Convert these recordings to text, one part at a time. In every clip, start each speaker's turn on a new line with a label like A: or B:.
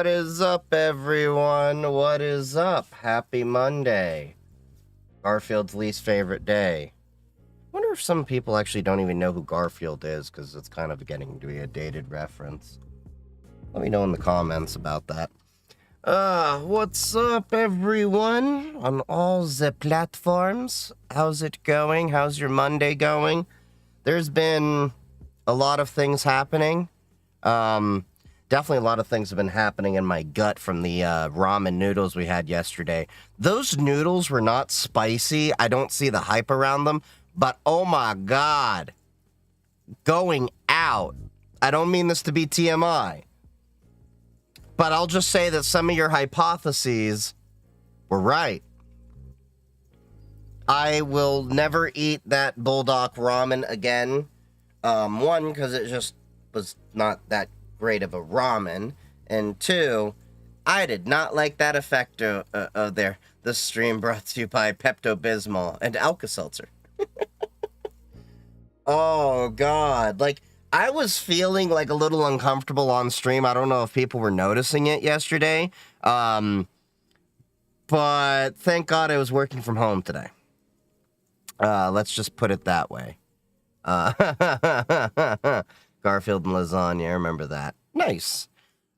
A: What is up, everyone? What is up? Happy Monday. Garfield's least favorite day. I wonder if some people actually don't even know who Garfield is, because it's kind of getting to be a dated reference. Let me know in the comments about that. What's up, everyone? On all the platforms. How's it going? How's your Monday going? There's been a lot of things happening. Definitely a lot of things have been happening in my gut from the ramen noodles we had yesterday. Those noodles were not spicy. I don't see the hype around them, but oh my God. Going out. I don't mean this to be TMI, but I'll just say that some of your hypotheses were right. I will never eat that bulldog ramen again. One, because it just was not that great of a ramen, and two, I did not like that effect of there. This stream brought to you by Pepto-Bismol and Alka-Seltzer. Oh God, like I was feeling like a little uncomfortable on stream. I don't know if people were noticing it yesterday, but thank God I was working from home today. Let's just put it that way. Garfield and lasagna, I remember that. Nice.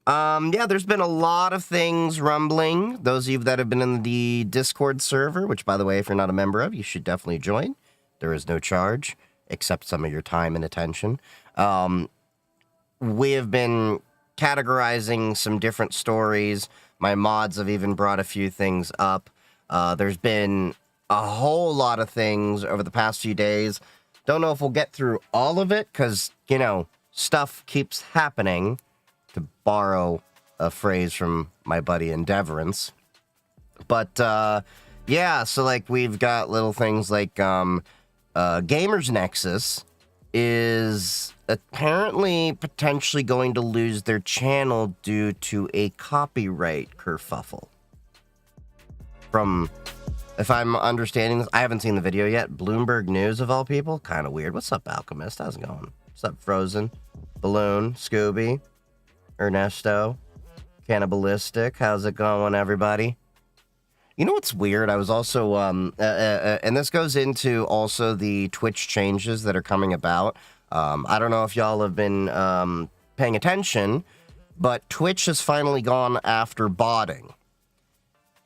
A: Yeah, there's been a lot of things rumbling. Those of you that have been in the Discord server, which, by the way, if you're not a member of, you should definitely join. There is no charge, except some of your time and attention. We have been categorizing some different stories. My mods have even brought a few things up. There's been a whole lot of things over the past few days. Don't know if we'll get through all of it, because, you know, stuff keeps happening, to borrow a phrase from my buddy Endeavorance. But, yeah, so, like, we've got little things like, Gamers Nexus is apparently potentially going to lose their channel due to a copyright kerfuffle. From, if I'm understanding this, I haven't seen the video yet. Bloomberg News, of all people. Kind of weird. What's up, Alchemist? How's it going? What's up, Frozen? Balloon? Scooby? Ernesto? Cannibalistic? How's it going, everybody? You know what's weird? I was also, and this goes into also the Twitch changes that are coming about. I don't know if y'all have been paying attention, but Twitch has finally gone after botting.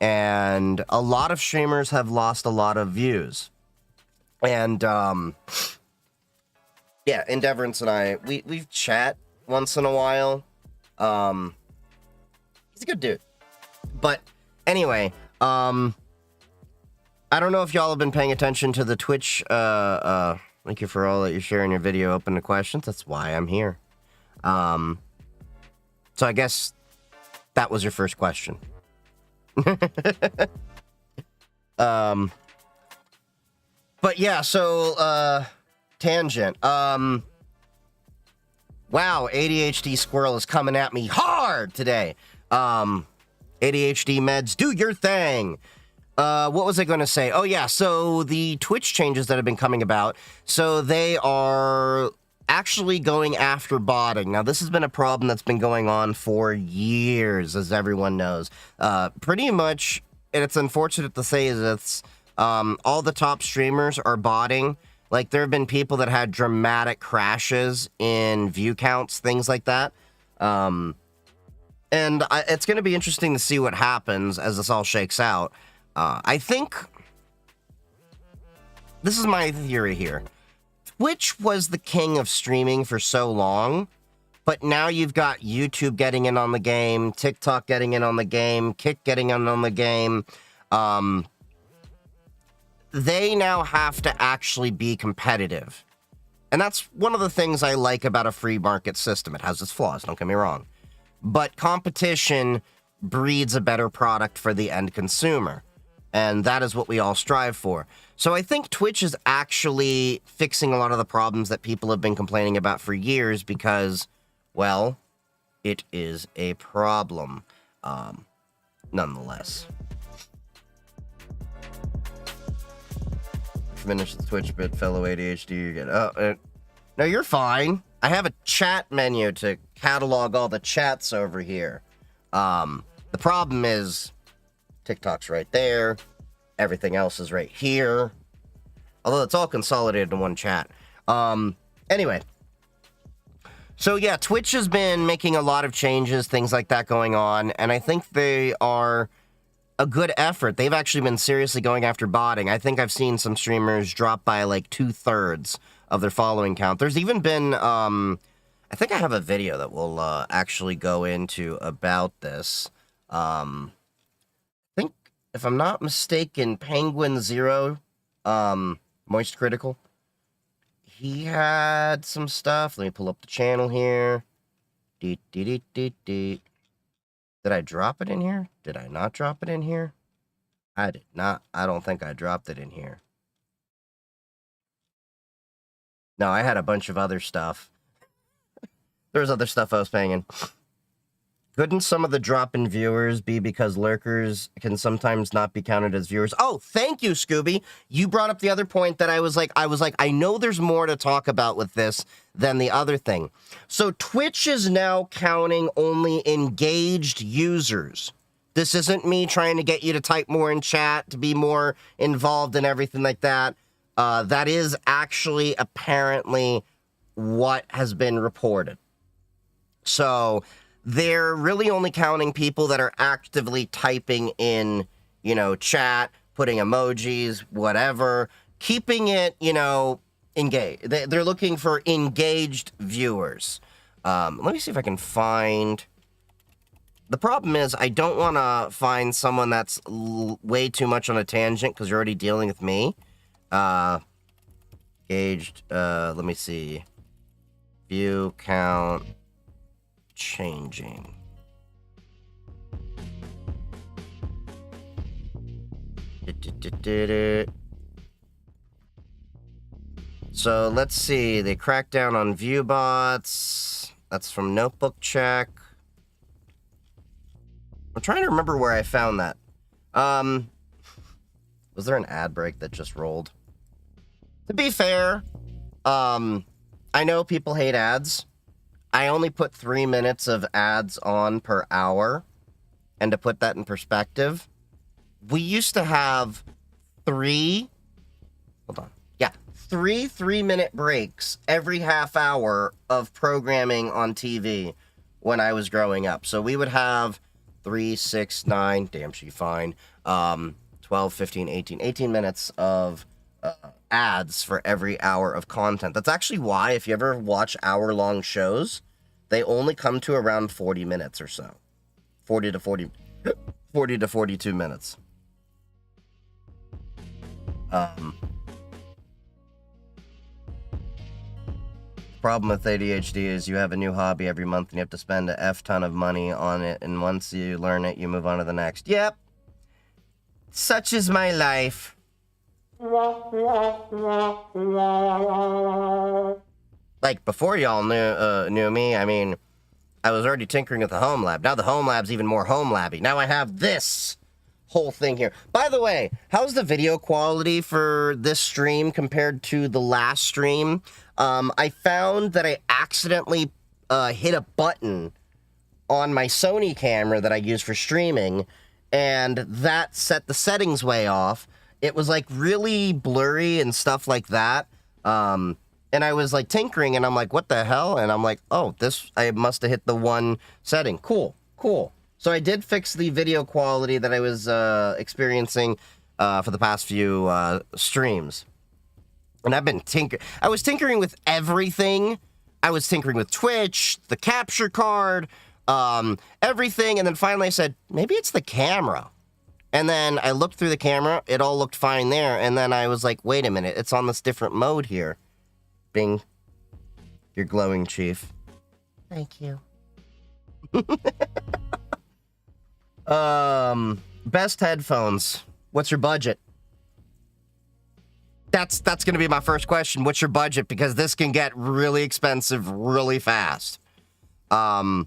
A: And a lot of streamers have lost a lot of views. And, yeah, Endeavorance and I, we've chat once in a while. He's a good dude. But anyway, I don't know if y'all have been paying attention to the Twitch, thank you for all that you're sharing your video open to questions. That's why I'm here. So I guess that was your first question. But yeah, so, tangent. Wow, ADHD Squirrel is coming at me hard today. ADHD meds, do your thing. What was I going to say? Oh yeah, so the Twitch changes that have been coming about, so they are actually going after botting. Now, this has been a problem that's been going on for years, as everyone knows. Pretty much, and it's unfortunate to say, is it's all the top streamers are botting. Like, there have been people that had dramatic crashes in view counts, things like that. And it's going to be interesting to see what happens as this all shakes out. I think this is my theory here. Twitch was the king of streaming for so long, but now you've got YouTube getting in on the game, TikTok getting in on the game, Kick getting in on the game. They now have to actually be competitive. And that's one of the things I like about a free market system. It has its flaws, don't get me wrong. But competition breeds a better product for the end consumer. And that is what we all strive for. So I think Twitch is actually fixing a lot of the problems that people have been complaining about for years because, well, it is a problem. Nonetheless. Finish the Twitch bit, fellow ADHD. You get, no, you're fine. I have a chat menu to catalog all the chats over here. The problem is TikTok's right there. Everything else is right here. Although it's all consolidated in one chat. Anyway. So yeah, Twitch has been making a lot of changes, things like that going on, and I think they are a good effort. They've actually been seriously going after botting. I think I've seen some streamers drop by like 2/3 of their following count. There's even been, I think I have a video that we'll actually go into about this. I think, if I'm not mistaken, Penguin Zero, Moist Critical, he had some stuff. Let me pull up the channel here. Did I drop it in here? Did I not drop it in here? I did not. I don't think I dropped it in here. No, I had a bunch of other stuff. There was other stuff I was paying. Couldn't some of the drop in viewers be because lurkers can sometimes not be counted as viewers? Oh, thank you, Scooby. You brought up the other point that I was like, I know there's more to talk about with this than the other thing. So Twitch is now counting only engaged users. This isn't me trying to get you to type more in chat, to be more involved in everything like that. That is actually apparently what has been reported. So they're really only counting people that are actively typing in, you know, chat, putting emojis, whatever, keeping it, you know, engaged. They're looking for engaged viewers. Let me see if I can find... The problem is I don't want to find someone that's way too much on a tangent because you're already dealing with me. Engaged, let me see. View count... changing. So let's see. They cracked down on view bots. That's from Notebook Check. I'm trying to remember where I found that. Was there an ad break that just rolled? To be fair, I know people hate ads. I only put 3 minutes of ads on per hour. And to put that in perspective, we used to have three 3-minute breaks every half hour of programming on TV when I was growing up. So we would have 3, 6, 9, damn she fine, 12, 15, 18 minutes of ads for every hour of content. That's actually why, if you ever watch hour-long shows, they only come to around 40 minutes or so. 40 to 42 minutes. Problem with ADHD is you have a new hobby every month and you have to spend a F ton of money on it, and once you learn it, you move on to the next. Yep. Such is my life. Like, before y'all knew me, I mean, I was already tinkering with the home lab. Now the home lab's even more home labby. Now I have this whole thing here. By the way, how's the video quality for this stream compared to the last stream? I found that I accidentally hit a button on my Sony camera that I use for streaming, and that set the settings way off. It was like really blurry and stuff like that. And I was like tinkering and I'm like, what the hell? And I'm like, oh, I must have hit the one setting. Cool. So I did fix the video quality that I was experiencing for the past few streams. And I've been I was tinkering with everything. I was tinkering with Twitch, the capture card, everything. And then finally I said, maybe it's the camera. And then I looked through the camera. It all looked fine there. And then I was like, wait a minute. It's on this different mode here. Bing. You're glowing, Chief. Thank you. Best headphones. What's your budget? That's going to be my first question. What's your budget? Because this can get really expensive really fast. I'll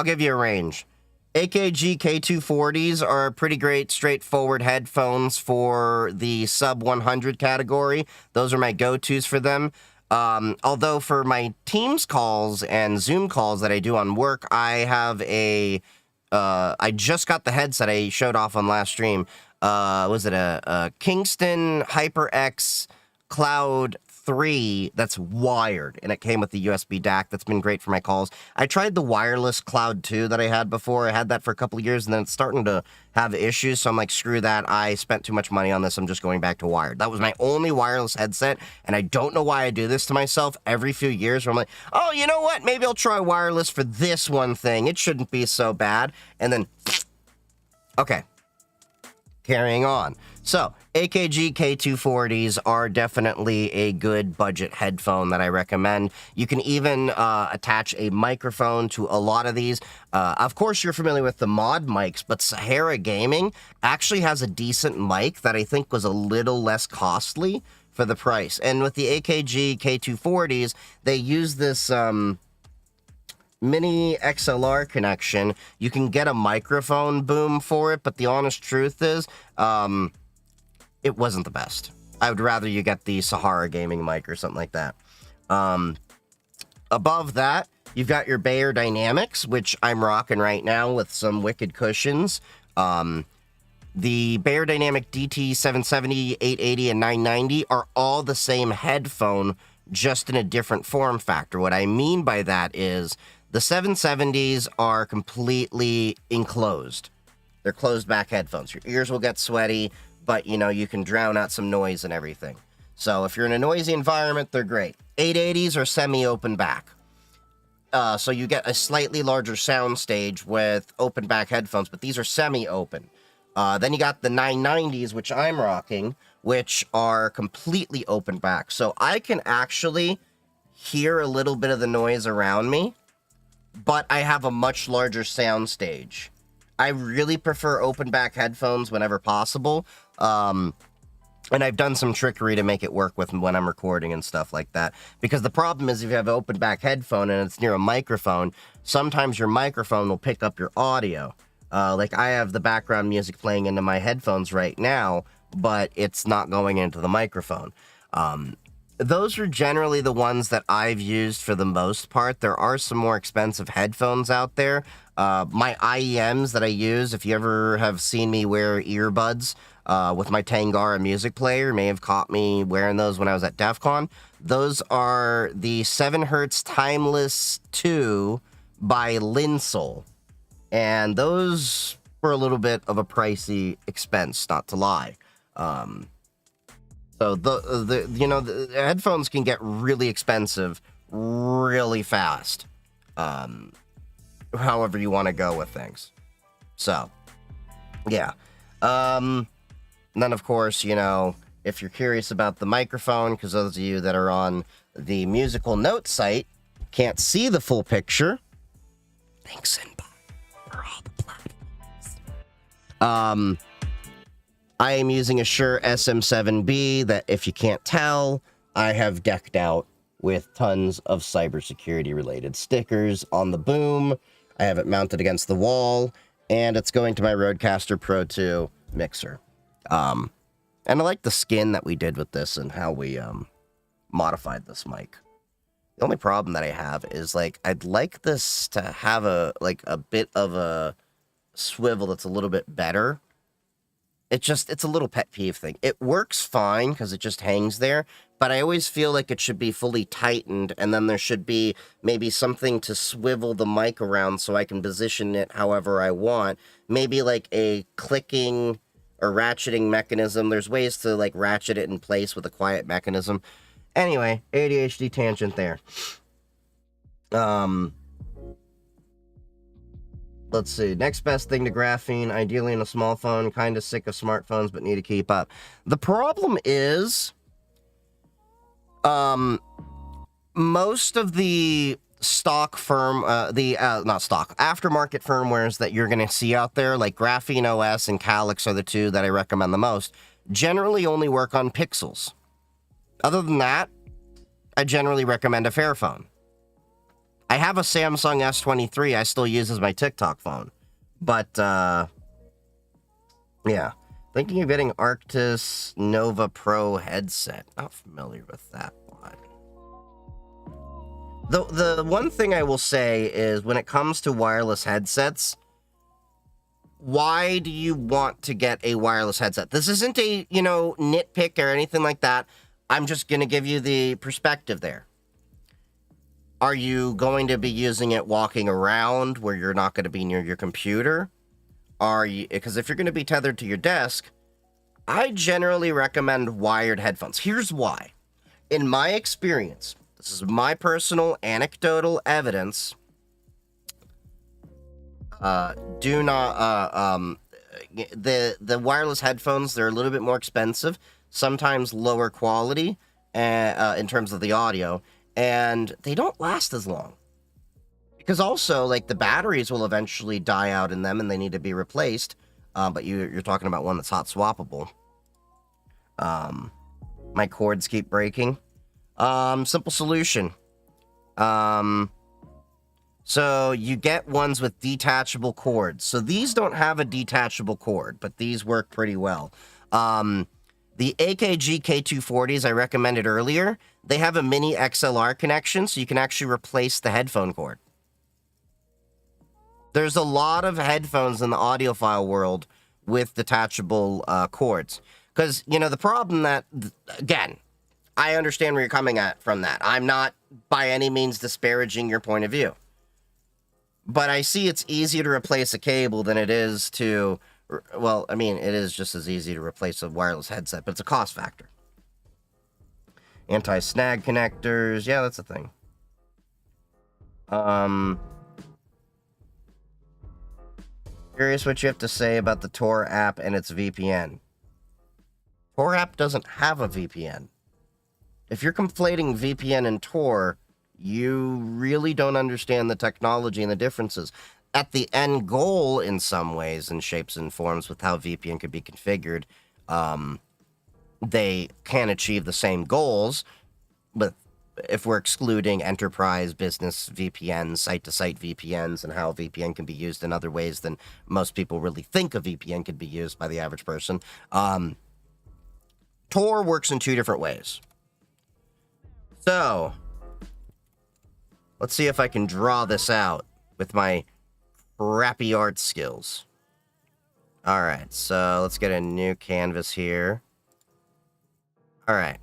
A: give you a range. AKG K240s are pretty great, straightforward headphones for the sub 100 category. Those are my go-tos for them. Although for my Teams calls and Zoom calls that I do on work, I have a I just got the headset I showed off on last stream. Was it a Kingston HyperX Cloud 3 that's wired, and it came with the USB DAC. That's been great for my calls. I tried the wireless Cloud 2 that I had before. I had that for a couple of years, and then it's starting to have issues, so I'm like, screw that. I spent too much money on this. I'm just going back to wired. That was my only wireless headset, and I don't know why I do this to myself every few years where I'm like, oh, you know what? Maybe I'll try wireless for this one thing. It shouldn't be so bad. And then, okay. Carrying on. So, AKG K240s are definitely a good budget headphone that I recommend. You can even attach a microphone to a lot of these. Of course, you're familiar with the mod mics, but Sahara Gaming actually has a decent mic that I think was a little less costly for the price. And with the AKG K240s, they use this mini XLR connection. You can get a microphone boom for it, but the honest truth is, it wasn't the best. I would rather you get the Sahara Gaming mic or something like that. Above that, you've got your Bayer Dynamics, which I'm rocking right now with some wicked cushions. The Bayer Dynamic DT770, 880, and 990 are all the same headphone, just in a different form factor. What I mean by that is the 770s are completely enclosed. They're closed back headphones. Your ears will get sweaty, but, you know, you can drown out some noise and everything. So if you're in a noisy environment, they're great. 880s are semi-open back. So you get a slightly larger sound stage with open back headphones, but these are semi-open. Then you got the 990s, which I'm rocking, which are completely open back. So I can actually hear a little bit of the noise around me, but I have a much larger sound stage. I really prefer open back headphones whenever possible. And I've done some trickery to make it work with when I'm recording and stuff like that. Because the problem is if you have an open back headphone and it's near a microphone, sometimes your microphone will pick up your audio. Like I have the background music playing into my headphones right now, but it's not going into the microphone. Those are generally the ones that I've used for the most part. There are some more expensive headphones out there. My IEMs that I use, if you ever have seen me wear earbuds with my Tangara music player, may have caught me wearing those when I was at DEF CON. Those are the 7 Hertz Timeless 2 by Linsol. And those were a little bit of a pricey expense, not to lie. So the headphones can get really expensive really fast. However you want to go with things. So, yeah. And then of course, you know, if you're curious about the microphone, because those of you that are on the Musical Notes site can't see the full picture, links in below for all the platforms. I am using a Shure SM7B that, if you can't tell, I have decked out with tons of cybersecurity related stickers on the boom. I have it mounted against the wall, and it's going to my Rodecaster Pro 2 mixer. And I like the skin that we did with this and how we modified this mic. The only problem that I have is, like, I'd like this to have a bit of a swivel that's a little bit better. It's a little pet peeve thing. It works fine because it just hangs there, but I always feel like it should be fully tightened, and then there should be maybe something to swivel the mic around so I can position it however I want. Maybe like a clicking or ratcheting mechanism. There's ways to like ratchet it in place with a quiet mechanism. Anyway, ADHD tangent there. Let's see. Next best thing to graphene, ideally in a small phone. Kind of sick of smartphones, but need to keep up. The problem is, most of the stock aftermarket firmwares that you're going to see out there, like Graphene OS and Calyx are the two that I recommend the most, generally only work on pixels. Other than that, I generally recommend a Fairphone. I have a Samsung S23 I still use as my TikTok phone. But, yeah. Thinking of getting Arctis Nova Pro headset. Not familiar with that one. The one thing I will say is when it comes to wireless headsets, why do you want to get a wireless headset? This isn't a, you know, nitpick or anything like that. I'm just going to give you the perspective there. Are you going to be using it walking around where you're not going to be near your computer? Because if you're going to be tethered to your desk, I generally recommend wired headphones. Here's why. In my experience, this is my personal anecdotal evidence. The wireless headphones, they're a little bit more expensive, sometimes lower quality in terms of the audio, and they don't last as long. Because also, like, the batteries will eventually die out in them and they need to be replaced, but you're talking about one that's hot swappable. My cords keep breaking. Simple solution. So you get ones with detachable cords. So these don't have a detachable cord, but these work pretty well. The AKG K240s I recommended earlier, they have a mini XLR connection, so you can actually replace the headphone cord. There's a lot of headphones in the audiophile world with detachable cords. Because, you know, the problem that, again, I understand where you're coming at from that. I'm not by any means disparaging your point of view. But I see it's easier to replace a cable than it is to, well, I mean, it is just as easy to replace a wireless headset, but it's a cost factor. Anti-snag connectors, yeah, that's a thing. Curious what you have to say about the Tor app and its VPN. Tor app doesn't have a VPN. If you're conflating VPN and Tor, you really don't understand the technology and the differences. At the end goal, in some ways and shapes and forms with how VPN could be configured, they can achieve the same goals, but if we're excluding enterprise, business VPNs, site-to-site VPNs, and how VPN can be used in other ways than most people really think a VPN could be used by the average person, Tor works in two different ways. So, let's see if I can draw this out with my crappy art skills. Alright, so let's get a new canvas here. Alright.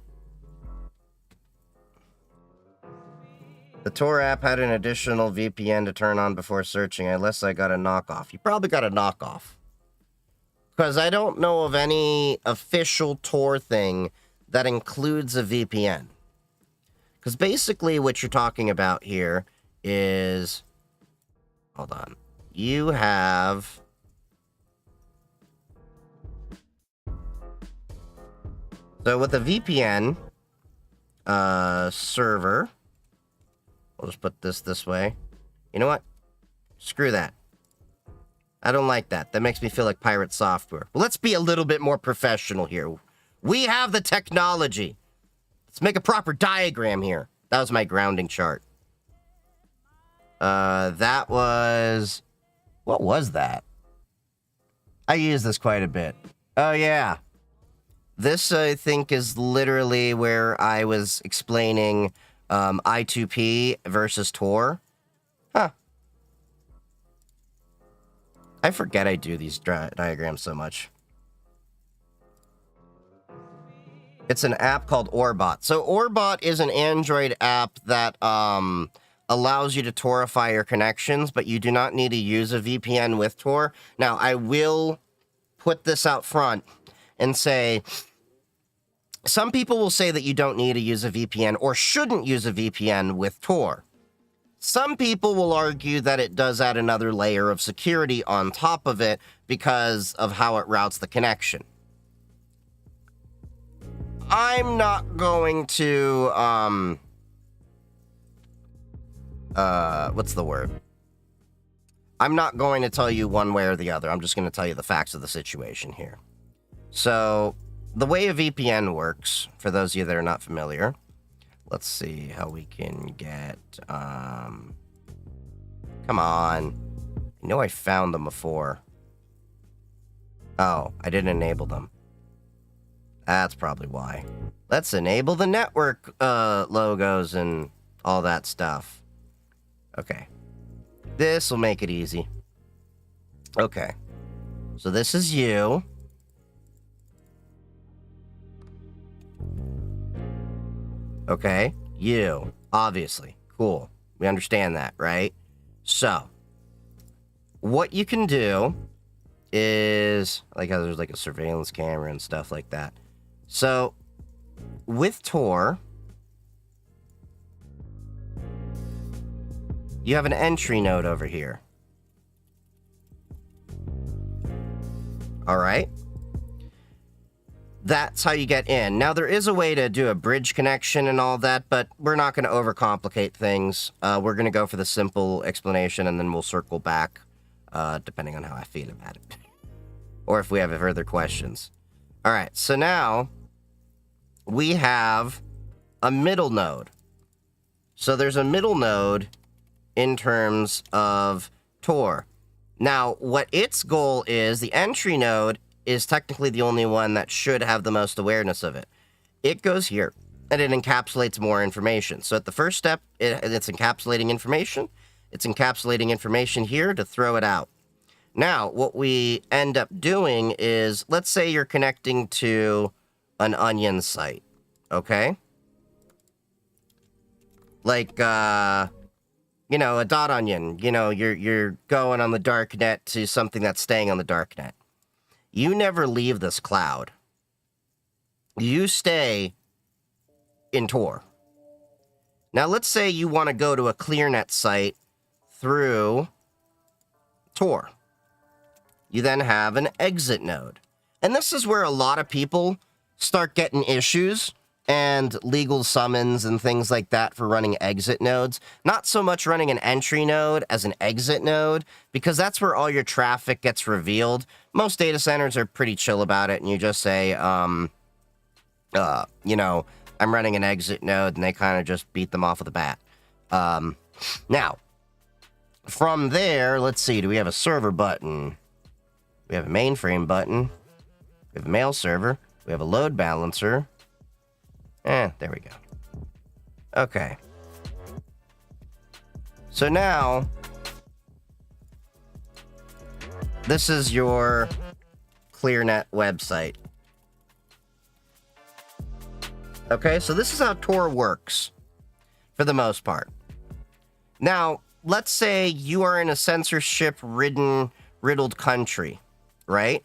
A: The Tor app had an additional VPN to turn on before searching, unless I got a knockoff. You probably got a knockoff. Because I don't know of any official Tor thing that includes a VPN. Because basically what you're talking about here is... Hold on. You have... So with a VPN server... We'll just put this way. You know what? Screw that. I don't like that. That makes me feel like pirate software. Well, let's be a little bit more professional here. We have the technology. Let's make a proper diagram here. That was my grounding chart. That was... What was that? I use this quite a bit. Oh, yeah. This, I think, is literally where I was explaining I2P versus Tor. Huh. I forget I do these diagrams so much. It's an app called Orbot. So Orbot is an Android app that allows you to Torify your connections, but you do not need to use a VPN with Tor. Now, I will put this out front and say, some people will say that you don't need to use a VPN or shouldn't use a VPN with Tor. Some people will argue that it does add another layer of security on top of it because of how it routes the connection. I'm not going to, what's the word? I'm not going to tell you one way or the other. I'm just going to tell you the facts of the situation here. So, the way a VPN works, for those of you that are not familiar, let's see how we can get, come on. I know I found them before. Oh, I didn't enable them. That's probably why. Let's enable the network logos and all that stuff. Okay. This will make it easy. Okay. So this is you. Okay, you, obviously. Cool. We understand that, right? So, what you can do is, like how there's like a surveillance camera and stuff like that. So, with Tor, you have an entry node over here. All right. That's how you get in. Now, there is a way to do a bridge connection and all that, but we're not going to overcomplicate things. We're going to go for the simple explanation, and then we'll circle back, depending on how I feel about it. Or if we have further questions. All right, so now we have a middle node. So there's a middle node in terms of Tor. Now, what its goal is, the entry node is technically the only one that should have the most awareness of it. It goes here, and it encapsulates more information. So at the first step, it's encapsulating information. It's encapsulating information here to throw it out. Now, what we end up doing is, let's say you're connecting to an onion site, okay? Like, you know, a dot onion. You know, you're going on the dark net to something that's staying on the dark net. You never leave this cloud. You stay in Tor. Now, let's say you want to go to a ClearNet site through Tor. You then have an exit node. And this is where a lot of people start getting issues and legal summons and things like that for running exit nodes. Not so much running an entry node as an exit node, because that's where all your traffic gets revealed. Most data centers are pretty chill about it, and you just say, you know, I'm running an exit node, and they kind of just beat them off with a bat. Now, from there, let's see, do we have a server button? We have a mainframe button. We have a mail server. We have a load balancer. There we go. Okay. So now, this is your ClearNet website. Okay, so this is how Tor works, for the most part. Now, let's say you are in a censorship-riddled country, right?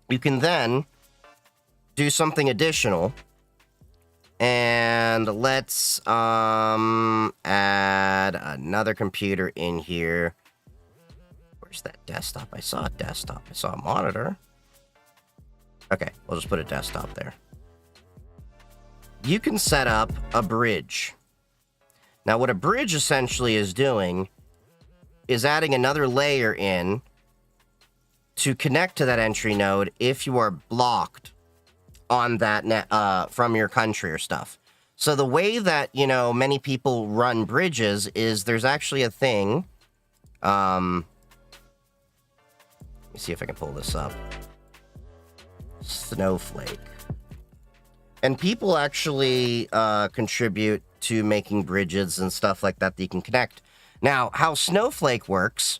A: You can then do something additional. And let's add another computer in here. Where's that desktop? I saw a desktop. I saw a monitor. Okay, we'll just put a desktop there. You can set up a bridge. Now, what a bridge essentially is doing is adding another layer in to connect to that entry node if you are blocked on that net from your country or stuff. So the way that, you know, many people run bridges is there's actually a thing. Let me see if I can pull this up. Snowflake. And people actually contribute to making bridges and stuff like that you can connect. Now, how Snowflake works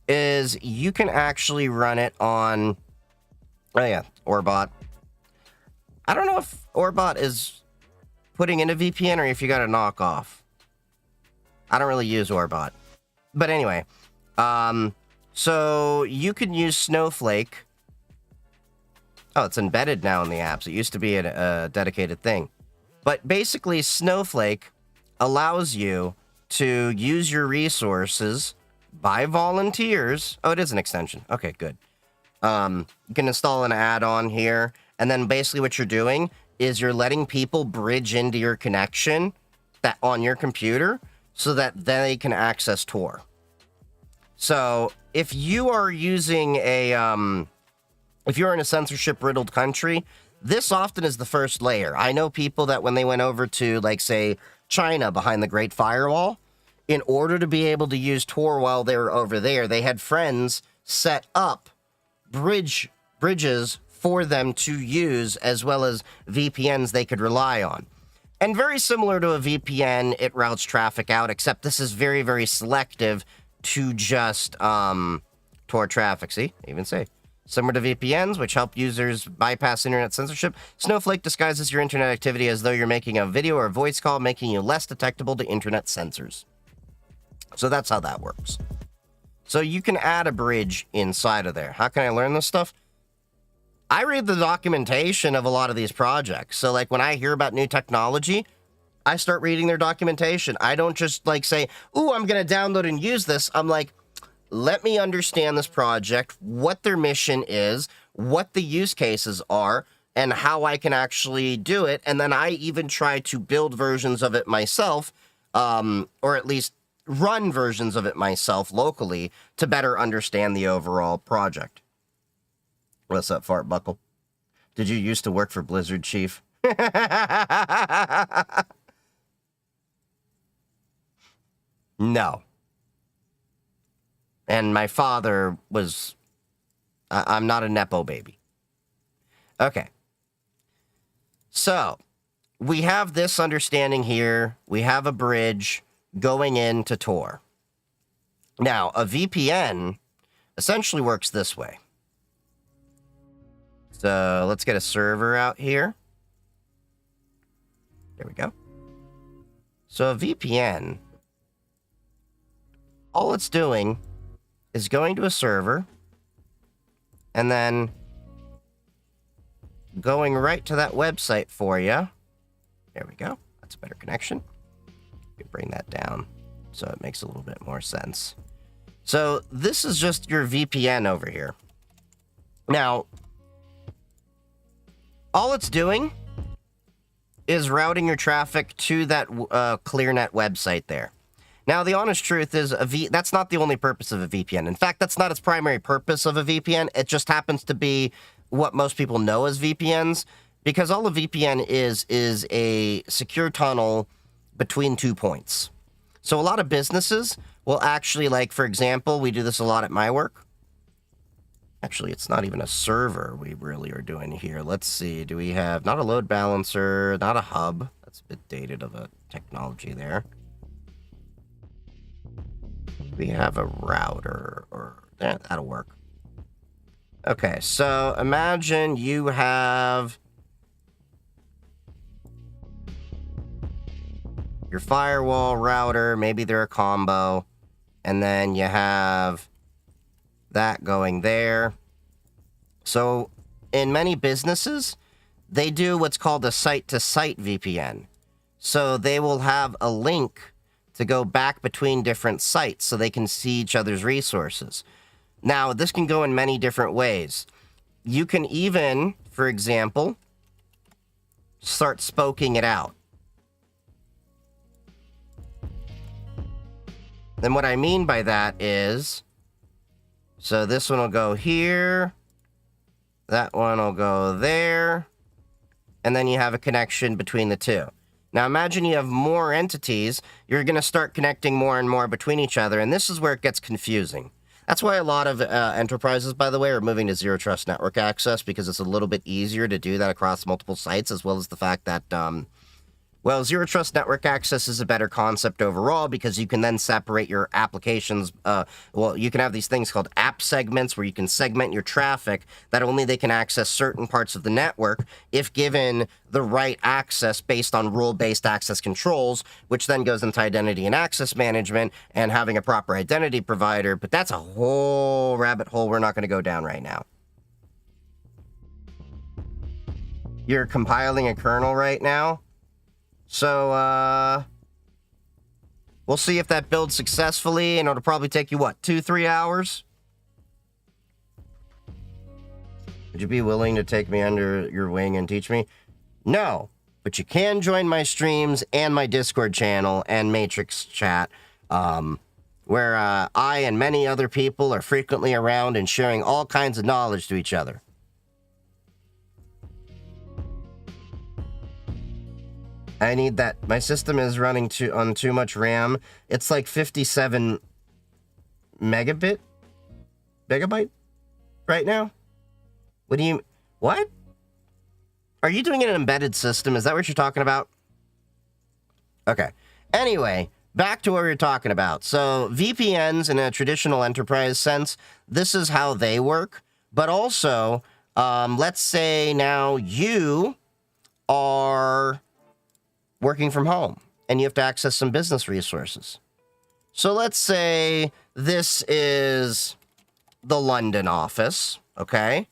A: is you can actually run it on, oh yeah, Orbot. I don't know if Orbot is putting in a VPN or if you got a knockoff. I don't really use Orbot. But anyway, so you can use Snowflake. Oh, it's embedded now in the apps. It used to be a dedicated thing. But basically, Snowflake allows you to use your resources by volunteers. Oh, it is an extension. Okay, good. You can install an add-on here. And then basically what you're doing is you're letting people bridge into your connection that on your computer so that they can access Tor. So if you are using a, if you're in a censorship-riddled country, this often is the first layer. I know people that when they went over to, like, say, China behind the Great Firewall, in order to be able to use Tor while they were over there, they had friends set up bridges for them to use, as well as VPNs they could rely on. And very similar to a VPN, it routes traffic out, except this is very, very selective to just Tor traffic. See? Even say. Similar to VPNs, which help users bypass internet censorship, Snowflake disguises your internet activity as though you're making a video or voice call, making you less detectable to internet censors. So that's how that works. So you can add a bridge inside of there. How can I learn this stuff? I read the documentation of a lot of these projects. So like when I hear about new technology, I start reading their documentation. I don't just like say, ooh, I'm going to download and use this. I'm like, let me understand this project, what their mission is, what the use cases are, and how I can actually do it. And then I even try to build versions of it myself, or at least run versions of it myself locally to better understand the overall project. What's up, Fart Buckle? Did you used to work for Blizzard, Chief? No. And my father was... I'm not a Nepo baby. Okay. So, we have this understanding here. We have a bridge going into Tor. Now, a VPN essentially works this way. So, let's get a server out here. There we go. So, a VPN, all it's doing is going to a server and then going right to that website for you. There we go. That's a better connection. You bring that down so it makes a little bit more sense. So this is just your VPN over here. Now, all it's doing is routing your traffic to that ClearNet website there. Now, the honest truth is that's not the only purpose of a VPN. In fact, that's not its primary purpose of a VPN. It just happens to be what most people know as VPNs, because all a VPN is a secure tunnel between 2 points. So a lot of businesses will actually, like, for example, we do this a lot at my work. Actually, it's not even a server we really are doing here. Let's see. Do we have not a load balancer, not a hub? That's a bit dated of a technology there. We have a router, or that'll work. Okay, so imagine you have your firewall router, maybe they're a combo, and then you have that going there. So in many businesses, they do what's called a site-to-site VPN. So they will have a link to go back between different sites so they can see each other's resources. Now, this can go in many different ways. You can even, for example, start spoking it out. Then what I mean by that is, so this one will go here, that one will go there, and then you have a connection between the two. Now imagine you have more entities, you're going to start connecting more and more between each other, and this is where it gets confusing. That's why a lot of enterprises, by the way, are moving to Zero Trust Network Access, because it's a little bit easier to do that across multiple sites, as well as the fact that, well, Zero Trust Network Access is a better concept overall, because you can then separate your applications. Well, you can have these things called app segments, where you can segment your traffic that only they can access certain parts of the network if given the right access based on rule-based access controls, which then goes into identity and access management and having a proper identity provider. But that's a whole rabbit hole we're not going to go down right now. You're compiling a kernel right now. So, we'll see if that builds successfully, and it'll probably take you, what, 2-3 hours? Would you be willing to take me under your wing and teach me? No, but you can join my streams and my Discord channel and Matrix chat, where I and many other people are frequently around and sharing all kinds of knowledge to each other. I need that. My system is running on too much RAM. It's like 57 megabyte right now. What? Are you doing an embedded system? Is that what you're talking about? Okay. Anyway, back to what we were talking about. So VPNs in a traditional enterprise sense, this is how they work. But also, let's say now you are working from home and you have to access some business resources. So let's say this is the London office, okay?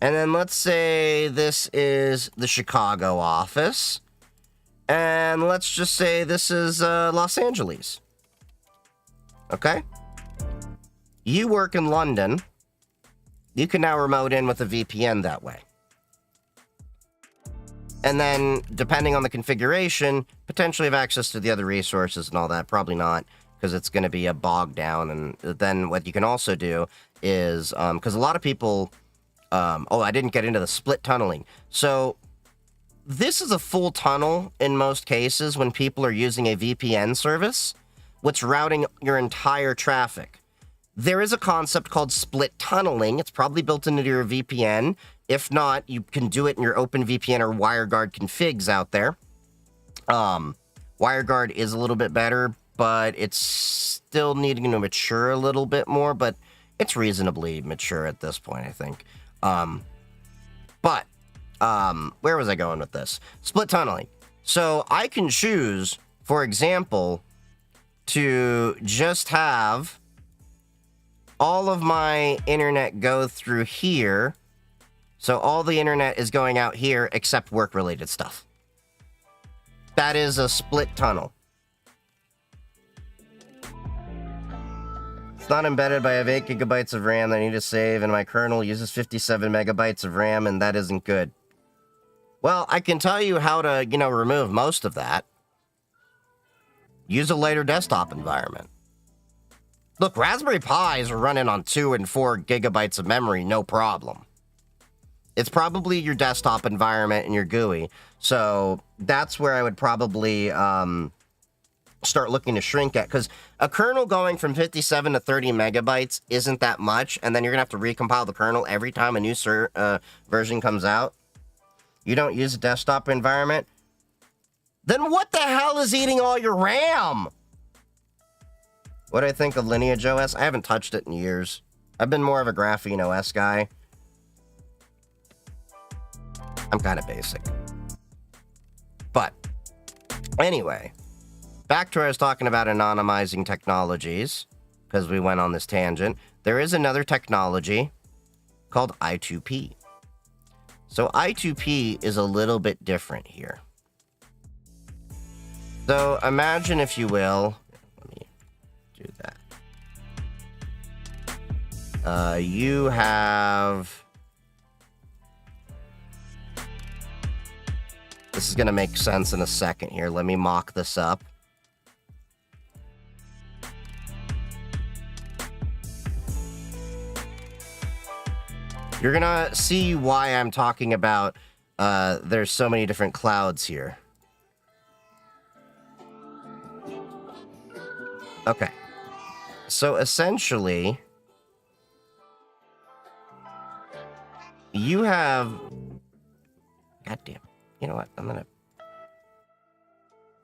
A: And then let's say this is the Chicago office. And let's just say this is Los Angeles. Okay? You work in London. You can now remote in with a VPN that way. And then, depending on the configuration, potentially have access to the other resources and all that. Probably not, because it's going to be a bog down. And then what you can also do is, because a lot of people... I didn't get into the split tunneling. So this is a full tunnel in most cases when people are using a VPN service, which routing your entire traffic. There is a concept called split tunneling. It's probably built into your VPN. If not, you can do it in your OpenVPN or WireGuard configs out there. WireGuard is a little bit better, but it's still needing to mature a little bit more, but it's reasonably mature at this point, I think. Where was I going with this? Split tunneling. So I can choose, for example, to just have all of my internet go through here. So all the internet is going out here except work-related stuff. That is a split tunnel. It's not embedded, but I have 8 gigabytes of RAM that I need to save, and my kernel uses 57 megabytes of RAM, and that isn't good. Well, I can tell you how to, remove most of that. Use a later desktop environment. Look, Raspberry Pis are running on 2 and 4 gigabytes of memory, no problem. It's probably your desktop environment and your GUI, so that's where I would probably, start looking to shrink at, because a kernel going from 57 to 30 megabytes isn't that much, and then you're gonna have to recompile the kernel every time a new version comes out. You don't use a desktop environment, then what the hell is eating all your RAM? What do I think of Lineage OS? I haven't touched it in years. I've been more of a Graphene OS guy. I'm kind of basic. But anyway, back to where I was talking about anonymizing technologies, because we went on this tangent. There is another technology called I2P. So I2P is a little bit different here. So imagine, if you will, let me do that. You have... This is going to make sense in a second here. Let me mock this up. You're gonna see why I'm talking about there's so many different clouds here. Okay. So essentially, you have... God damn. You know what?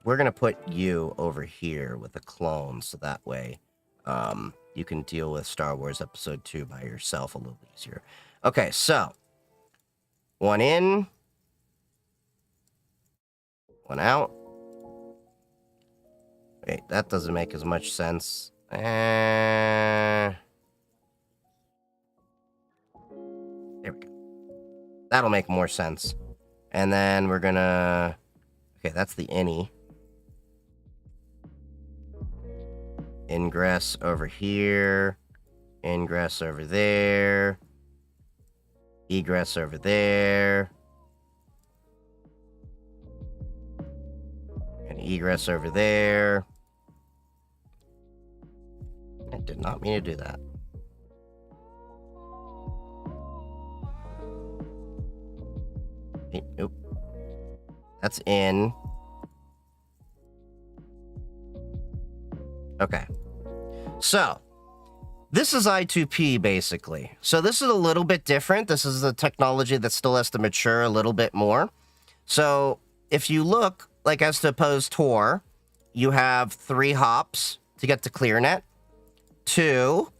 A: We're gonna put you over here with a clone, so that way you can deal with Star Wars Episode 2 by yourself a little easier. Okay, so one in, one out. Wait, that doesn't make as much sense. There we go. That'll make more sense. And then we're gonna... Okay, that's the innie. Ingress over here. Ingress over there. Egress over there. And egress over there. I did not mean to do that. Nope. That's in. Okay. So, this is I2P, basically. So this is a little bit different. This is a technology that still has to mature a little bit more. So, if you look, like as to oppose Tor, you have 3 hops to get to ClearNet. 2,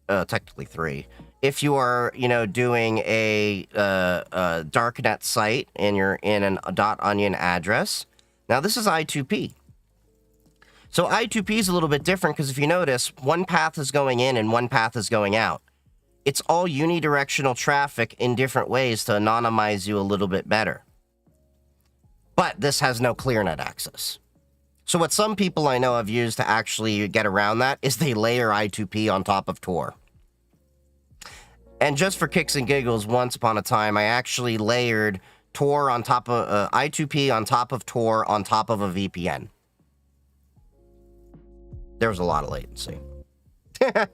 A: technically 3. If you are, doing a darknet site and you're in a .onion address. Now, this is I2P. So I2P is a little bit different because if you notice, one path is going in and one path is going out. It's all unidirectional traffic in different ways to anonymize you a little bit better. But this has no ClearNet access. So what some people I know have used to actually get around that is they layer I2P on top of Tor. And just for kicks and giggles, once upon a time, I actually layered Tor on top of I2P on top of Tor on top of a VPN. There was a lot of latency. Yeah,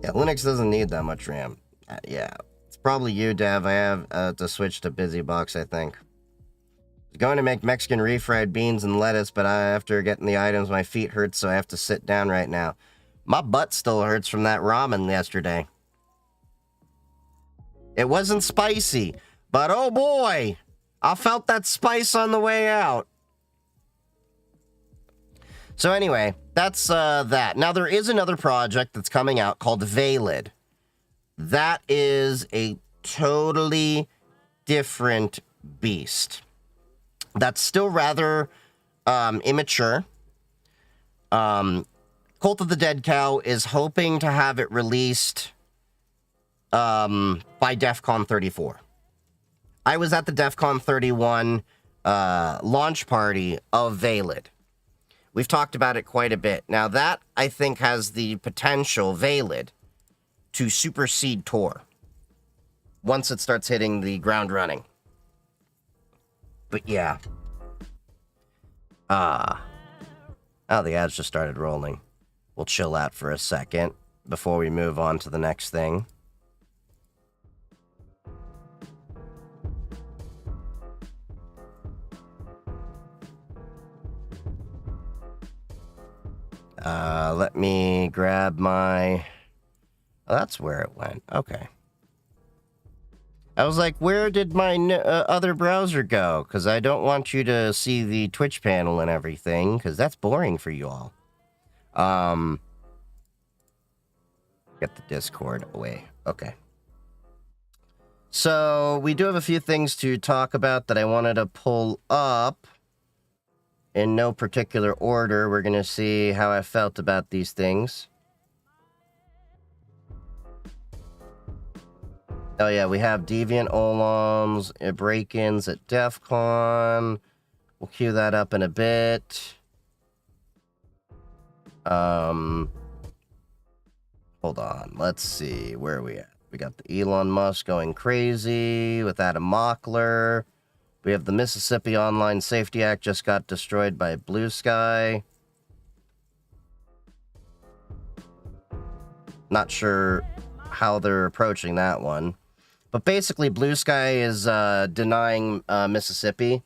A: Linux doesn't need that much RAM. Yeah, it's probably you, Dev. I have to switch to BusyBox, I think. I was going to make Mexican refried beans and lettuce, but after getting the items, my feet hurt, so I have to sit down right now. My butt still hurts from that ramen yesterday. It wasn't spicy, but oh boy, I felt that spice on the way out. So anyway, that's that. Now, there is another project that's coming out called Valid. That is a totally different beast. That's still rather immature. Cult of the Dead Cow is hoping to have it released by DEF CON 34. I was at the DEF CON 31 launch party of Valid. We've talked about it quite a bit. Now, that, I think, has the potential, Valid, to supersede Tor once it starts hitting the ground running. But, yeah. Oh, the ads just started rolling. We'll chill out for a second before we move on to the next thing. Let me grab my... Oh, that's where it went. Okay. I was like, where did my other browser go? Because I don't want you to see the Twitch panel and everything, because that's boring for you all. Get the Discord away. Okay. So, we do have a few things to talk about that I wanted to pull up. In no particular order, we're going to see how I felt about these things. Oh yeah, we have Deviant Olams, break-ins at DEF CON. We'll queue that up in a bit. Hold on, let's see, where are we at? We got the Elon Musk going crazy with Adam Mockler. We have the Mississippi Online Safety Act just got destroyed by Blue Sky. Not sure how they're approaching that one. But basically, Blue Sky is denying Mississippi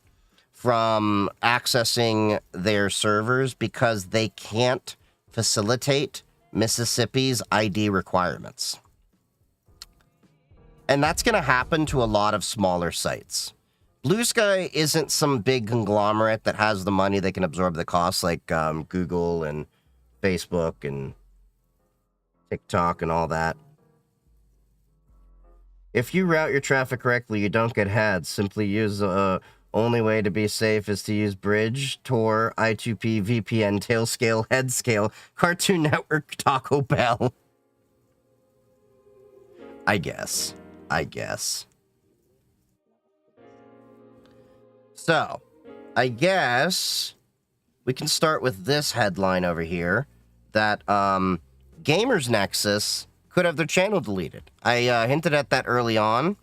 A: from accessing their servers because they can't facilitate Mississippi's ID requirements. And that's going to happen to a lot of smaller sites. Blue Sky isn't some big conglomerate that has the money that can absorb the costs like Google and Facebook and TikTok and all that. If you route your traffic correctly, you don't get had. Simply use only way to be safe is to use Bridge, Tor, I2P, VPN, Tailscale, Headscale, Cartoon Network, Taco Bell. I guess. So, I guess we can start with this headline over here, that Gamers Nexus could have their channel deleted. I hinted at that early on.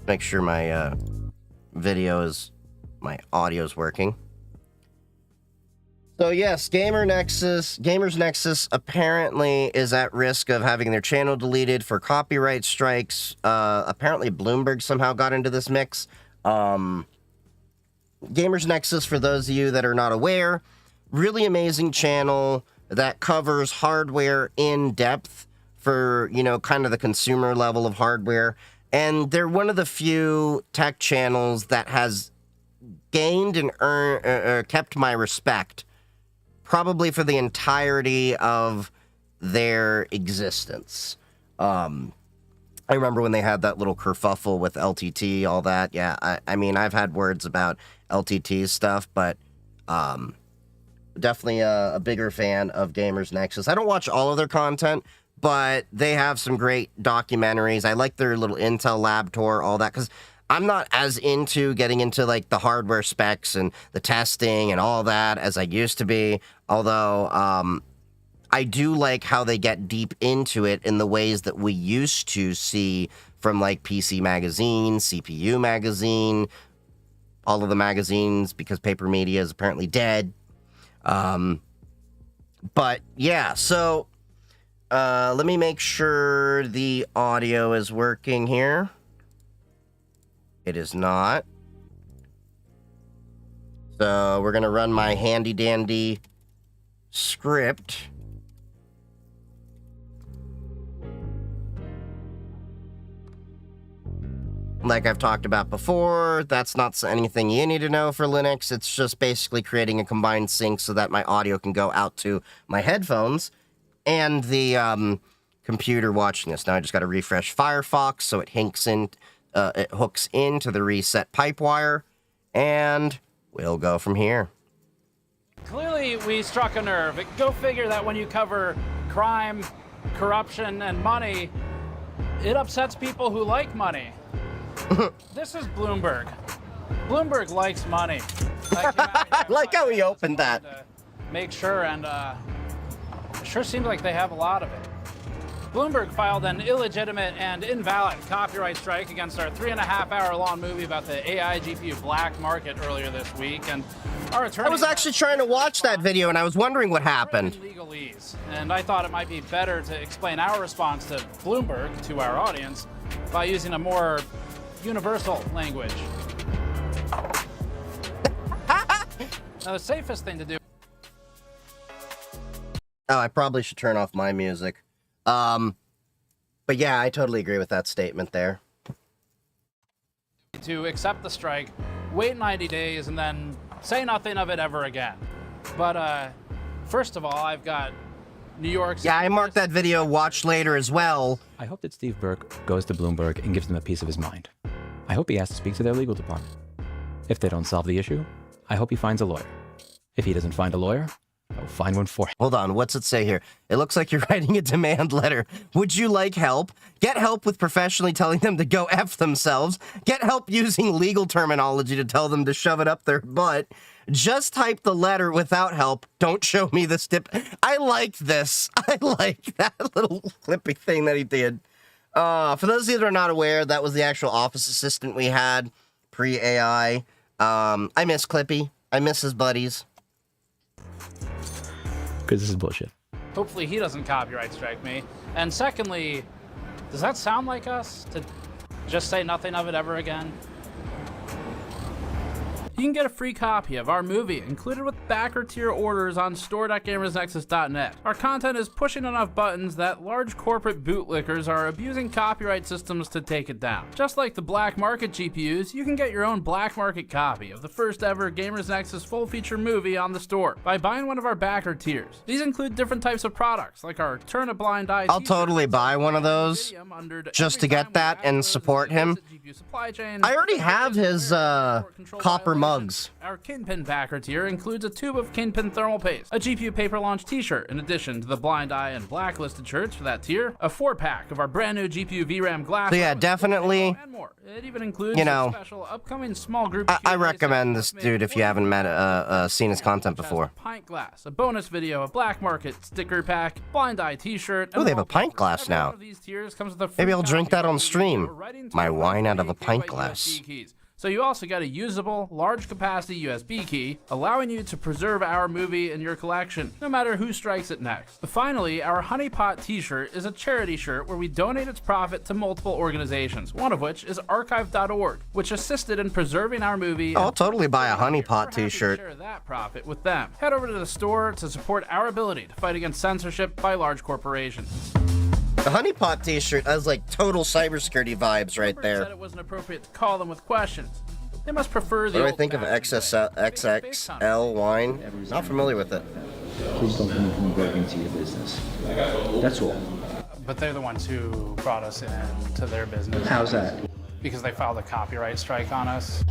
A: Make sure my my audio is working. So yes, Gamers Nexus apparently is at risk of having their channel deleted for copyright strikes. Apparently Bloomberg somehow got into this mix. Gamers Nexus, for those of you that are not aware, really amazing channel that covers hardware in depth for, kind of the consumer level of hardware. And they're one of the few tech channels that has gained and kept my respect probably for the entirety of their existence. I remember when they had that little kerfuffle with LTT, all that. Yeah, I mean, I've had words about LTT stuff, but definitely a bigger fan of Gamers Nexus. I don't watch all of their content, but they have some great documentaries. I like their little Intel lab tour, all that, because I'm not as into getting into, like, the hardware specs and the testing and all that as I used to be, although I do like how they get deep into it in the ways that we used to see from, like, PC Magazine, CPU Magazine, all of the magazines, because paper media is apparently dead. But, yeah, so let me make sure the audio is working here. It is not. So we're going to run my handy-dandy script. Like I've talked about before, that's not anything you need to know for Linux. It's just basically creating a combined sync so that my audio can go out to my headphones and the computer watching this. Now I just got to refresh Firefox so it hooks into the reset pipe wire, and we'll go from here.
B: Clearly, we struck a nerve. Go figure that when you cover crime, corruption, and money, it upsets people who like money. This is Bloomberg. Bloomberg likes money.
A: I like how he opened that.
B: Make sure, and it sure seems like they have a lot of it. Bloomberg filed an illegitimate and invalid copyright strike against our 3.5-hour-long movie about the AI GPU black market earlier this week, and our attorney...
A: I was actually trying to watch that video, and I was wondering what happened.
B: Legalese, and I thought it might be better to explain our response to Bloomberg to our audience by using a more universal language. Now, the safest thing to do...
A: Oh, I probably should turn off my music. But yeah, I totally agree with that statement there.
B: To accept the strike, wait 90 days, and then say nothing of it ever again. But, first of all, I've got New York's...
A: Yeah, I marked that video watch later as well.
C: I hope that Steve Burke goes to Bloomberg and gives them a piece of his mind. I hope he has to speak to their legal department. If they don't solve the issue, I hope he finds a lawyer. If he doesn't find a lawyer, I'll find one for him.
A: Hold on, what's it say here? It looks like you're writing a demand letter. Would you like help? Get help with professionally telling them to go F themselves. Get help using legal terminology to tell them to shove it up their butt. Just type the letter without help. Don't show me the stip. I like this. I like that little clippy thing that he did. For those of you that are not aware, that was the actual office assistant we had pre-AI. I miss Clippy. I miss his buddies.
C: Because this is bullshit.
B: Hopefully he doesn't copyright strike me. And secondly, does that sound like us? To just say nothing of it ever again? You can get a free copy of our movie included with backer tier orders on store.gamersnexus.net. Our content is pushing enough buttons that large corporate bootlickers are abusing copyright systems to take it down. Just like the black market GPUs, you can get your own black market copy of the first ever Gamers Nexus full feature movie on the store by buying one of our backer tiers. These include different types of products like our Turn a Blind Eye.
A: I'll totally buy one of those just to get that and support him. I already have his copper mugs.
B: Our Kingpin backer tier includes a tube of Kingpin thermal paste, a GPU paper launch t-shirt in addition to the Blind Eye and Blacklisted shirts for that tier, a 4-pack of our brand new GPU VRAM glass.
A: So yeah, definitely,
B: and more. It even includes,
A: you know,
B: a special upcoming small group.
A: I recommend this dude if you haven't seen his content before.
B: A pint glass, a bonus video, a black market sticker pack, Blind Eye t-shirt.
A: Oh, they have a pint glass now. Maybe I'll drink that on stream. My wine out of a pint glass.
B: So you also got a usable, large-capacity USB key, allowing you to preserve our movie in your collection, no matter who strikes it next. Finally, our Honeypot t-shirt is a charity shirt where we donate its profit to multiple organizations, one of which is archive.org, which assisted in preserving our movie.
A: I'll totally buy a Honeypot t-shirt.
B: Share that profit with them. Head over to the store to support our ability to fight against censorship by large corporations.
A: The honeypot t-shirt has like total cybersecurity vibes right
B: Bloomberg
A: there.
B: said it wasn't appropriate to call them with questions. They must prefer the
A: What do I think of XXL wine? Not familiar with it.
D: Please don't come from breaking into your business. That's all.
B: But they're the ones who brought us into their business.
D: How's that?
B: Because they filed a copyright strike on us.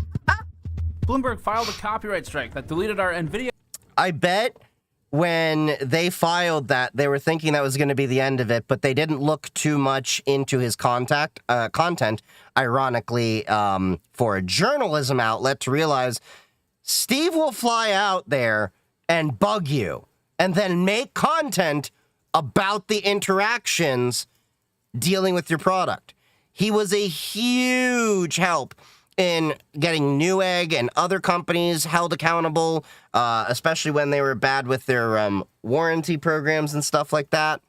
B: Bloomberg filed a copyright strike that deleted our NVIDIA.
A: I bet when they filed that, they were thinking that was going to be the end of it, but they didn't look too much into his content, ironically, for a journalism outlet to realize Steve will fly out there and bug you and then make content about the interactions dealing with your product. He was a huge help in getting Newegg and other companies held accountable, especially when they were bad with their warranty programs and stuff like that.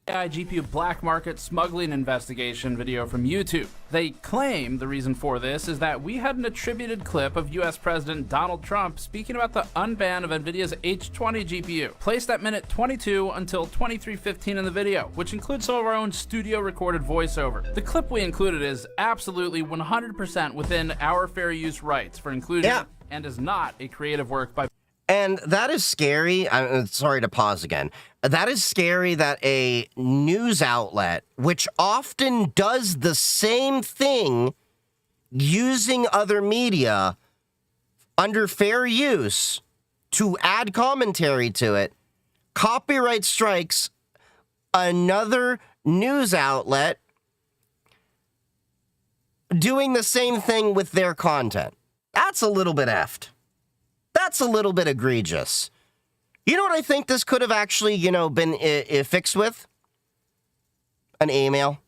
B: AI GPU black market smuggling investigation video from YouTube. They claim the reason for this is that we had an attributed clip of US President Donald Trump speaking about the unban of NVIDIA's H20 GPU, placed at minute 22 until 23:15 in the video, which includes some of our own studio recorded voiceover. The clip we included is absolutely 100% within our fair use rights for inclusion and is not a creative work by.
A: And that is scary. I'm sorry to pause again. That is scary that a news outlet, which often does the same thing using other media under fair use to add commentary to it, copyright strikes another news outlet doing the same thing with their content. That's a little bit effed. That's a little bit egregious. You know what I think this could have actually, been fixed with? An email.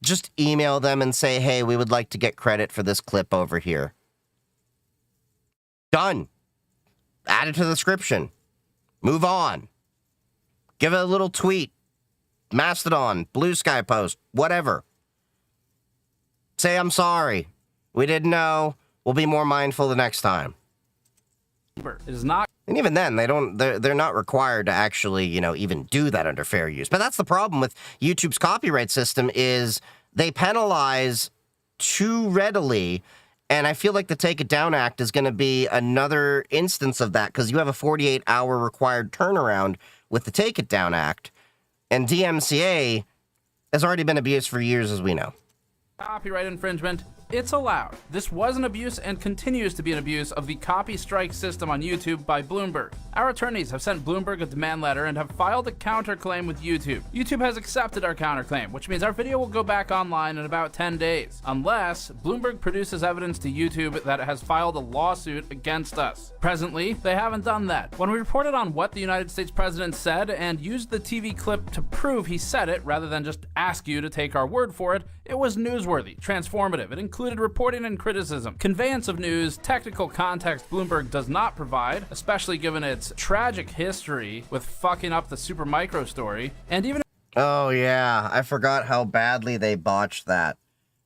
A: Just email them and say, hey, we would like to get credit for this clip over here. Done. Add it to the description. Move on. Give it a little tweet. Mastodon, Blue Sky post, whatever. Say, I'm sorry. We didn't know. We'll be more mindful the next time.
B: It is not.
A: And even then, they're not required to actually, even do that under fair use. But that's the problem with YouTube's copyright system is they penalize too readily. And I feel like the Take It Down Act is going to be another instance of that because you have a 48-hour required turnaround with the Take It Down Act. And DMCA has already been abused for years, as we know.
B: Copyright infringement. It's allowed. This was an abuse and continues to be an abuse of the copy strike system on YouTube by Bloomberg. Our attorneys have sent Bloomberg a demand letter and have filed a counterclaim with YouTube. YouTube has accepted our counterclaim, which means our video will go back online in about 10 days, unless Bloomberg produces evidence to YouTube that it has filed a lawsuit against us. Presently, they haven't done that. When we reported on what the United States president said and used the TV clip to prove he said it rather than just ask you to take our word for it, it was newsworthy, transformative. It included reporting and criticism, conveyance of news, technical context Bloomberg does not provide, especially given its tragic history with fucking up the Supermicro story, and even.
A: Oh yeah, I forgot how badly they botched that.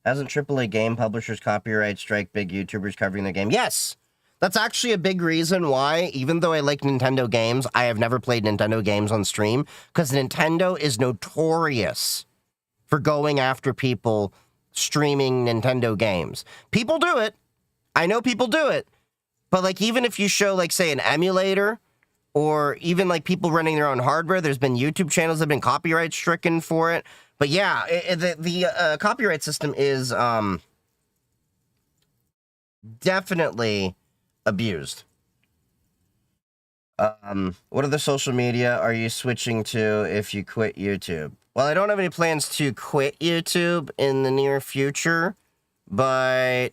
A: Hasn't AAA game publishers copyright strike big YouTubers covering their game? Yes! That's actually a big reason why, even though I like Nintendo games, I have never played Nintendo games on stream, because Nintendo is notorious for going after people streaming Nintendo games. People do it. I know people do it. But, like, even if you show, like, say, an emulator, or even, like, people running their own hardware, there's been YouTube channels that have been copyright stricken for it. But, yeah, the copyright system is definitely abused. What other social media are you switching to if you quit YouTube? Well, I don't have any plans to quit YouTube in the near future, but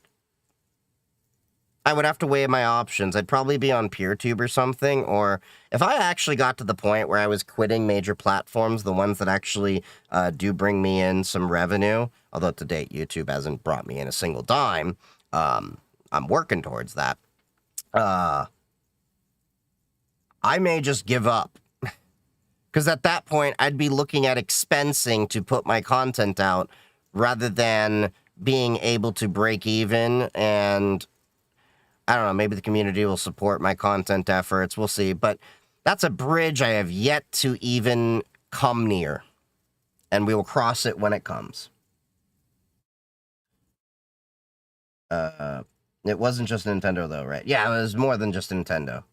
A: I would have to weigh my options. I'd probably be on PeerTube or something, or if I actually got to the point where I was quitting major platforms, the ones that actually do bring me in some revenue, although to date YouTube hasn't brought me in a single dime, I'm working towards that. I may just give up. Because at that point, I'd be looking at expensing to put my content out rather than being able to break even. And I don't know, maybe the community will support my content efforts. We'll see. But that's a bridge I have yet to even come near, and we will cross it when it comes. It wasn't just Nintendo, though, right? Yeah, it was more than just Nintendo.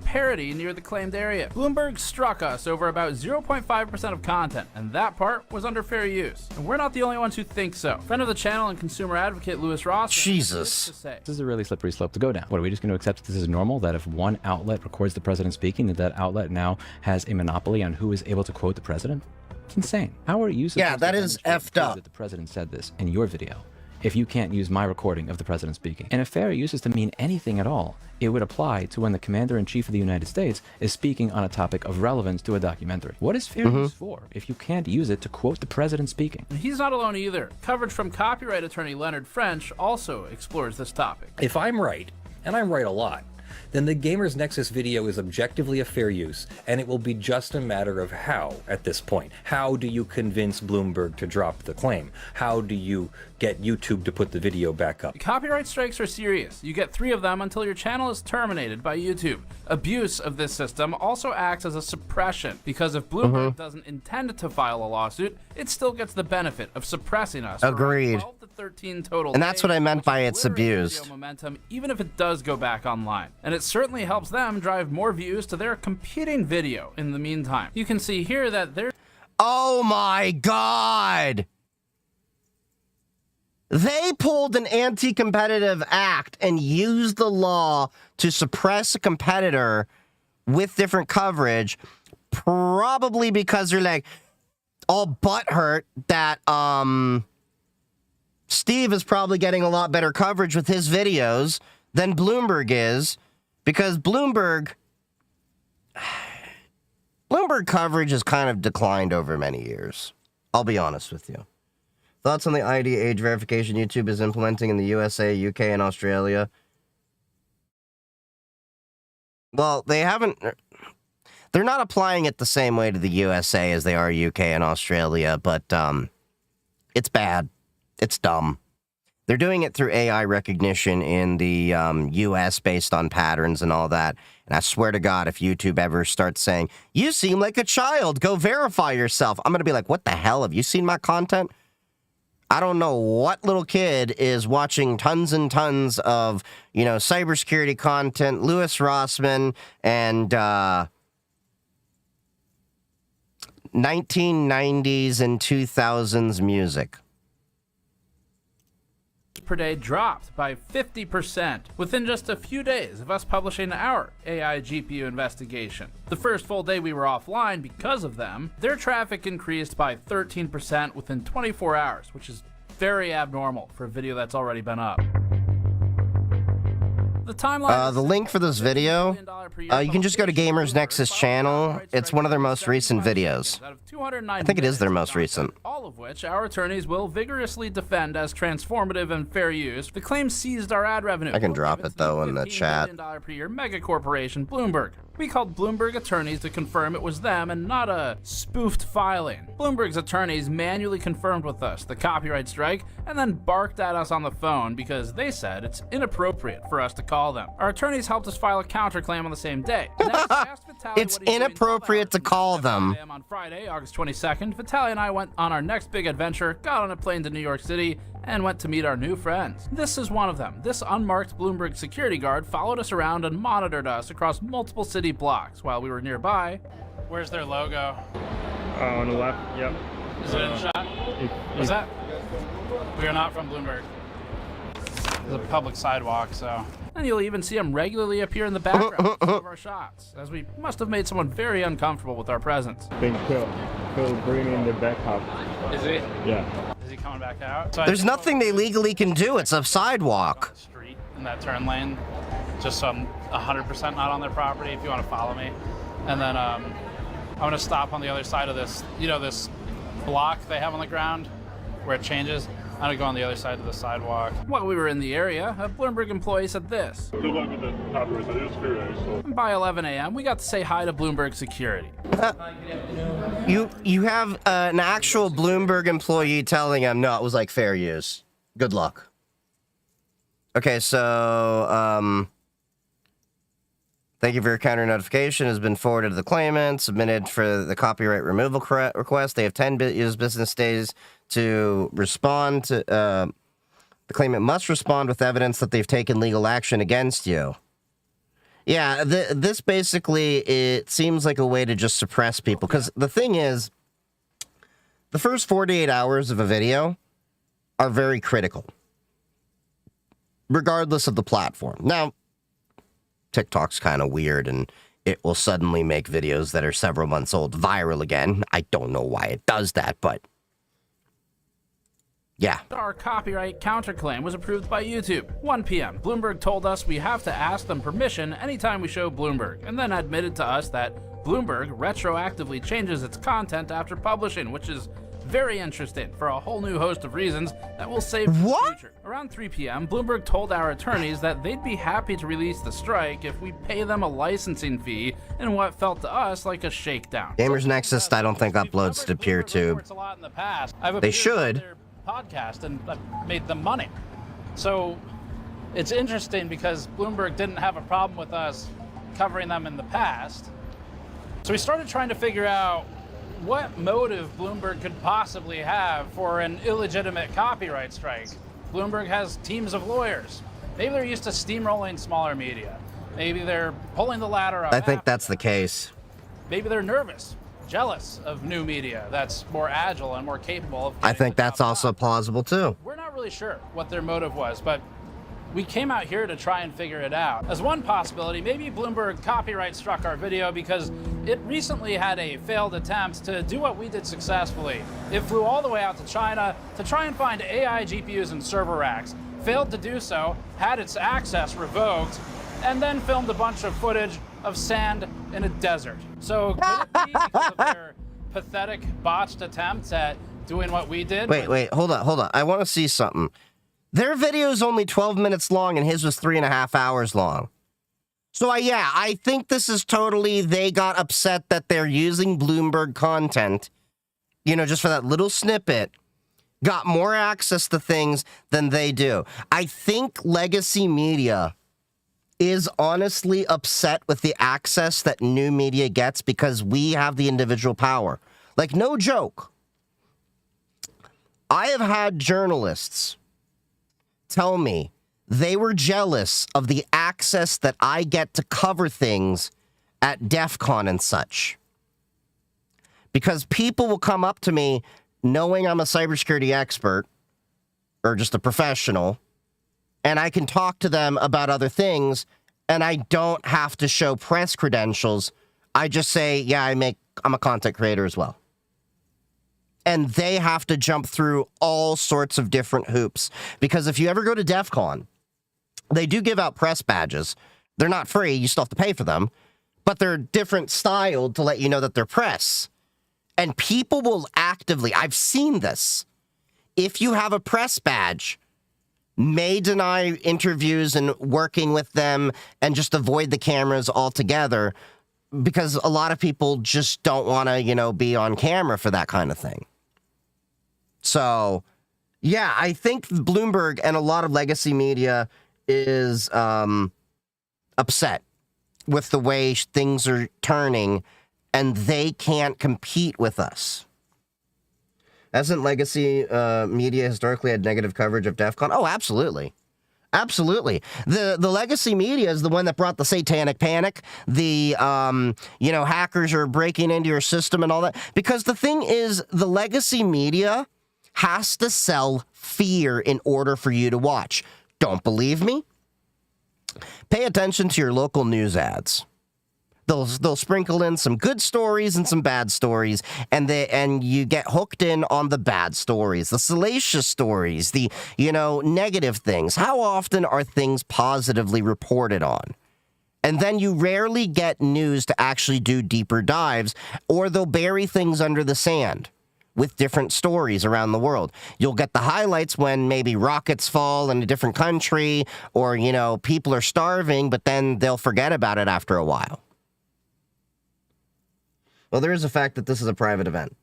B: Parody near the claimed area. Bloomberg struck us over about 0.5% of content, and that part was under fair use. And we're not the only ones who think so. Friend of the channel and consumer advocate Louis Ross.
A: Jesus.
C: This is a really slippery slope to go down. What, are we just going to accept that this is normal, that if one outlet records the president speaking, that outlet now has a monopoly on who is able to quote the president? It's insane. How are you supposed
A: that is effed up.
C: that the president said this in your video if you can't use my recording of the president speaking? And if fair use is to mean anything at all, it would apply to when the commander-in-chief of the United States is speaking on a topic of relevance to a documentary. What is fair use for if you can't use it to quote the president speaking?
B: He's not alone either. Coverage from copyright attorney Leonard French also explores this topic.
E: If I'm right, and I'm right a lot, then the Gamers Nexus video is objectively a fair use, and it will be just a matter of how at this point. How do you convince Bloomberg to drop the claim? How do you get YouTube to put the video back up?
B: Copyright strikes are serious. You get 3 of them until your channel is terminated by YouTube. Abuse of this system also acts as a suppression, because if Bloomberg doesn't intend to file a lawsuit, it still gets the benefit of suppressing us.
A: Agreed.
B: 12 to 13 total
A: And that's what I meant by it's abused.
B: video momentum, even if it does go back online. And it certainly helps them drive more views to their competing video in the meantime. You can see here that they're...
A: Oh my God! They pulled an anti-competitive act and used the law to suppress a competitor with different coverage, probably because they're like all butthurt that Steve is probably getting a lot better coverage with his videos than Bloomberg is, because Bloomberg coverage has kind of declined over many years. I'll be honest with you. Thoughts on the ID age verification YouTube is implementing in the USA, UK, and Australia? Well, they haven't... They're not applying it the same way to the USA as they are UK and Australia, but it's bad. It's dumb. They're doing it through AI recognition in the US based on patterns and all that. And I swear to God, if YouTube ever starts saying, "You seem like a child, go verify yourself," I'm going to be like, what the hell? Have you seen my content? I don't know what little kid is watching tons and tons of, cybersecurity content, Louis Rossman, and 1990s and 2000s music.
B: per day dropped by 50% within just a few days of us publishing our AI GPU investigation. The first full day we were offline because of them, their traffic increased by 13% within 24 hours, which is very abnormal for a video that's already been up. The timeline.
A: The link for this video, you can just go to Gamers Nexus channel. It's one of their most recent videos. I think it is their most recent.
B: All of which our attorneys will vigorously defend as transformative and fair use. The claim seized our ad revenue.
A: I can drop it though in the chat.
B: $15 billion per year mega corporation Bloomberg. We called Bloomberg attorneys to confirm it was them and not a spoofed filing. Bloomberg's attorneys manually confirmed with us the copyright strike and then barked at us on the phone because they said it's inappropriate for us to call them. Our attorneys helped us file a counterclaim on the same day.
A: It's inappropriate to call them.
B: On Friday, August 22nd, Vitaly and I went on our next big adventure, got on a plane to New York City, and went to meet our new friends. This is one of them. This unmarked Bloomberg security guard followed us around and monitored us across multiple city blocks while we were nearby. Where's their logo?
F: On the left, yep.
B: Is it in the shot? What's that? We are not from Bloomberg. It's a public sidewalk, so. And you'll even see them regularly appear in the background of some of our shots, as we must have made someone very uncomfortable with our presence.
F: I think Phil bringing the backup.
B: Is he?
F: Yeah.
B: Is he coming back out? So
A: There's nothing they legally can do. It's a sidewalk.
B: Street in that turn lane, just so I'm 100% not on their property. If you want to follow me, and then I'm gonna stop on the other side of this. You know, this block they have on the ground where it changes. I'm gonna go on the other side of the sidewalk. While we were in the area, a Bloomberg employee said this.
F: Good luck with the copyright. It is fair, so.
B: And by 11 a.m., we got to say hi to Bloomberg Security.
A: You have an actual Bloomberg employee telling him, no, it was like fair use. Good luck. Okay, so, Thank you for your counter notification. It has been forwarded to the claimant, submitted for the copyright removal request. They have 10 business days to respond to... the claimant must respond with evidence that they've taken legal action against you. Yeah, this basically, it seems like a way to just suppress people. Because the thing is, the first 48 hours of a video are very critical, regardless of the platform. Now, TikTok's kind of weird, and it will suddenly make videos that are several months old viral again. I don't know why it does that, but yeah.
B: Our copyright counterclaim was approved by YouTube. 1 p.m. Bloomberg told us we have to ask them permission anytime we show Bloomberg, and then admitted to us that Bloomberg retroactively changes its content after publishing, which is very interesting for a whole new host of reasons that we'll save for the future. Around 3 p.m., Bloomberg told our attorneys that they'd be happy to release the strike if we pay them a licensing fee in what felt to us like a shakedown.
A: Gamers Nexus, I don't think uploads to PeerTube. They should.
B: Podcast and I've made them money. So it's interesting because Bloomberg didn't have a problem with us covering them in the past. So we started trying to figure out what motive Bloomberg could possibly have for an illegitimate copyright strike. Bloomberg has teams of lawyers. Maybe they're used to steamrolling smaller media. Maybe they're pulling the ladder up.
A: I think that's the case.
B: Maybe they're nervous, jealous of new media that's more agile and more capable of...
A: I think that's also plausible too.
B: We're not really sure what their motive was, but we came out here to try and figure it out. As one possibility, maybe Bloomberg copyright struck our video because it recently had a failed attempt to do what we did successfully. It flew all the way out to China to try and find AI GPUs and server racks, failed to do so, had its access revoked, and then filmed a bunch of footage of sand in a desert. So could it be because of their pathetic botched attempts at doing what we did?
A: Wait, hold on. I want to see something. Their video is only 12 minutes long, and his was 3.5 hours long. So, yeah, I think this is totally, they got upset that they're using Bloomberg content, just for that little snippet, got more access to things than they do. I think legacy media is honestly upset with the access that new media gets because we have the individual power. Like, no joke. I have had journalists tell me they were jealous of the access that I get to cover things at DEF CON and such. Because people will come up to me knowing I'm a cybersecurity expert or just a professional, and I can talk to them about other things, and I don't have to show press credentials. I just say, yeah, I'm a content creator as well. And they have to jump through all sorts of different hoops. Because if you ever go to DEF CON, they do give out press badges. They're not free. You still have to pay for them. But they're different styled to let you know that they're press. And people will actively, I've seen this, if you have a press badge, may deny interviews and working with them and just avoid the cameras altogether because a lot of people just don't want to, be on camera for that kind of thing. So, yeah, I think Bloomberg and a lot of legacy media is upset with the way things are turning, and they can't compete with us. Hasn't legacy media historically had negative coverage of DEF CON? Oh, absolutely. Absolutely. The legacy media is the one that brought the satanic panic, the, hackers are breaking into your system and all that. Because the thing is, the legacy media has to sell fear in order for you to watch. Don't believe me? Pay attention to your local news ads. They'll sprinkle in some good stories and some bad stories, and you get hooked in on the bad stories, the salacious stories, the negative things. How often are things positively reported on? And then you rarely get news to actually do deeper dives, or they'll bury things under the sand with different stories around the world. You'll get the highlights when maybe rockets fall in a different country, or people are starving, but then they'll forget about it after a while. Well, there is a fact that this is a private event.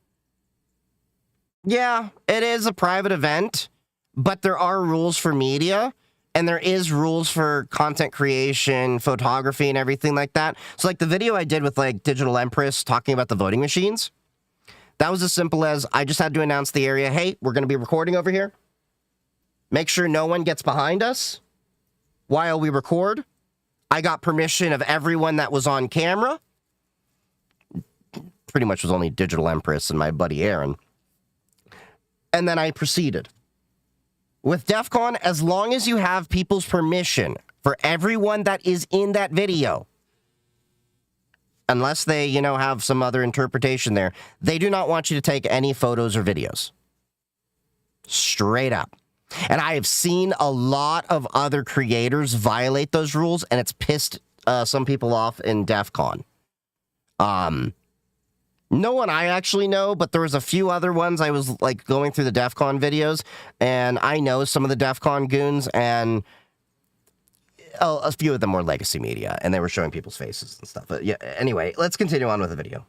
A: Yeah, it is a private event, but there are rules for media, And there is rules for content creation, photography, and everything like that. So like the video I did with like Digital Empress talking about the voting machines, that was as simple as I just had to announce the area, hey, we're going to be recording over here. Make sure no one gets behind us while we record. I got permission of everyone that was on camera. Pretty much was only Digital Empress and my buddy Aaron. And then I proceeded. With DEF CON, as long as you have people's permission for everyone that is in that video, unless they, you know, have some other interpretation there, they do not want you to take any photos or videos. Straight up. And I have seen a lot of other creators violate those rules, and it's pissed some people off in DEF CON. No one I actually know, but there was a few other ones. I was like going through the DEF CON videos, and I know some of the DEF CON goons, and a few of them were legacy media, and they were showing people's faces and stuff. But yeah, anyway, let's continue on with the video.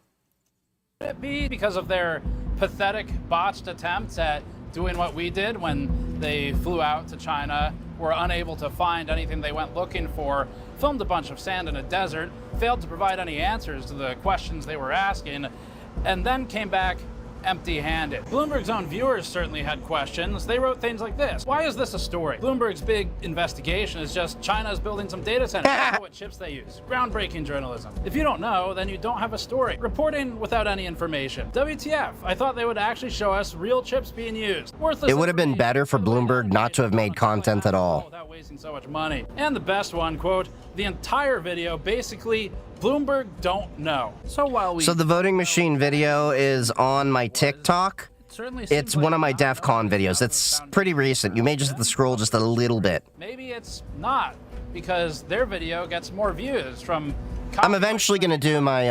B: Could it be because of their pathetic, botched attempts at doing what we did when they flew out to China, were unable to find anything they went looking for, filmed a bunch of sand in a desert, failed to provide any answers to the questions they were asking, and then came back empty-handed? Bloomberg's own viewers certainly had questions. They wrote things like this. Why is this a story? Bloomberg's big investigation is just China's building some data centers. I don't know what chips they use. Groundbreaking journalism. If you don't know, then you don't have a story. Reporting without any information. WTF, I thought they would actually show us real chips being used. Worthless.
A: It would have been better for Bloomberg not to have made content at all.
B: Without wasting so much money. And the best one, quote, the entire video basically Bloomberg don't know. So
A: the voting machine video is on my TikTok. It's one of my DEF CON videos. It's pretty recent. You may just have to scroll just a little bit.
B: Maybe it's not, because their video gets more views from...
A: I'm eventually going to do my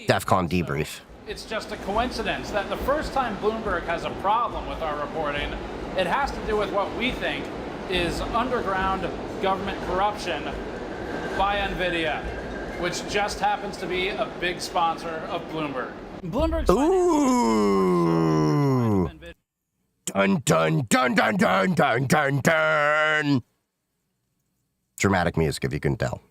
A: DEF CON debrief.
B: It's just a coincidence that the first time Bloomberg has a problem with our reporting, it has to do with what we think is underground government corruption by NVIDIA, which just happens to be a big sponsor of Bloomberg. Bloomberg's
A: Ooh. Dun dun dun dun dun dun dun dun. Dramatic music, if you can tell.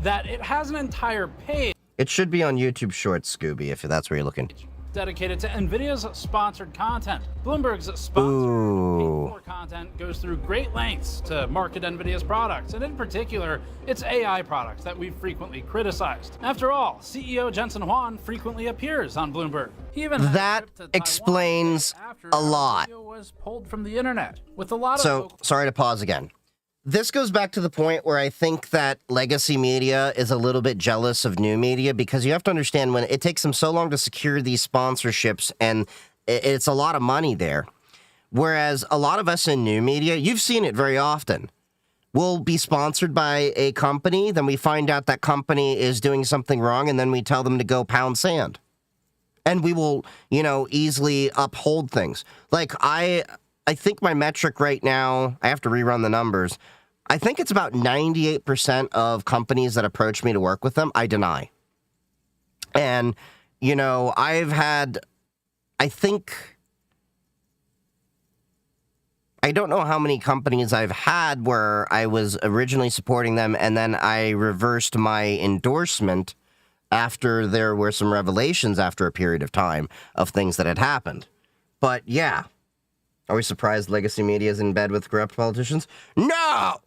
B: That it has an entire page.
A: It should be on YouTube Shorts, Scooby, if that's where you're looking.
B: Dedicated to NVIDIA's sponsored content. Bloomberg's sponsored content goes through great lengths to market NVIDIA's products, and in particular, its AI products that we've frequently criticized. After all, CEO Jensen Huang frequently appears on Bloomberg. He even had
A: that
B: a trip to
A: explains
B: Taiwan after
A: a lot.
B: Video was pulled from the internet with a lot of
A: So, sorry to pause again. This goes back to the point where I think that legacy media is a little bit jealous of new media, because you have to understand, when it takes them so long to secure these sponsorships, and it's a lot of money there. Whereas a lot of us in new media, you've seen it very often. We'll be sponsored by a company, then we find out that company is doing something wrong, and then we tell them to go pound sand. And we will, you know, easily uphold things. Like, I think my metric right now, I have to rerun the numbers, I think it's about 98% of companies that approach me to work with them, I deny. And, you know, I've had, I don't know how many companies I've had where I was originally supporting them, and then I reversed my endorsement after there were some revelations after a period of time of things that had happened. But yeah. Are we surprised legacy media is in bed with corrupt politicians? No!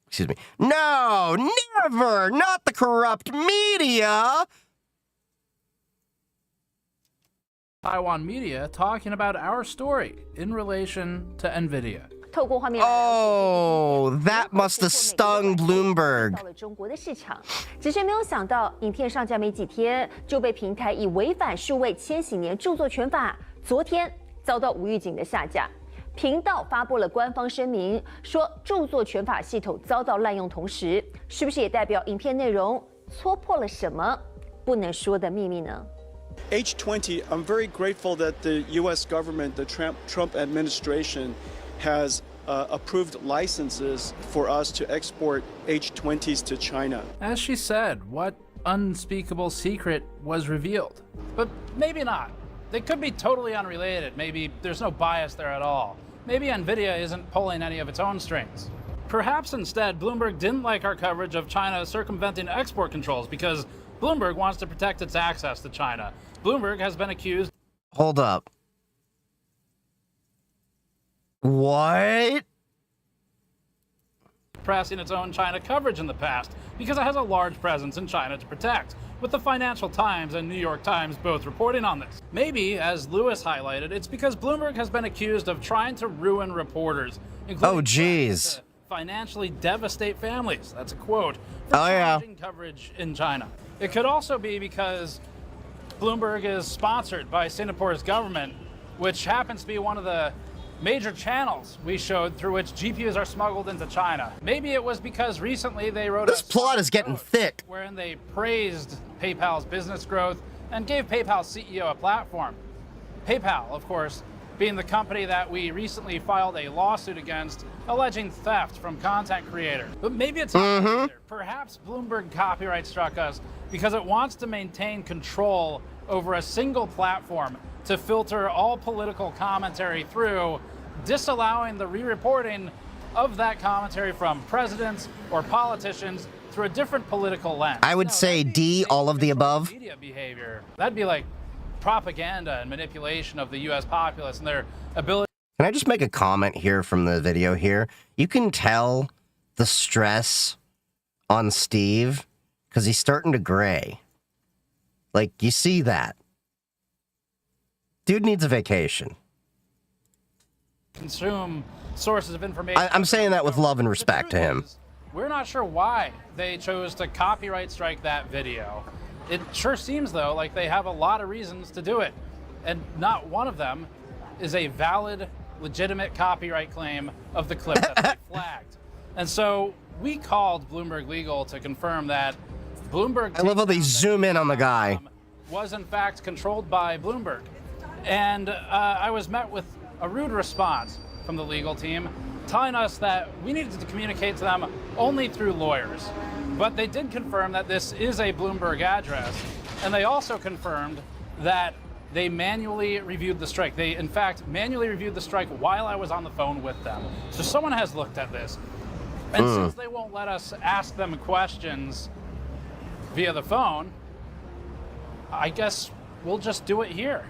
A: Excuse me. No, never! Not the corrupt media!
B: Taiwan media talking about our story in relation to NVIDIA.
A: Oh, that must have stung Bloomberg.
G: 到了中国的市场，只是没有想到，影片上架没几天就被平台以违反数位千禧年著作权法，昨天遭到无预警的下架。频道发布了官方声明，说著作权法系统遭到滥用，同时是不是也代表影片内容戳破了什么不能说的秘密呢？
H: H20, I'm very grateful that the U.S. government, the Trump administration, has approved licenses for us to export H20s to China.
B: As she said, what unspeakable secret was revealed? But maybe not. They could be totally unrelated. Maybe there's no bias there at all. maybe Nvidia isn't pulling any of its own strings. Perhaps instead, Bloomberg didn't like our coverage of China circumventing export controls because Bloomberg wants to protect its access to China. Bloomberg has been accused.
A: Hold up. What?
B: Pressing its own China coverage in the past because it has a large presence in China to protect, with the Financial Times and New York Times both reporting on this. Maybe, as Lewis highlighted, it's because Bloomberg has been accused of trying to ruin reporters, including
A: Oh, geez.
B: to financially devastate families. That's a quote. For challenging coverage in China. It could also be because Bloomberg is sponsored by Singapore's government, which happens to be one of the major channels we showed through which GPUs are smuggled into China. Maybe it was because recently they wrote
A: This plot is getting thick.
B: wherein they praised PayPal's business growth and gave PayPal's CEO a platform. PayPal, of course, being the company that we recently filed a lawsuit against alleging theft from content creators. But maybe it's not either. Perhaps Bloomberg copyright struck us because it wants to maintain control over a single platform to filter all political commentary through, disallowing the re-reporting of that commentary from presidents or politicians through a different political lens.
A: I would say D, all of the above.
B: Media behavior. That'd be like propaganda and manipulation of the U.S. populace and their ability.
A: Can I just make a comment here from the video here? You can tell the stress on Steve because he's starting to gray. Like, you see that. Dude needs a vacation.
B: Consume sources of information.
A: I'm saying that with love and respect to him.
B: We're not sure why they chose to copyright strike that video. It sure seems, though, like they have a lot of reasons to do it. And not one of them is a valid, legitimate copyright claim of the clip that they flagged. And so we called Bloomberg Legal to confirm that Bloomberg...
A: I love how they zoom in on the guy.
B: ...was in fact controlled by Bloomberg. And I was met with a rude response from the legal team, telling us that we needed to communicate to them only through lawyers. But they did confirm that this is a Bloomberg address, and they also confirmed that they manually reviewed the strike. They, in fact, manually reviewed the strike while I was on the phone with them. So someone has looked at this. And since they won't let us ask them questions via the phone, I guess we'll just do it here.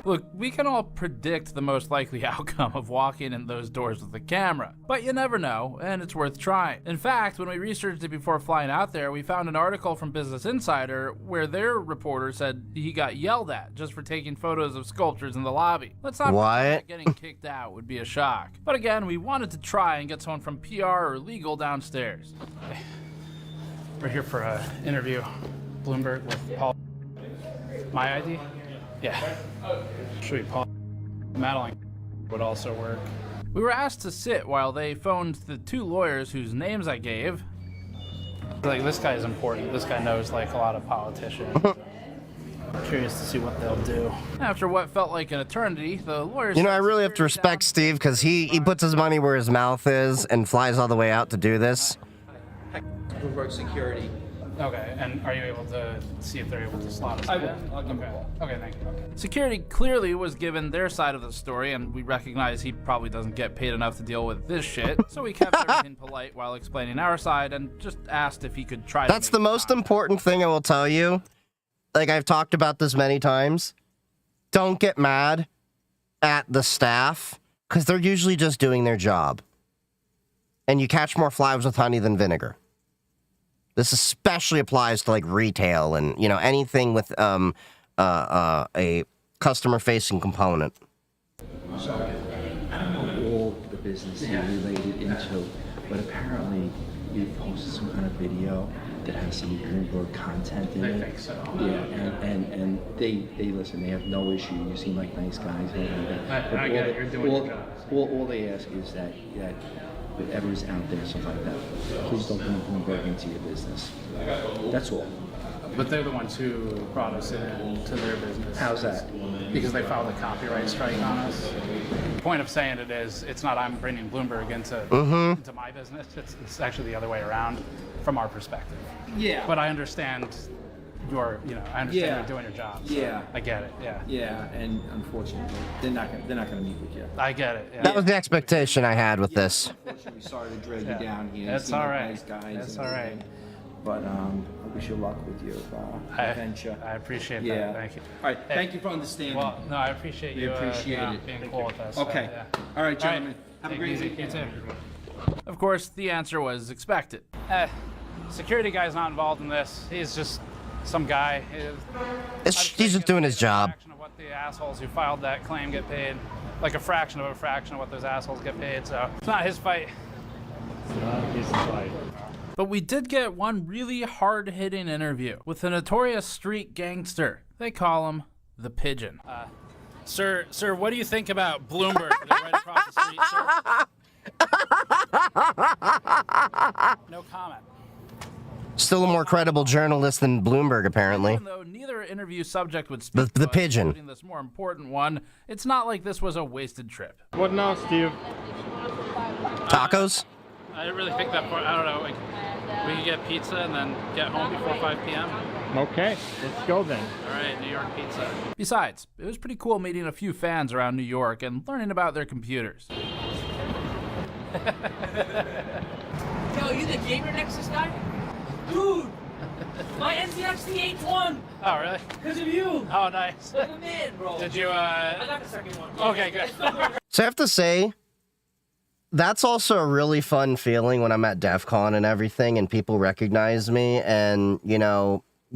B: Look, we can all predict the most likely outcome of walking in those doors with a camera, but you never know, and it's worth trying. In fact, when we researched it before flying out there, we found an article from Business Insider where their reporter said he got yelled at just for taking photos of sculptures in the lobby. Let's not pretend that getting kicked out would be a shock. But again, we wanted to try and get someone from PR or legal downstairs. Okay. We're here for an interview, Bloomberg, with Paul. My ID? Yeah. Should be Paul. Madeline would also work. We were asked to sit while they phoned the two lawyers whose names I gave. Like, this guy is important. This guy knows, like, a lot of politicians. I'm curious to see what they'll do. After what felt like an eternity, the lawyers...
A: You know, I really have to respect Steve because he puts his money where his mouth is and flies all the way out to do this.
D: GrrCon.
B: Okay, and are you able to see if they're able to slot us
D: I
B: in?
D: will. I'll give him a call.
B: Okay, thank you. Okay. Security clearly was given their side of the story, and we recognize he probably doesn't get paid enough to deal with this shit, so we kept everything polite while explaining our side and just asked if he could try to...
A: That's the most important thing I will tell you. Like, I've talked about this many times. Don't get mad at the staff, because they're usually just doing their job. And you catch more flies with honey than vinegar. This especially applies to, like, retail and, you know, anything with a customer-facing component.
D: So, I don't know all the business you're related into, but apparently you posted some kind of video that has some Bloomberg content in it. I think so. Yeah, and they listen, they have no issue. You seem like nice guys.
B: I get it, you're doing your job.
D: All they ask is that whatever's out there, something like that, please don't bring Bloomberg into your business. That's all.
B: But they're the ones who brought us into their business.
D: How's that?
B: Because they filed a copyright strike on us. The point of saying it is, it's not I'm bringing Bloomberg into my business. It's actually the other way around from our perspective.
D: Yeah.
B: But I understand you're, I understand
D: Yeah.
B: you're doing your job. So
D: Yeah.
B: I get it. Yeah.
D: Yeah, and unfortunately, they're not gonna meet with you.
B: I get it. Yeah.
A: That was the expectation I had with this.
D: Unfortunately, sorry to drag
B: Yeah.
D: you down here.
B: That's
D: You seem
B: all
D: like
B: right.
D: Nice guys.
B: That's
D: and
B: all right.
D: everything. But I wish you luck with your venture.
B: I appreciate
D: Yeah.
B: that. Thank you.
D: All right.
B: Hey,
D: Thank you for understanding.
B: Well, no, I appreciate
D: We
B: you
D: appreciate it.
B: being cool with us.
D: Okay.
B: Yeah.
D: All right, gentlemen. Have a
B: Take it
D: great
B: easy.
D: weekend.
B: You too. Of course, the answer was expected. Security guy's not involved in this. He's just some guy.
A: He's just doing his job.
B: A fraction of what the assholes who filed that claim get paid. Like a fraction of what those assholes get paid. So it's not his fight.
F: It's not his fight.
B: But we did get one really hard-hitting interview with a notorious street gangster. They call him the Pigeon. Sir, what do you think about Bloomberg? They're right across the street, sir. No comment.
A: Still a more credible journalist than Bloomberg, apparently.
B: Even though neither interview subject would speak
A: The
B: to us,
A: Pigeon.
B: including this more important one, it's not like this was a wasted trip.
F: What now, Steve?
A: Tacos?
B: I didn't really think that far. I don't know. Like, we could get pizza and then get home before 5 p.m.
F: Okay, let's go then.
B: All right, New York pizza. Besides, it was pretty cool meeting a few fans around New York and learning about their computers.
I: Yo, you the Gamer Nexus guy? Dude, my NTX T8 won
B: Oh, really?
I: because of you.
B: Oh, nice.
I: Like a man, bro.
B: Did you,
I: I got the second one.
B: Okay, good.
A: So I have to say, that's also a really fun feeling when I'm at DEF CON and everything and people recognize me and,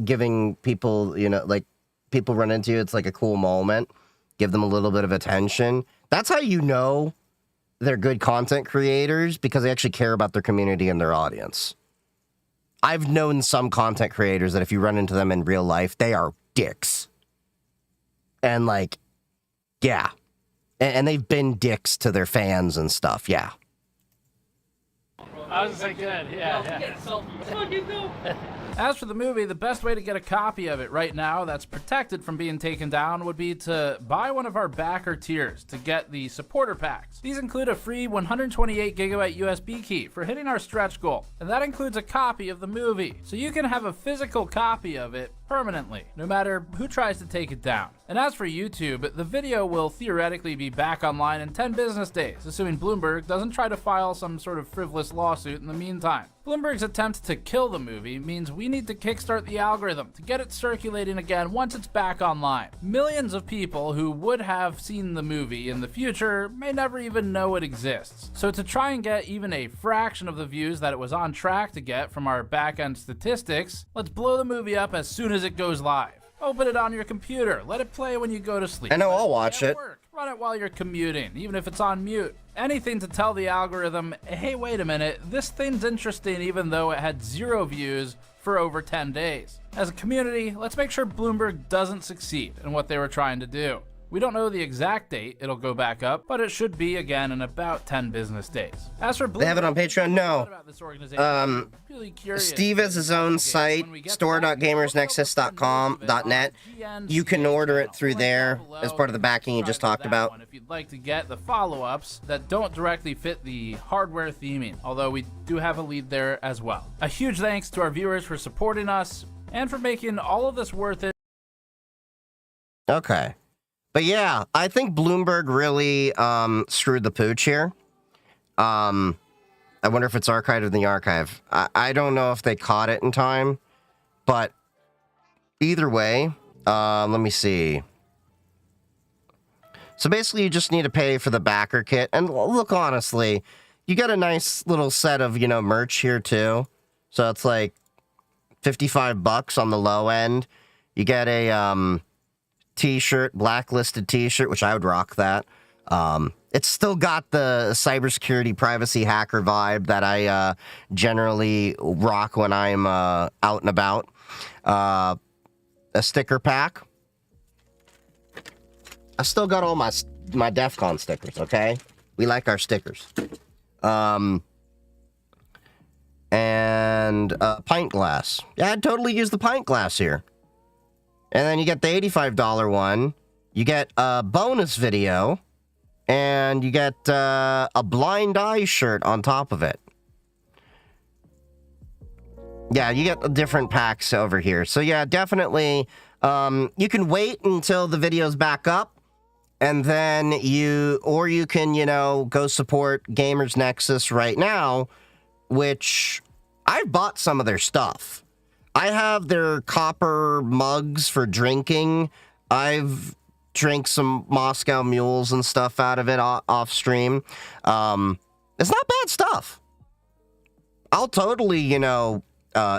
A: giving people, like people run into you, it's like a cool moment. Give them a little bit of attention. That's how you know they're good content creators because they actually care about their community and their audience. I've known some content creators that if you run into them in real life, they are dicks. And yeah. And they've been dicks to their fans and stuff, yeah.
B: I was just like, good. Yeah.
I: Get a selfie. Fucking go.
B: As for the movie, the best way to get a copy of it right now that's protected from being taken down would be to buy one of our backer tiers to get the supporter packs. These include a free 128 gigabyte USB key for hitting our stretch goal, and that includes a copy of the movie, so you can have a physical copy of it permanently, no matter who tries to take it down. And as for YouTube, the video will theoretically be back online in 10 business days, assuming Bloomberg doesn't try to file some sort of frivolous lawsuit in the meantime. Bloomberg's attempt to kill the movie means we need to kickstart the algorithm to get it circulating again once it's back online. Millions of people who would have seen the movie in the future may never even know it exists. So to try and get even a fraction of the views that it was on track to get from our back-end statistics, let's blow the movie up as soon as it goes live. Open it on your computer. Let it play when you go to sleep.
A: I know, I'll watch
B: At
A: it.
B: work. Run it while you're commuting, even if it's on mute. Anything to tell the algorithm, hey, wait a minute, this thing's interesting even though it had 0 views for over 10 days. As a community, let's make sure Bloomberg doesn't succeed in what they were trying to do. We don't know the exact date it'll go back up, but it should be again in about 10 business days. As for Bloomberg,
A: They have it on Patreon? No.
B: Really curious.
A: Steve has his own site, store.gamersnexus.com.net. You can order it through there as part of the backing you just talked about.
B: If you'd like to get the follow-ups that don't directly fit the hardware theming, although we do have a lead there as well. A huge thanks to our viewers for supporting us and for making all of this worth it.
A: Okay. But yeah, I think Bloomberg really screwed the pooch here. I wonder if it's archived in the archive. I don't know if they caught it in time, but either way, let me see. So basically, you just need to pay for the backer kit. And look, honestly, you get a nice little set of, merch here too. So it's like $55 on the low end. You get a t-shirt, blacklisted t-shirt, which I would rock that. It's still got the cybersecurity privacy hacker vibe that I generally rock when I'm out and about. A sticker pack. I still got all my DEF CON stickers, okay? We like our stickers. And a pint glass. Yeah, I'd totally use the pint glass here. And then you get the $85 one. You get a bonus video. And you get a blind eye shirt on top of it. Yeah, you get different packs over here. So yeah, definitely, you can wait until the video's back up, and then you can, you know, go support Gamers Nexus right now, which I've bought some of their stuff. I have their copper mugs for drinking. I've drank some Moscow Mules and stuff out of it off stream. It's not bad stuff. I'll totally, you know,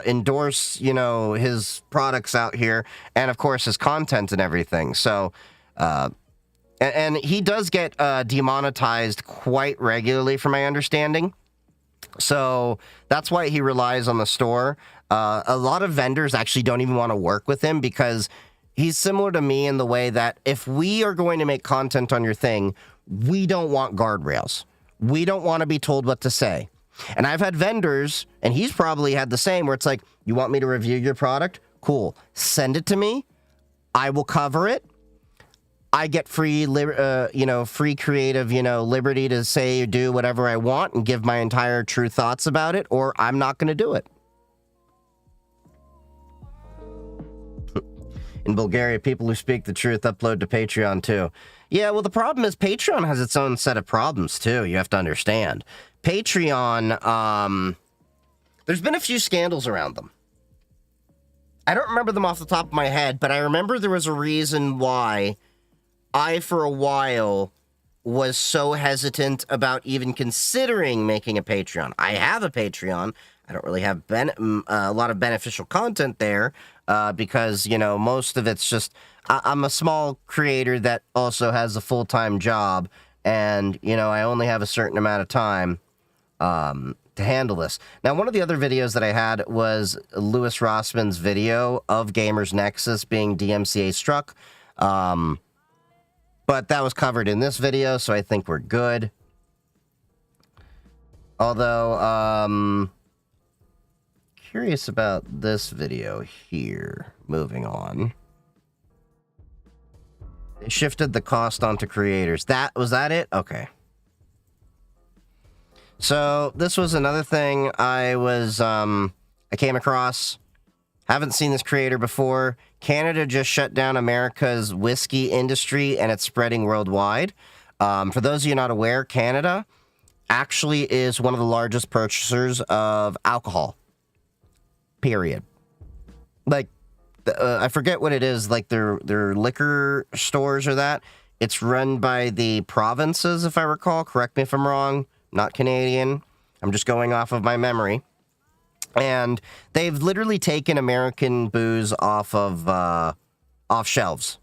A: endorse, you know, his products out here, and of course his content and everything. So, and he does get demonetized quite regularly, from my understanding. So that's why he relies on the store. A lot of vendors actually don't even want to work with him, because he's similar to me in the way that if we are going to make content on your thing, we don't want guardrails. We don't want to be told what to say. And I've had vendors, and he's probably had the same, where it's like, you want me to review your product? Cool. Send it to me. I will cover it. I get free, you know, free creative, you know, liberty to say or do whatever I want and give my entire true thoughts about it, or I'm not going to do it. In Bulgaria, people who speak the truth upload to Patreon too. Yeah, well, the problem is Patreon has its own set of problems too. You have to understand. Patreon, there's been a few scandals around them. I don't remember them off the top of my head, but I remember there was a reason why I, for a while, was so hesitant about even considering making a Patreon. I have a Patreon. I don't really have a lot of beneficial content there because, you know, most of it's just, I'm a small creator that also has a full-time job, and, you know, I only have a certain amount of time to handle this. Now, one of the other videos that I had was Louis Rossman's video of Gamers Nexus being DMCA struck. But that was covered in this video, so I think we're good. Although, curious about this video here. Moving on. They shifted the cost onto creators. Was that it? Okay. So, this was another thing I came across. Haven't seen this creator before. Canada just shut down America's whiskey industry, and it's spreading worldwide. For those of you not aware, Canada actually is one of the largest purchasers of alcohol. Period. Like, I forget what it is, like their liquor stores or that. It's run by the provinces, if I recall. Correct me if I'm wrong. Not Canadian. I'm just going off of my memory. And they've literally taken American booze off shelves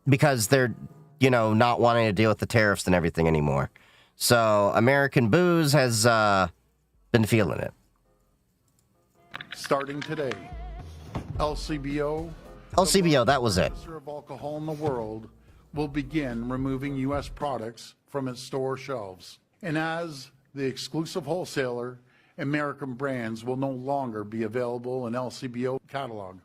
A: because they're, you know, not wanting to deal with the tariffs and everything anymore. So American booze has been feeling it.
J: Starting today, LCBO,
A: that was it.
J: Of alcohol in the world, will begin removing U.S. products from its store shelves. And as the exclusive wholesaler, American brands will no longer be available in LCBO catalog,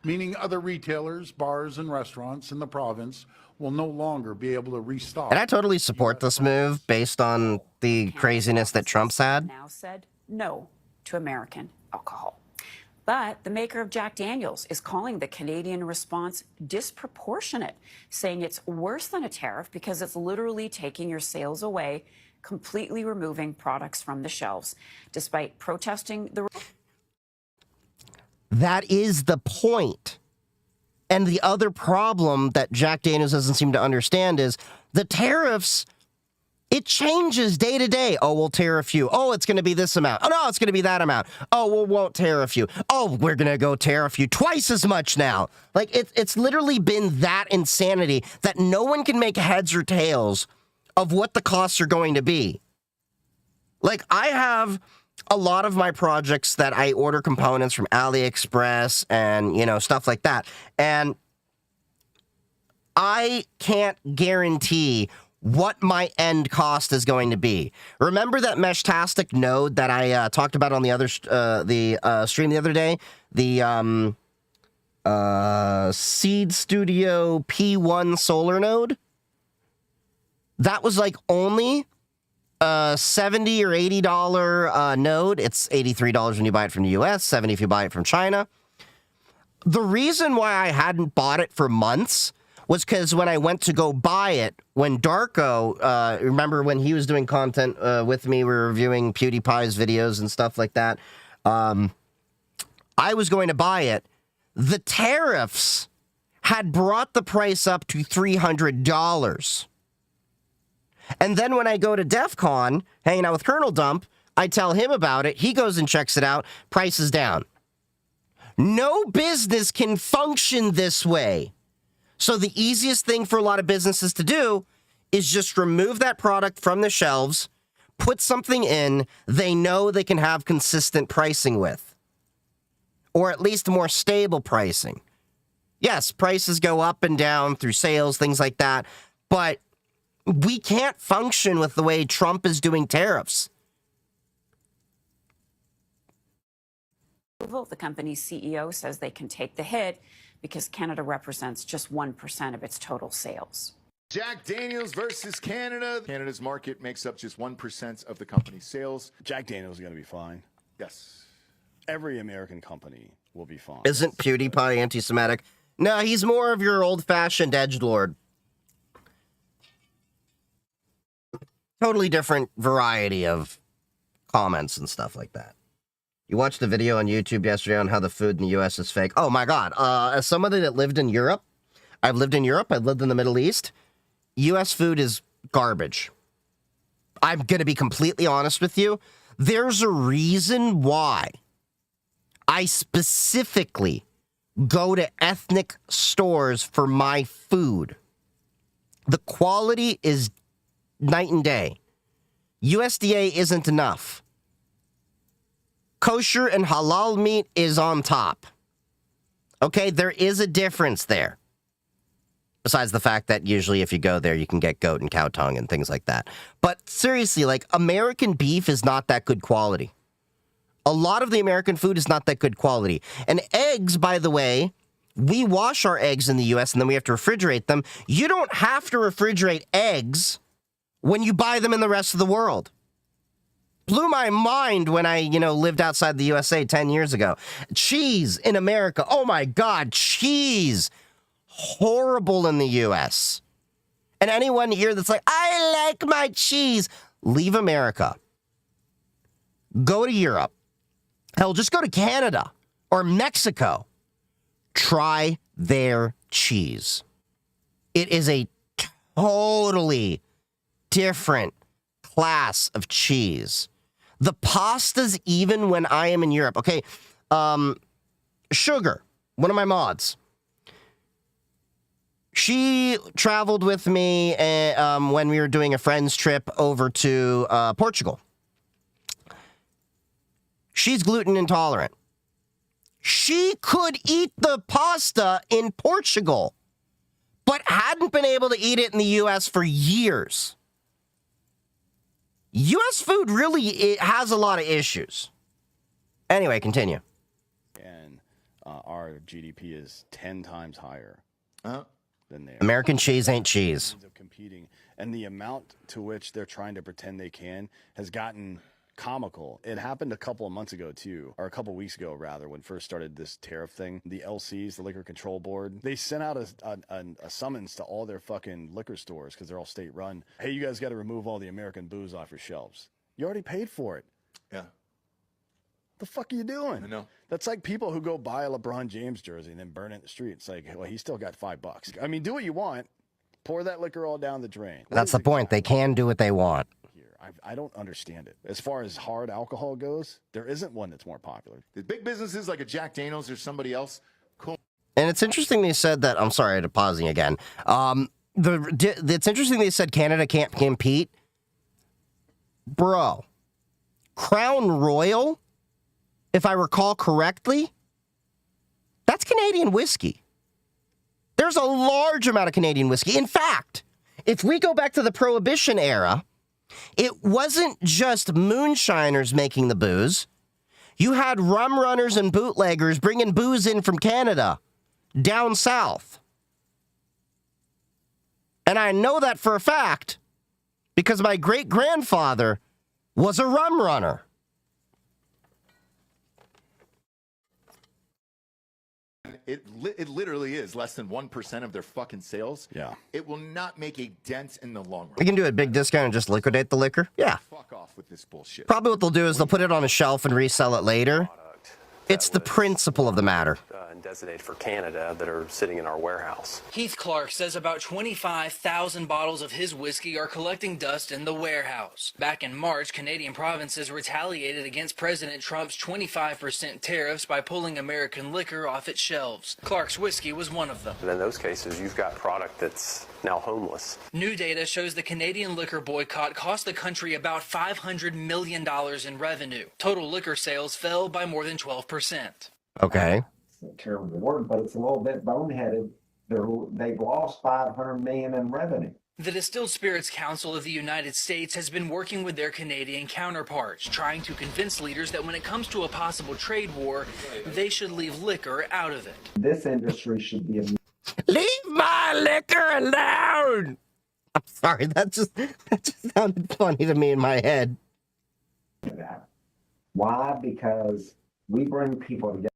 J: meaning other retailers, bars, and restaurants in the province will no longer be able to restock.
A: And I totally support this move based on the craziness that Trump's had.
K: Now said no to American alcohol. But the maker of Jack Daniels is calling the Canadian response disproportionate, saying it's worse than a tariff because it's literally taking your sales away, completely removing products from the shelves, despite protesting the...
A: That is the point. And the other problem that Jack Daniels doesn't seem to understand is the tariffs, it changes day to day. Oh, we'll tariff you. Oh, it's going to be this amount. Oh, no, it's going to be that amount. Oh, we won't tariff you. Oh, we're going to go tariff you twice as much now. Like, it's literally been that insanity that no one can make heads or tails of what the costs are going to be. Like, I have a lot of my projects that I order components from AliExpress and, you know, stuff like that. And I can't guarantee what my end cost is going to be. Remember that Meshtastic node that I talked about on the other stream the other day? The Seed Studio P1 solar node? That was like only $70 or $80 node. It's $83 when you buy it from the US, $70 if you buy it from China. The reason why I hadn't bought it for months was because when I went to go buy it, when Darko, remember when he was doing content with me, we were reviewing PewDiePie's videos and stuff like that. I was going to buy it. The tariffs had brought the price up to $300. And then when I go to DEF CON, hanging out with Colonel Dump, I tell him about it. He goes and checks it out. Price is down. No business can function this way. So the easiest thing for a lot of businesses to do is just remove that product from the shelves, put something in they know they can have consistent pricing with, or at least more stable pricing. Yes, prices go up and down through sales, things like that, but we can't function with the way Trump is doing tariffs.
K: The company's CEO says they can take the hit because Canada represents just 1% of its total sales.
L: Jack Daniels versus Canada. Canada's market makes up just 1% of the company's sales.
M: Jack Daniels is going to be fine.
L: Yes.
M: Every American company will be fine.
A: Isn't PewDiePie anti-Semitic? No, he's more of your old-fashioned edgelord. Totally different variety of comments and stuff like that. You watched the video on YouTube yesterday on how the food in the U.S. is fake. Oh, my God. As somebody that lived in Europe, I've lived in Europe, I've lived in the Middle East, U.S. food is garbage. I'm going to be completely honest with you. There's a reason why I specifically go to ethnic stores for my food. The quality is night and day. USDA isn't enough. Kosher and halal meat is on top. Okay, there is a difference there. Besides the fact that usually if you go there, you can get goat and cow tongue and things like that. But seriously, like, American beef is not that good quality. A lot of the American food is not that good quality. And eggs, by the way, we wash our eggs in the U.S. and then we have to refrigerate them. You don't have to refrigerate eggs when you buy them in the rest of the world. Blew my mind when I, lived outside the USA 10 years ago. Cheese in America. Oh my God, cheese. Horrible in the U.S. And anyone here that's like, I like my cheese, leave America. Go to Europe. Hell, just go to Canada or Mexico. Try their cheese. It is a totally different class of cheese. The pastas, even when I am in Europe. Okay, Sugar, one of my mods. She traveled with me when we were doing a friend's trip over to Portugal. She's gluten intolerant. She could eat the pasta in Portugal, but hadn't been able to eat it in the U.S. for years. U.S. food really has a lot of issues. Anyway, continue.
M: And our GDP is 10 times higher than theirs.
A: American cheese ain't cheese.
M: Competing, and the amount to which they're trying to pretend they can has gotten comical. It happened a couple of months ago too, or a couple of weeks ago rather, when first started this tariff thing. The LCs, the Liquor Control Board, they sent out a summons to all their fucking liquor stores because they're all state run. Hey, you guys got to remove all the American booze off your shelves. You already paid for it.
L: Yeah.
M: The fuck are you doing?
L: I know.
M: That's like people who go buy a LeBron James jersey and then burn it in the street. It's like, well, he still got $5. I mean, do what you want. Pour that liquor all down the drain.
A: That's the point. They can do what they want.
M: I don't understand it. As far as hard alcohol goes, there isn't one that's more popular.
L: The big businesses like a Jack Daniels or somebody else, cool.
A: And it's interesting they said that. I'm sorry to pausing again. It's interesting they said Canada can't compete. Bro, Crown Royal, if I recall correctly, that's Canadian whiskey. There's a large amount of Canadian whiskey. In fact, if we go back to the Prohibition era, it wasn't just moonshiners making the booze. You had rum runners and bootleggers bringing booze in from Canada down south. And I know that for a fact because my great-grandfather was a rum runner.
L: It literally is less than 1% of their fucking sales.
M: Yeah.
L: It will not make a dent in the long run.
A: We can do a big discount and just liquidate the liquor. Yeah.
L: Fuck off with this bullshit.
A: Probably what they'll do is they'll put it on a shelf and resell it later. It's the principle of the matter.
N: And designated for Canada that are sitting in our warehouse.
O: Heath Clark says about 25,000 bottles of his whiskey are collecting dust in the warehouse. Back in March, Canadian provinces retaliated against President Trump's 25% tariffs by pulling American liquor off its shelves. Clark's whiskey was one of them.
N: And in those cases, you've got product that's now homeless.
O: New data shows the Canadian liquor boycott cost the country about $500 million in revenue. Total liquor sales fell by more than 12%.
A: Okay.
P: It's a terrible word, but it's a little bit boneheaded. They've lost $500 million in revenue.
O: The Distilled Spirits Council of the United States has been working with their Canadian counterparts, trying to convince leaders that when it comes to a possible trade war, they should leave liquor out of it.
P: This industry should be
A: Leave my liquor alone! I'm sorry, that just sounded funny to me in my head.
P: Why? Because we bring people together.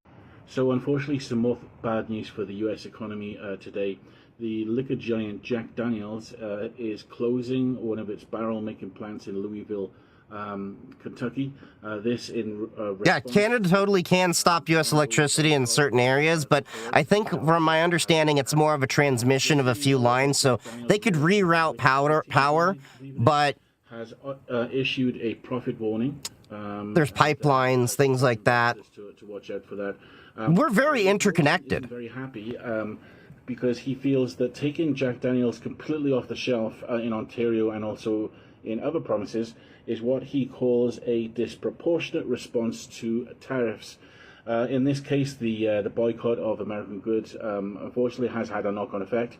Q: So unfortunately, some more bad news for the U.S. economy today. The liquor giant Jack Daniels is closing one of its barrel-making plants in Louisville, Kentucky.
A: Yeah, Canada totally can stop U.S. electricity in certain areas, but I think from my understanding, it's more of a transmission of a few lines, so they could reroute power, but
Q: has issued a profit warning.
A: There's pipelines, things like that.
Q: To watch out for that.
A: We're very interconnected.
Q: Very happy because he feels that taking Jack Daniels completely off the shelf in Ontario and also in other provinces is what he calls a disproportionate response to tariffs. In this case, the boycott of American goods unfortunately has had a knock-on effect.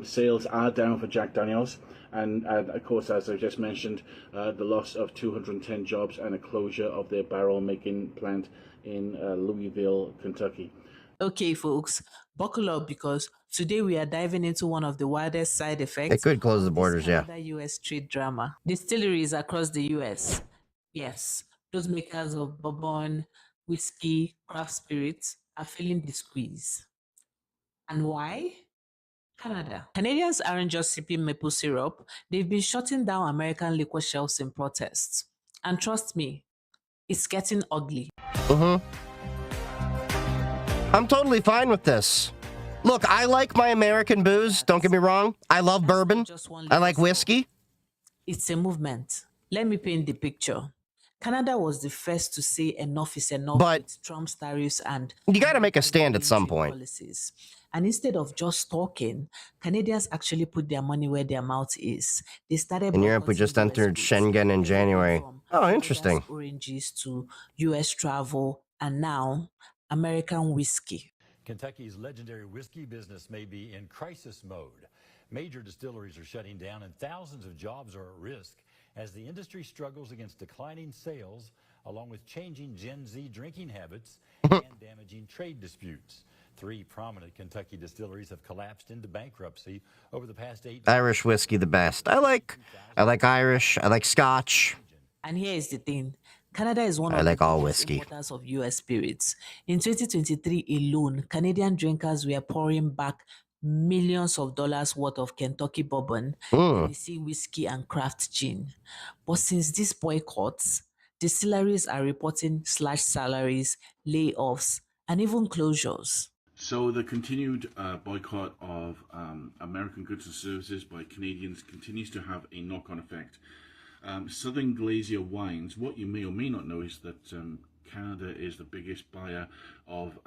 Q: Sales are down for Jack Daniels, and of course, as I just mentioned, the loss of 210 jobs and a closure of their barrel-making plant in Louisville, Kentucky.
R: Okay, folks, buckle up because today we are diving into one of the wildest side effects.
A: It could close the borders, yeah.
R: U.S. trade drama. Distilleries across the U.S. Yes, those makers of bourbon, whiskey, craft spirits are feeling the squeeze. And why? Canada. Canadians aren't just sipping maple syrup, they've been shutting down American liquor shelves in protests. And trust me, it's getting ugly.
A: I'm totally fine with this. Look, I like my American booze, don't get me wrong. I love bourbon. I like whiskey.
R: It's a movement. Let me paint the picture. Canada was the first to say enough is enough with Trump's tariffs and
A: you got to make a stand at some point.
R: Policies. And instead of just talking, Canadians actually put their money where their mouth is. They started
A: in Europe. We just entered Schengen in January. Oh, interesting.
R: Oranges to U.S. travel and now American whiskey.
S: Kentucky's legendary whiskey business may be in crisis mode. Major distilleries are shutting down and thousands of jobs are at risk as the industry struggles against declining sales, along with changing Gen Z drinking habits and damaging trade disputes. 3 prominent Kentucky distilleries have collapsed into bankruptcy over the past 8 years.
A: Irish whiskey, the best. I like Irish. I like Scotch.
R: And here is the thing. Canada is one
A: I
R: of
A: like
R: the
A: all
R: biggest
A: whiskey.
R: importers of U.S. spirits. In 2023 alone, Canadian drinkers were pouring back millions of dollars worth of Kentucky bourbon, Tennessee whiskey, and craft gin. But since these boycotts, distilleries are reporting slashed salaries, layoffs, and even closures.
Q: So the continued boycott of American goods and services by Canadians continues to have a knock-on effect. Southern Glacier Wines, what you may or may not know is that Canada is the biggest buyer of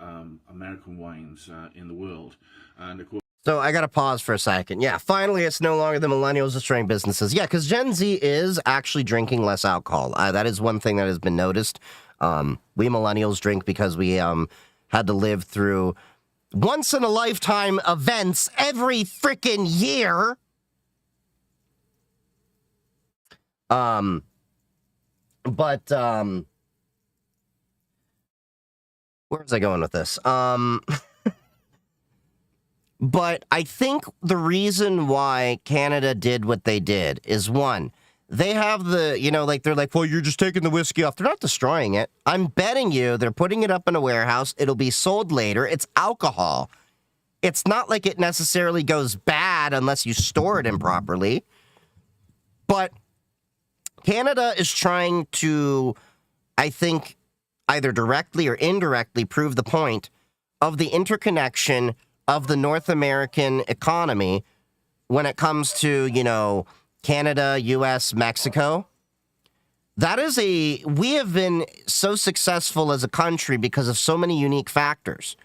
Q: American wines in the world. And of course,
A: so I got to pause for a second. Yeah, finally, it's no longer the millennials destroying businesses. Yeah, because Gen Z is actually drinking less alcohol. That is one thing that has been noticed. We millennials drink because we had to live through once-in-a-lifetime events every freaking year. Where was I going with this? But I think the reason why Canada did what they did is, one, they have the, they're like, well, you're just taking the whiskey off. They're not destroying it. I'm betting you they're putting it up in a warehouse. It'll be sold later. It's alcohol. It's not like it necessarily goes bad unless you store it improperly. But Canada is trying to, I think, either directly or indirectly prove the point of the interconnection of the North American economy when it comes to, Canada, U.S., Mexico. We have been so successful as a country because of so many unique factors.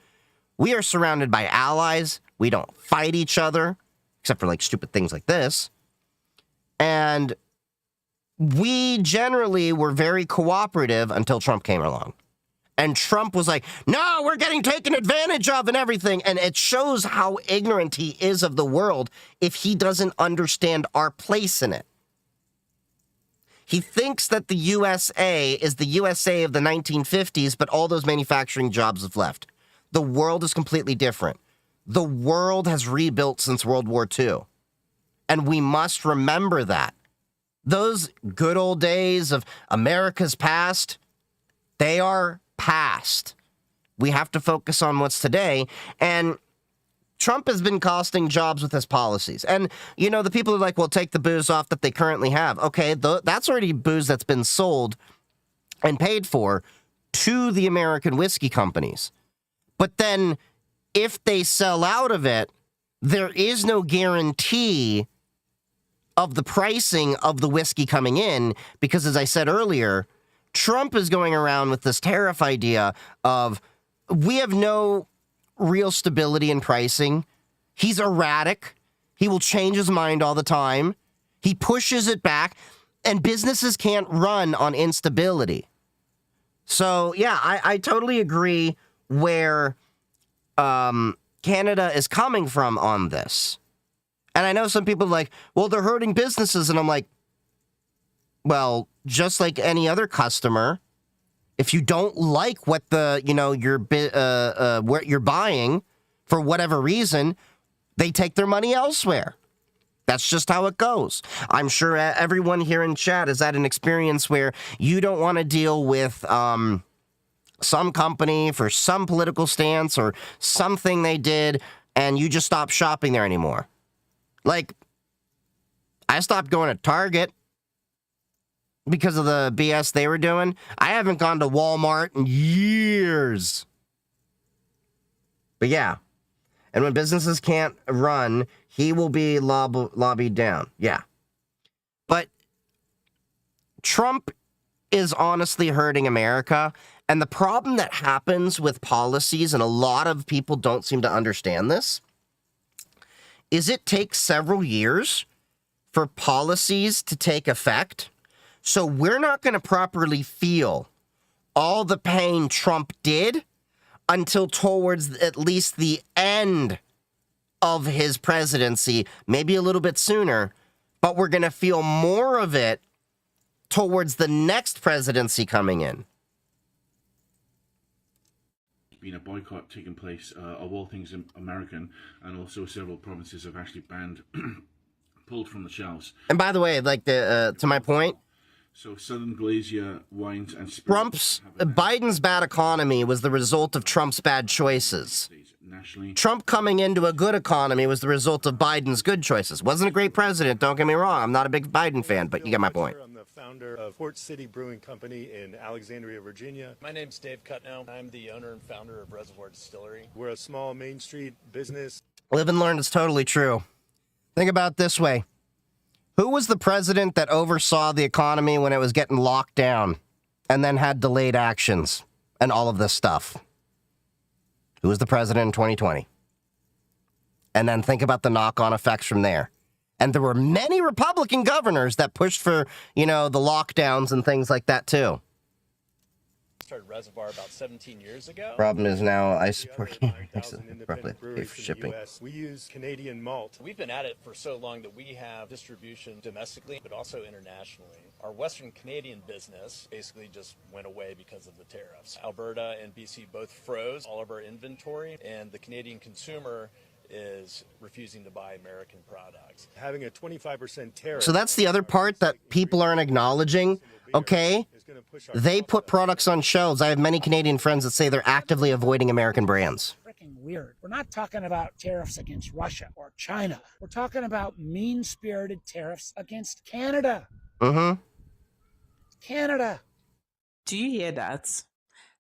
A: We are surrounded by allies. We don't fight each other, except for stupid things like this. And we generally were very cooperative until Trump came along. And Trump was like, no, we're getting taken advantage of and everything. And it shows how ignorant he is of the world if he doesn't understand our place in it. He thinks that the USA is the USA of the 1950s, but all those manufacturing jobs have left. The world is completely different. The world has rebuilt since World War II. And we must remember that. Those good old days of America's past, they are past. We have to focus on what's today. And Trump has been costing jobs with his policies. And, the people are like, well, take the booze off that they currently have. Okay, that's already booze that's been sold and paid for to the American whiskey companies. But then if they sell out of it, there is no guarantee of the pricing of the whiskey coming in because, as I said earlier, Trump is going around with this tariff idea of we have no real stability in pricing. He's erratic. He will change his mind all the time. He pushes it back, and businesses can't run on instability. So, yeah, I totally agree where Canada is coming from on this. And I know some people are like, well, they're hurting businesses. And I'm like, well, just like any other customer, if you don't like what what you're buying for whatever reason, they take their money elsewhere. That's just how it goes. I'm sure everyone here in chat has had an experience where you don't want to deal with some company for some political stance or something they did, and you just stop shopping there anymore. Like, I stopped going to Target because of the BS they were doing. I haven't gone to Walmart in years. But yeah. And when businesses can't run, he will be lobbied down. Yeah. But Trump is honestly hurting America. And the problem that happens with policies, and a lot of people don't seem to understand this, is it takes several years for policies to take effect. So we're not going to properly feel all the pain Trump did until towards at least the end of his presidency, maybe a little bit sooner, but we're going to feel more of it towards the next presidency coming in.
T: Been a boycott taking place of all things American, and also several provinces have actually banned, pulled from the shelves.
A: And by the way, like to my point,
T: so Southern Glacier wines and spirits.
A: Biden's bad economy was the result of Trump's bad choices. Trump coming into a good economy was the result of Biden's good choices. Wasn't a great president, don't get me wrong. I'm not a big Biden fan, but you get my point.
U: I'm the founder of Port City Brewing Company in Alexandria, Virginia.
V: My name's Dave Cutnow. I'm the owner and founder of Reservoir Distillery.
U: We're a small Main Street business.
A: Live and learn is totally true. Think about it this way. Who was the president that oversaw the economy when it was getting locked down and then had delayed actions and all of this stuff? Who was the president in 2020? And then think about the knock-on effects from there. And there were many Republican governors that pushed for, the lockdowns and things like that, too.
V: Started Reservoir about 17 years ago.
A: Problem is now I support probably pay for shipping.
U: We use Canadian malt.
V: We've been at it for so long that we have distribution domestically, but also internationally. Our Western Canadian business basically just went away because of the tariffs. Alberta and BC both froze all of our inventory, and the Canadian consumer is refusing to buy American products. Having a 25% tariff.
A: So that's the other part that people aren't acknowledging. Okay, they put products on shelves. I have many Canadian friends that say they're actively avoiding American brands.
C: Freaking weird. We're not talking about tariffs against Russia or China. We're talking about mean-spirited tariffs against Canada.
A: Mm-hmm.
C: Canada.
R: Do you hear that?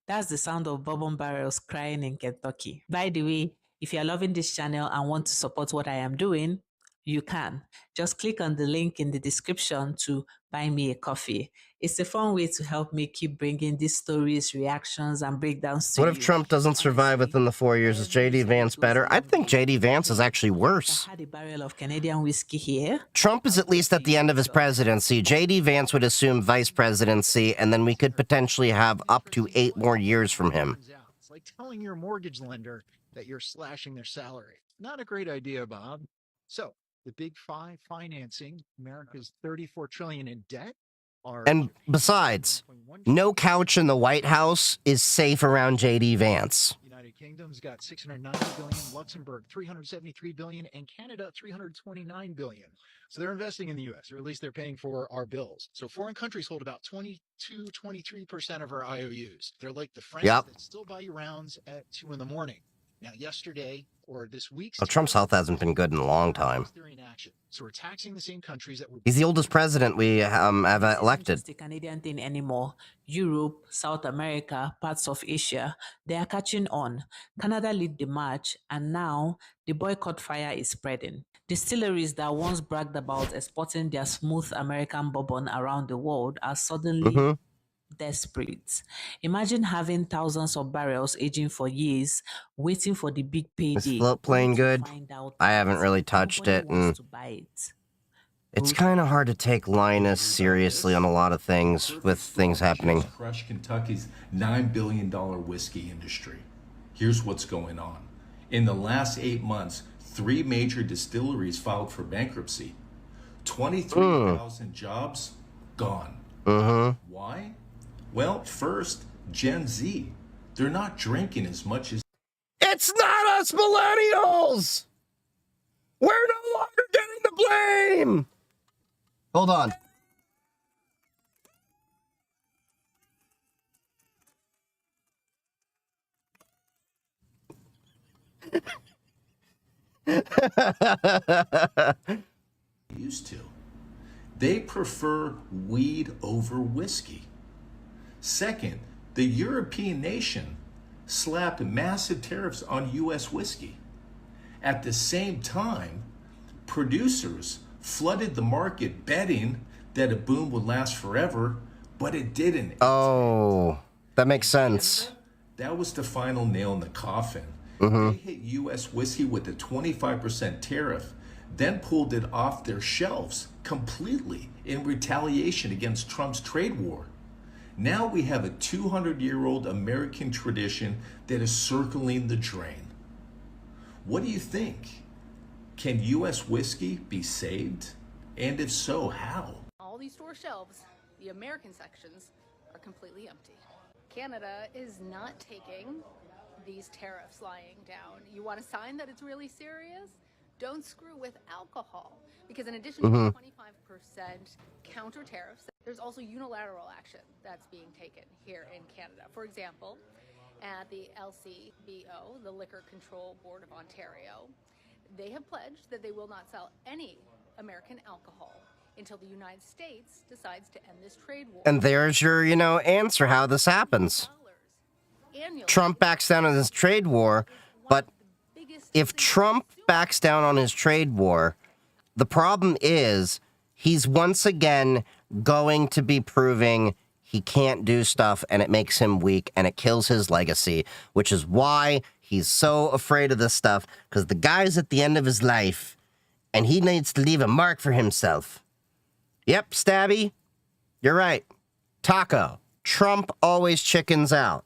R: That's the sound of bourbon barrels crying in Kentucky. By the way, if you're loving this channel and want to support what I am doing, you can. Just click on the link in the description to buy me a coffee. It's a fun way to help me keep bringing these stories, reactions, and breakdowns to you.
A: What if Trump doesn't survive within the 4 years? Is J.D. Vance better? I think J.D. Vance is actually worse.
R: I had a barrel of Canadian whiskey here.
A: Trump is at least at the end of his presidency. J.D. Vance would assume vice presidency, and then we could potentially have up to 8 more years from him.
E: It's like telling your mortgage lender that you're slashing their salary. Not a great idea, Bob. So, the Big Five financing America's $34 trillion in debt.
A: And besides, no couch in the White House is safe around J.D. Vance.
E: United Kingdom's got $690 billion, Luxembourg $373 billion, and Canada $329 billion. So they're investing in the U.S., or at least they're paying for our bills. So foreign countries hold about 23% of our IOUs. They're like the friends that still buy you rounds at 2 in the morning. Now, yesterday or this week's
A: Trump's health hasn't been good in a long time.
E: So we're taxing the same countries that
A: He's the oldest president we have elected.
R: It's the Canadian thing anymore. Europe, South America, parts of Asia, they are catching on. Canada lead the march, and now the boycott fire is spreading. Distilleries that once bragged about exporting their smooth American bourbon around the world are suddenly desperate. Imagine having thousands of barrels aging for years, waiting for the big payday.
A: Is float playing good? I haven't really touched it, and it's kind of hard to take Linus seriously on a lot of things with things happening.
W: Crush Kentucky's $9 billion whiskey industry. Here's what's going on. In the last 8 months, 3 major distilleries filed for bankruptcy. 23,000 jobs gone. Why? Well, first, Gen Z. They're not drinking as much as...
A: It's not us millennials! We're no longer getting the blame! Hold on.
W: Used to. They prefer weed over whiskey. Second, the European nation slapped massive tariffs on U.S. whiskey. At the same time, producers flooded the market betting that a boom would last forever, but it didn't.
A: Oh, that makes sense.
W: That was the final nail in the coffin. They hit U.S. whiskey with a 25% tariff, then pulled it off their shelves completely in retaliation against Trump's trade war. Now we have a 200-year-old American tradition that is circling the drain. What do you think? Can U.S. whiskey be saved? And if so, how?
X: All these store shelves, the American sections, are completely empty. Canada is not taking these tariffs lying down. You want a sign that it's really serious? Don't screw with alcohol. Because in addition to 25% counter tariffs, there's also unilateral action that's being taken here in Canada. For example, at the LCBO, the Liquor Control Board of Ontario, they have pledged that they will not sell any American alcohol until the United States decides to end this trade war.
A: And there's your, answer how this happens. Trump backs down on his trade war, but if Trump backs down on his trade war, the problem is he's once again going to be proving he can't do stuff, and it makes him weak, and it kills his legacy, which is why he's so afraid of this stuff, because the guy's at the end of his life, and he needs to leave a mark for himself. Yep, Stabby, you're right. Taco, Trump always chickens out.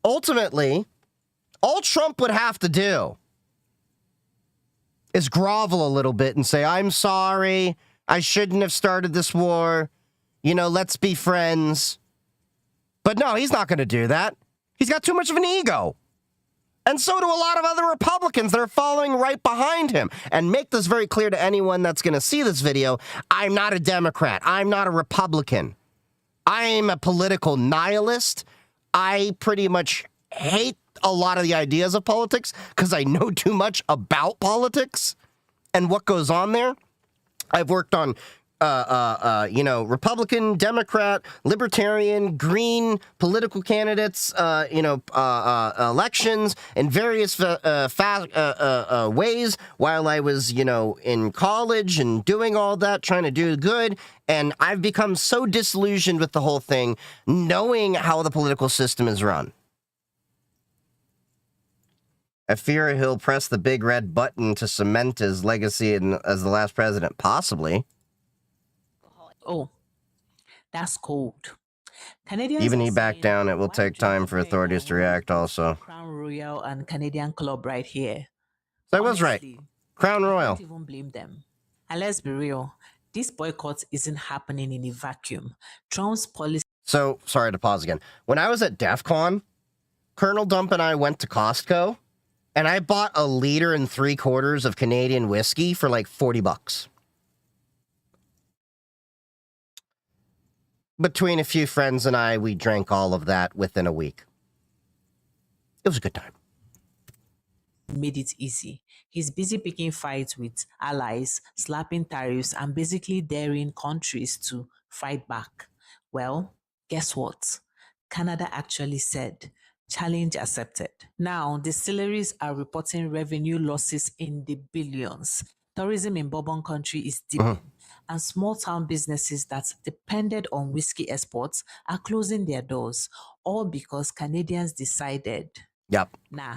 A: Ultimately, all Trump would have to do is grovel a little bit and say, I'm sorry, I shouldn't have started this war, let's be friends. But no, he's not going to do that. He's got too much of an ego. And so do a lot of other Republicans that are following right behind him. And make this very clear to anyone that's going to see this video. I'm not a Democrat. I'm not a Republican. I'm a political nihilist. I pretty much hate a lot of the ideas of politics because I know too much about politics and what goes on there. I've worked on Republican, Democrat, Libertarian, Green political candidates, elections in various ways while I was, in college and doing all that, trying to do good. And I've become so disillusioned with the whole thing, knowing how the political system is run. I fear he'll press the big red button to cement his legacy as the last president. Possibly.
R: Oh, that's cold. Canadians
A: Even
R: are
A: he backed
R: saying,
A: down. It will
R: why
A: take
R: do you
A: time for
R: compare
A: authorities to react also.
R: Crown Royal and Canadian Club right here?
A: So I was right.
R: Honestly,
A: Crown
R: I
A: Royal.
R: don't even blame them. And let's be real, this boycott isn't happening in a vacuum. Trump's policy.
A: So, sorry to pause again. When I was at DEF CON, Colonel Dump and I went to Costco, and I bought 1 3/4 liters of Canadian whiskey for like $40. Between a few friends and I, we drank all of that within a week. It was a good time.
R: Made it easy. He's busy picking fights with allies, slapping tariffs, and basically daring countries to fight back. Well, guess what? Canada actually said, challenge accepted. Now, distilleries are reporting revenue losses in the billions. Tourism in Bourbon country is dipping. And small town businesses that depended on whiskey exports are closing their doors, all because Canadians decided, nah,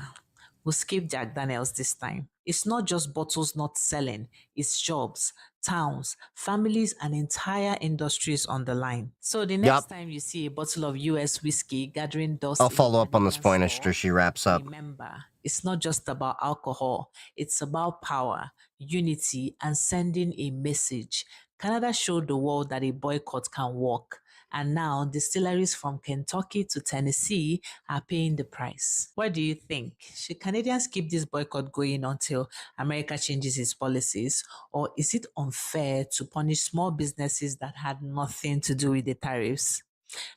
R: we'll skip Jack Daniels this time. It's not just bottles not selling, it's jobs, towns, families, and entire industries on the line. So the next time you see a bottle of US whiskey gathering dust,
A: I'll follow up on this point after she wraps up.
R: remember, it's not just about alcohol, it's about power, unity, and sending a message. Canada showed the world that a boycott can work. And now distilleries from Kentucky to Tennessee are paying the price. What do you think? Should Canadians keep this boycott going until America changes its policies? Or is it unfair to punish small businesses that had nothing to do with the tariffs?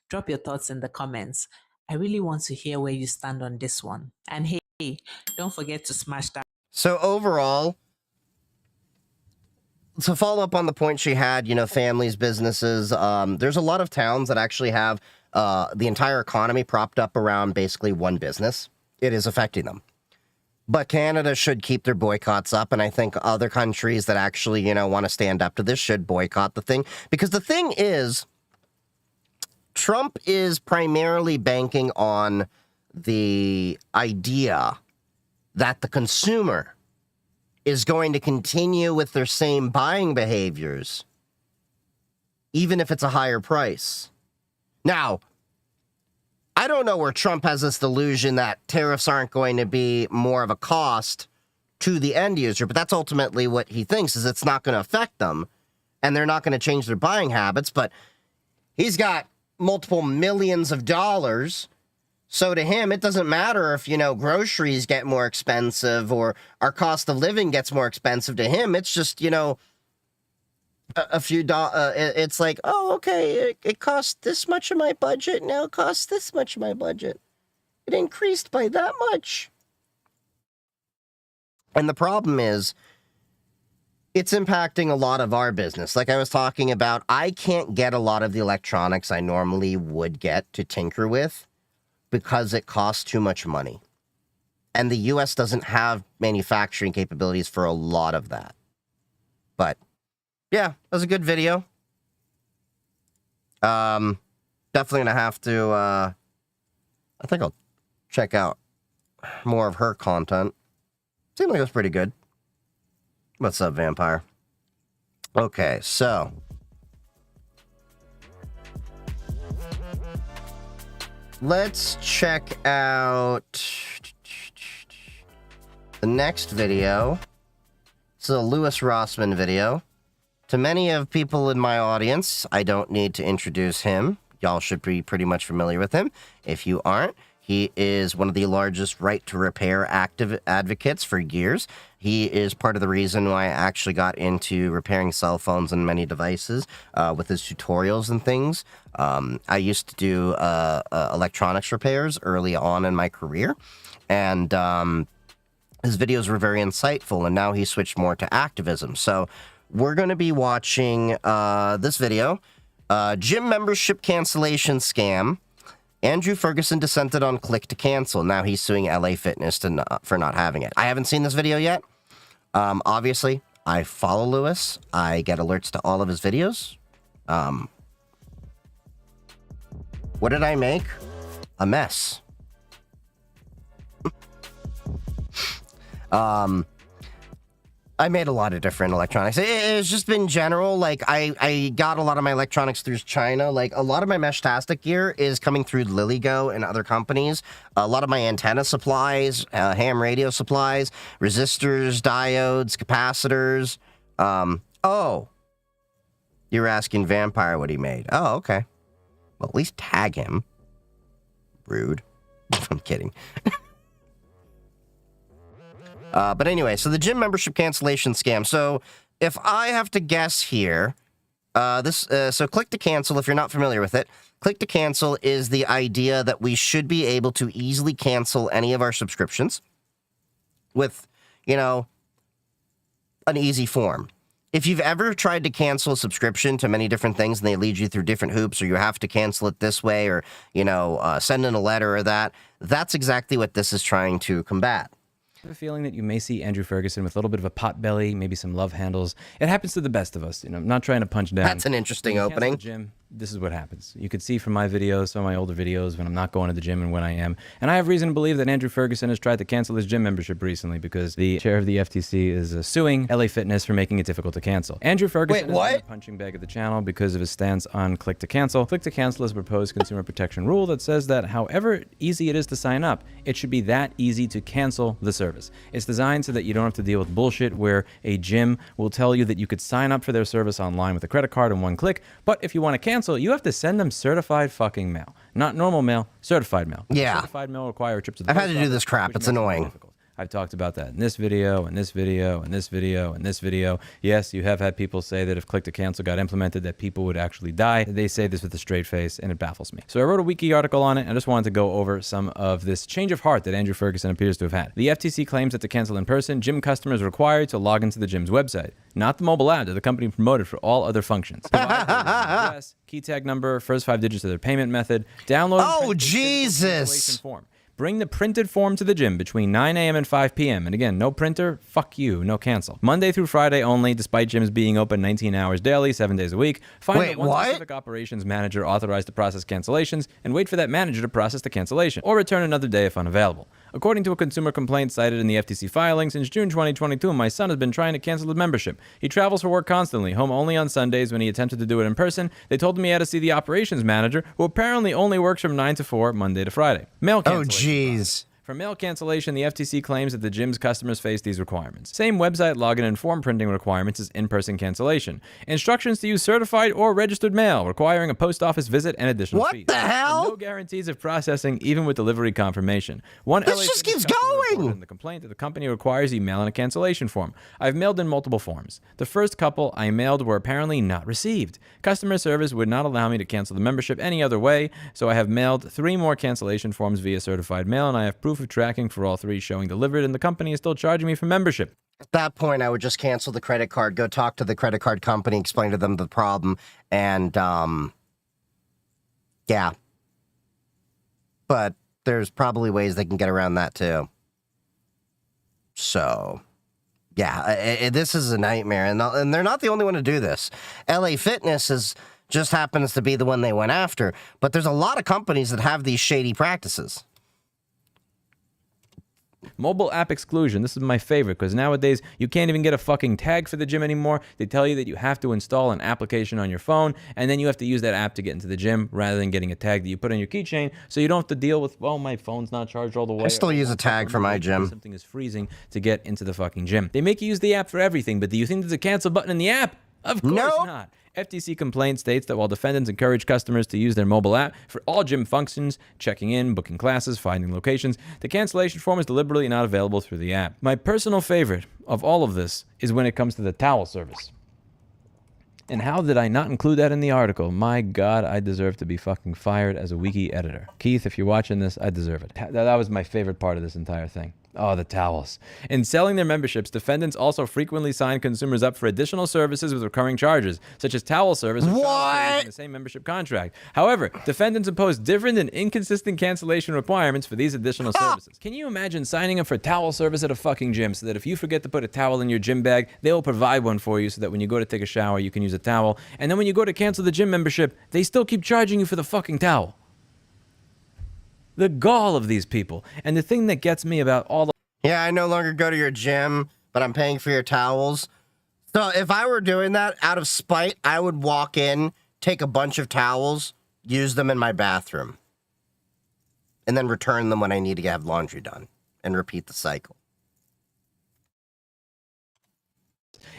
R: Drop your thoughts in the comments. I really want to hear where you stand on this one. And hey, don't forget to smash that.
A: So overall, to follow up on the point she had, families, businesses, there's a lot of towns that actually have the entire economy propped up around basically one business. It is affecting them. But Canada should keep their boycotts up, and I think other countries that actually, want to stand up to this should boycott the thing. Because the thing is, Trump is primarily banking on the idea that the consumer is going to continue with their same buying behaviors, even if it's a higher price. Now, I don't know where Trump has this delusion that tariffs aren't going to be more of a cost to the end user, but that's ultimately what he thinks, is it's not going to affect them, and they're not going to change their buying habits, but he's got multiple millions of dollars. So to him, it doesn't matter if, groceries get more expensive or our cost of living gets more expensive. To him, it's just, a few dollars. It's like, oh, okay, it cost this much of my budget. Now it costs this much of my budget. It increased by that much. And the problem is, it's impacting a lot of our business. Like I was talking about, I can't get a lot of the electronics I normally would get to tinker with, because it costs too much money. And the U.S. doesn't have manufacturing capabilities for a lot of that. But, yeah, that was a good video. Definitely going to have to, I think I'll check out more of her content. Seemed like it was pretty good. What's up, Vampire? Okay, so let's check out the next video. It's a Louis Rossmann video. To many of people in my audience, I don't need to introduce him. Y'all should be pretty much familiar with him. If you aren't, He is one of the largest right to repair active advocates for years. He is part of the reason why I actually got into repairing cell phones and many devices with his tutorials and things. I used to do electronics repairs early on in my career, and his videos were very insightful, and now he switched more to activism. So we're going to be watching this video, Gym Membership Cancellation Scam. Andrew Ferguson dissented on click to cancel. Now he's suing LA Fitness for not having it. I haven't seen this video yet. Obviously, I follow Lewis. I get alerts to all of his videos. What did I make? A mess. I made a lot of different electronics. It's just been general. Like, I got a lot of my electronics through China. Like, a lot of my Meshtastic gear is coming through LilyGo and other companies. A lot of my antenna supplies, ham radio supplies, resistors, diodes, capacitors. Oh. You were asking Vampire what he made. Oh, okay. Well, at least tag him. Rude. I'm kidding. But anyway, so the gym membership cancellation scam. So if I have to guess here, so click to cancel, if you're not familiar with it, click to cancel is the idea that we should be able to easily cancel any of our subscriptions with, you know, an easy form. If you've ever tried to cancel a subscription to many different things and they lead you through different hoops, or you have to cancel it this way, or, you know, send in a letter or that, that's exactly what this is trying to combat.
D: I have a feeling that you may see Andrew Ferguson with a little bit of a pot belly, maybe some love handles. It happens to the best of us. You know, I'm not trying to punch down.
A: That's an interesting opening.
D: The gym, this is what happens. You could see from my videos, some of my older videos, when I'm not going to the gym and when I am. And I have reason to believe that Andrew Ferguson has tried to cancel his gym membership recently because the chair of the FTC is suing LA Fitness for making it difficult to cancel. Andrew Ferguson is a punching bag of the channel because of his stance on click to cancel. Click to cancel is a proposed consumer protection rule that says that however easy it is to sign up, it should be that easy to cancel the service. It's designed so that you don't have to deal with bullshit where a gym will tell you that you could sign up for their service online with a credit card in one click, but if you want to cancel, you have to send them certified fucking mail. Not normal mail, certified mail.
A: Yeah.
D: Certified mail require a trip to the
A: I've had to do this crap. It's annoying.
D: I've talked about that in this video, and this video, and this video, and this video. Yes, you have had people say that if click to cancel got implemented, that people would actually die. They say this with a straight face, and it baffles me. So I wrote a wiki article on it, and I just wanted to go over some of this change of heart that Andrew Ferguson appears to have had. The FTC claims that to cancel in person, gym customers are required to log into the gym's website, not the mobile app that the company promoted for all other functions. Address, key tag number, first 5 digits of their payment method, download.
A: Oh, Jesus!
D: Form. Bring the printed form to the gym between 9 a.m. and 5 p.m. And again, no printer, fuck you, no cancel. Monday through Friday only, despite gyms being open 19 hours daily, 7 days a week. Find one specific operations manager authorized to process cancellations and wait for that manager to process the cancellation or return another day if unavailable. According to a consumer complaint cited in the FTC filing, since June 2022, my son has been trying to cancel his membership. He travels for work constantly, home only on Sundays. When he attempted to do it in person, they told him he had to see the operations manager, who apparently only works from 9 to 4, Monday to Friday. Mail cancellation.
A: Oh, jeez.
D: For mail cancellation, the FTC claims that the gym's customers face these requirements. Same website login and form printing requirements as in-person cancellation. Instructions to use certified or registered mail, requiring a post office visit and additional fees.
A: What the hell?
D: And no guarantees of processing, even with delivery confirmation.
A: This just keeps going!
D: In the complaint that the company requires you mail in a cancellation form. I've mailed in multiple forms. The first couple I mailed were apparently not received. Customer service would not allow me to cancel the membership any other way, so I have mailed 3 more cancellation forms via certified mail, and I have proof of tracking for all 3 showing delivered, and the company is still charging me for membership.
A: At that point, I would just cancel the credit card, go talk to the credit card company, explain to them the problem, and, yeah. But there's probably ways they can get around that, too. So, yeah, this is a nightmare, and they're not the only one to do this. LA Fitness just happens to be the one they went after, but there's a lot of companies that have these shady practices.
D: Mobile app exclusion. This is my favorite because nowadays you can't even get a fucking tag for the gym anymore. They tell you that you have to install an application on your phone, and then you have to use that app to get into the gym rather than getting a tag that you put on your keychain, so you don't have to deal with, well, my phone's not charged all the way.
A: I still use a tag for my gym.
D: Something is freezing to get into the fucking gym. They make you use the app for everything, but do you think there's a cancel button in the app? Of course not. FTC complaint states that while defendants encourage customers to use their mobile app for all gym functions, checking in, booking classes, finding locations, the cancellation form is deliberately not available through the app. My personal favorite of all of this is when it comes to the towel service. And how did I not include that in the article? My God, I deserve to be fucking fired as a wiki editor. Keith, if you're watching this, I deserve it. That was my favorite part of this entire thing. Oh, the towels. In selling their memberships, defendants also frequently sign consumers up for additional services with recurring charges, such as towel service or charges in the same membership contract. However, defendants impose different and inconsistent cancellation requirements for these additional services. Can you imagine signing up for towel service at a fucking gym so that if you forget to put a towel in your gym bag, they will provide one for you so that when you go to take a shower, you can use a towel, and then when you go to cancel the gym membership, they still keep charging you for the fucking towel? The gall of these people. And the thing that gets me about all the...
A: Yeah, I no longer go to your gym, but I'm paying for your towels. So if I were doing that out of spite, I would walk in, take a bunch of towels, use them in my bathroom, and then return them when I need to have laundry done, and repeat the cycle.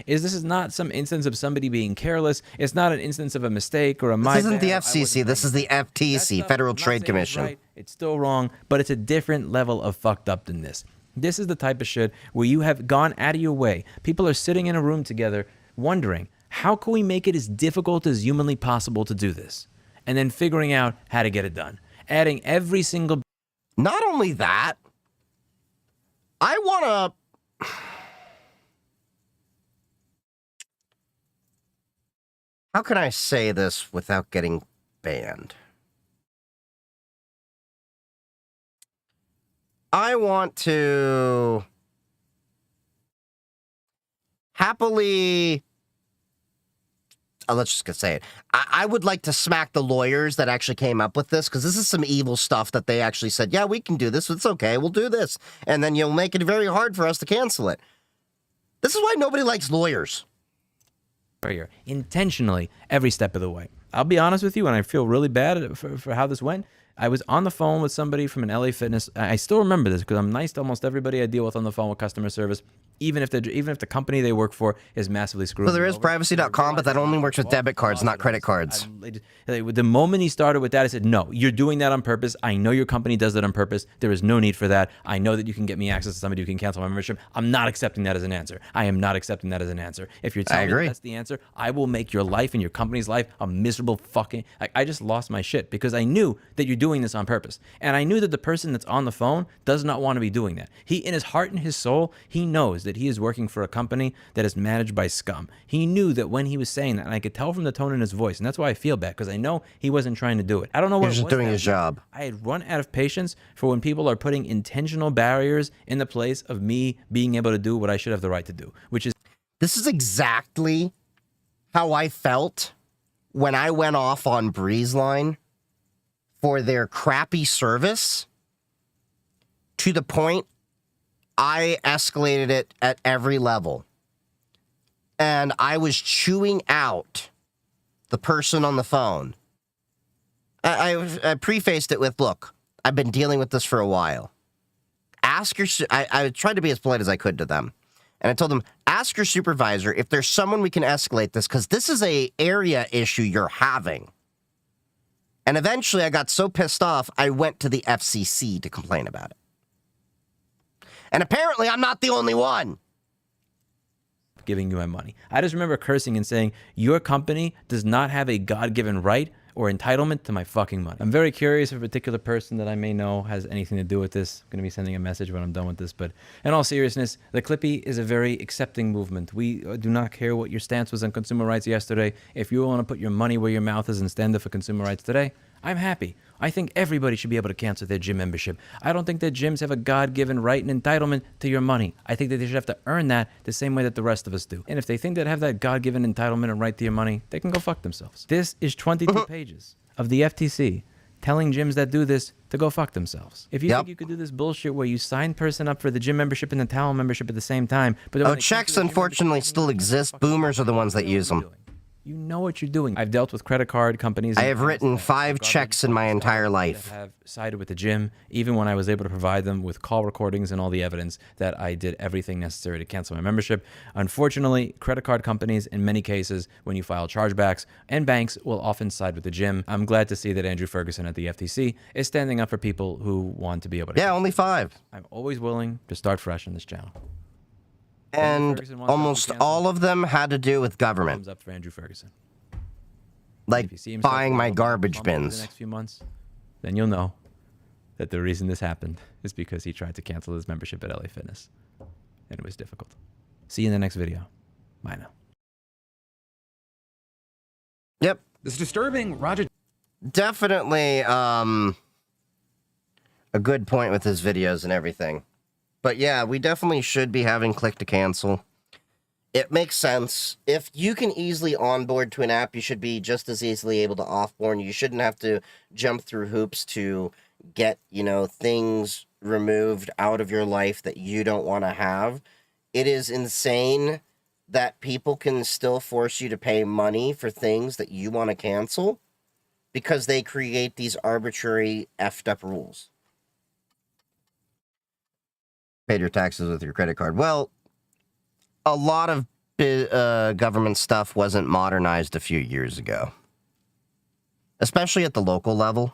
D: This is not some instance of somebody being careless. It's not an instance of a mistake or a
A: This isn't the FCC. This is the FTC, Federal Trade Commission.
D: Right. It's still wrong, but it's a different level of fucked up than this. This is the type of shit where you have gone out of your way. People are sitting in a room together wondering, how can we make it as difficult as humanly possible to do this? And then figuring out how to get it done. Adding every single...
A: Not only that, I want to... How can I say this without getting banned? I want to happily... let's just say it. I would like to smack the lawyers that actually came up with this, because this is some evil stuff that they actually said, yeah, we can do this. It's okay. We'll do this. And then you'll make it very hard for us to cancel it. This is why nobody likes lawyers.
D: Intentionally every step of the way. I'll be honest with you, and I feel really bad for how this went. I was on the phone with somebody from an LA Fitness. I still remember this because I'm nice to almost everybody I deal with on the phone with customer service, even if the company they work for is massively screwed.
A: So there is privacy.com, but that only works with debit cards, not credit cards.
D: The moment he started with that, I said, no, you're doing that on purpose. I know your company does that on purpose. There is no need for that. I know that you can get me access to somebody who can cancel my membership. I'm not accepting that as an answer. I am not accepting that as an answer. If you're telling me that's the answer, I will make your life and your company's life a miserable fucking... I just lost my shit because I knew that you're doing this on purpose. And I knew that the person that's on the phone does not want to be doing that. He, in his heart and his soul, he knows that he is working for a company that is managed by scum. He knew that when he was saying that, and I could tell from the tone in his voice, and that's why I feel bad, because I know he wasn't trying to do it. I don't know what
A: he was just doing his job.
D: I had run out of patience for when people are putting intentional barriers in the place of me being able to do what I should have the right to do, which is...
A: This is exactly how I felt when I went off on BreezeLine for their crappy service, to the point I escalated it at every level. And I was chewing out the person on the phone. I prefaced it with, look, I've been dealing with this for a while. I tried to be as polite as I could to them. And I told them, ask your supervisor if there's someone we can escalate this, because this is a area issue you're having. And eventually I got so pissed off, I went to the FCC to complain about it. And apparently I'm not the only one.
D: Giving you my money. I just remember cursing and saying, your company does not have a God-given right or entitlement to my fucking money. I'm very curious if a particular person that I may know has anything to do with this. I'm going to be sending a message when I'm done with this. But in all seriousness, the Clippy is a very accepting movement. We do not care what your stance was on consumer rights yesterday. If you want to put your money where your mouth is and stand up for consumer rights today, I'm happy. I think everybody should be able to cancel their gym membership. I don't think that gyms have a God-given right and entitlement to your money. I think that they should have to earn that the same way that the rest of us do. And if they think they have that God-given entitlement and right to your money, they can go fuck themselves. This is 22 pages of the FTC telling gyms that do this to go fuck themselves. If you think you could do this bullshit where you sign person up for the gym membership and the towel membership at the same time, but
A: checks unfortunately still exist. Boomers are the ones that use them.
D: You know what you're doing. I've dealt with credit card companies.
A: I have written 5 checks in my entire life.
D: Have sided with the gym, even when I was able to provide them with call recordings and all the evidence that I did everything necessary to cancel my membership. Unfortunately, credit card companies, in many cases, when you file chargebacks, and banks will often side with the gym. I'm glad to see that Andrew Ferguson at the FTC is standing up for people who want to be able to.
A: Yeah, only 5.
D: I'm always willing to start fresh on this channel.
A: And almost all of them had to do with government.
D: Thumbs up for Andrew Ferguson.
A: Like buying my garbage bins.
D: The next few months, then you'll know that the reason this happened is because he tried to cancel his membership at LA Fitness, and it was difficult. See you in the next video. Bye now.
A: Yep.
F: This disturbing Roger.
A: Definitely a good point with his videos and everything. But yeah, we definitely should be having click to cancel. It makes sense. If you can easily onboard to an app, you should be just as easily able to offboard. You shouldn't have to jump through hoops to get, you know, things removed out of your life that you don't want to have. It is insane that people can still force you to pay money for things that you want to cancel because they create these arbitrary effed up rules. Paid your taxes with your credit card. Well, a lot of government stuff wasn't modernized a few years ago, especially at the local level.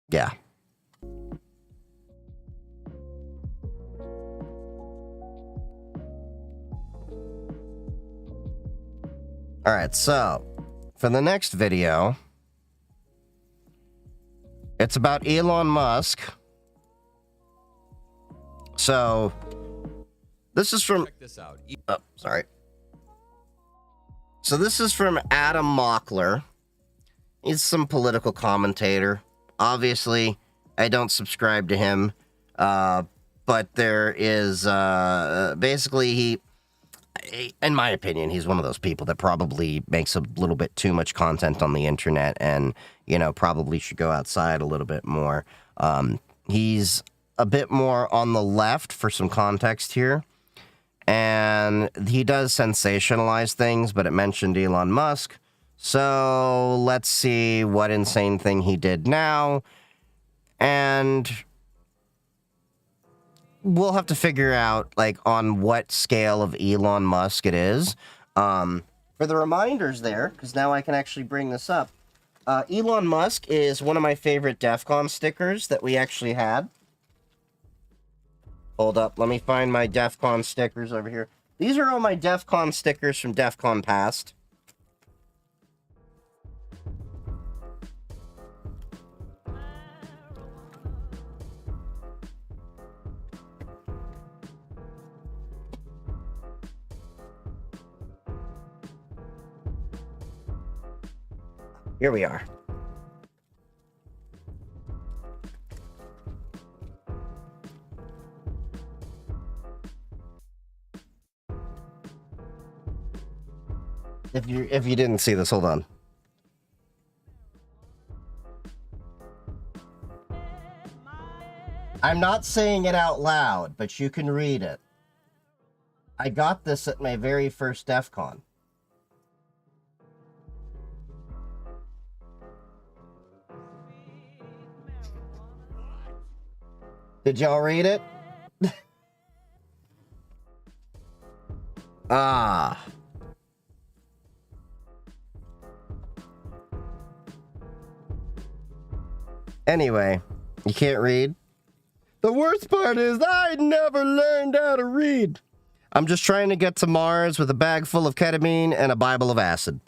A: Yeah. All right, so for the next video, it's about Elon Musk. So, this is from...
F: Check this out.
A: Oh, sorry. So this is from Adam Mockler. He's some political commentator. Obviously, I don't subscribe to him. But there is... basically, he... In my opinion, he's one of those people that probably makes a little bit too much content on the internet and, you know, probably should go outside a little bit more. He's a bit more on the left for some context here. And he does sensationalize things, but it mentioned Elon Musk. So let's see what insane thing he did now. And we'll have to figure out, like, on what scale of Elon Musk it is. For the reminders there, because now I can actually bring this up. Elon Musk is one of my favorite DEF CON stickers that we actually had. Hold up, let me find my DEF CON stickers over here. These are all my DEF CON stickers from DEF CON past. Here we are. If you didn't see this, hold on. I'm not saying it out loud, but you can read it. I got this at my very first DEF CON. Did y'all read it? Ah. Anyway, you can't read? The worst part is I never learned how to read. I'm just trying to get to Mars with a bag full of ketamine and a Bible of acid.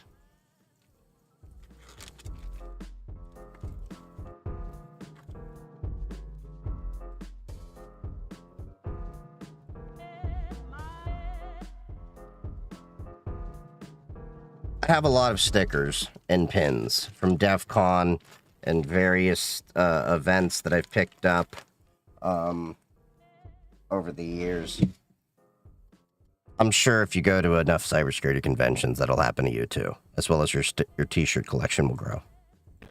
A: I have a lot of stickers and pins from DEF CON and various events that I've picked up over the years. I'm sure if you go to enough cybersecurity conventions, that'll happen to you too, as well as your t-shirt collection will grow.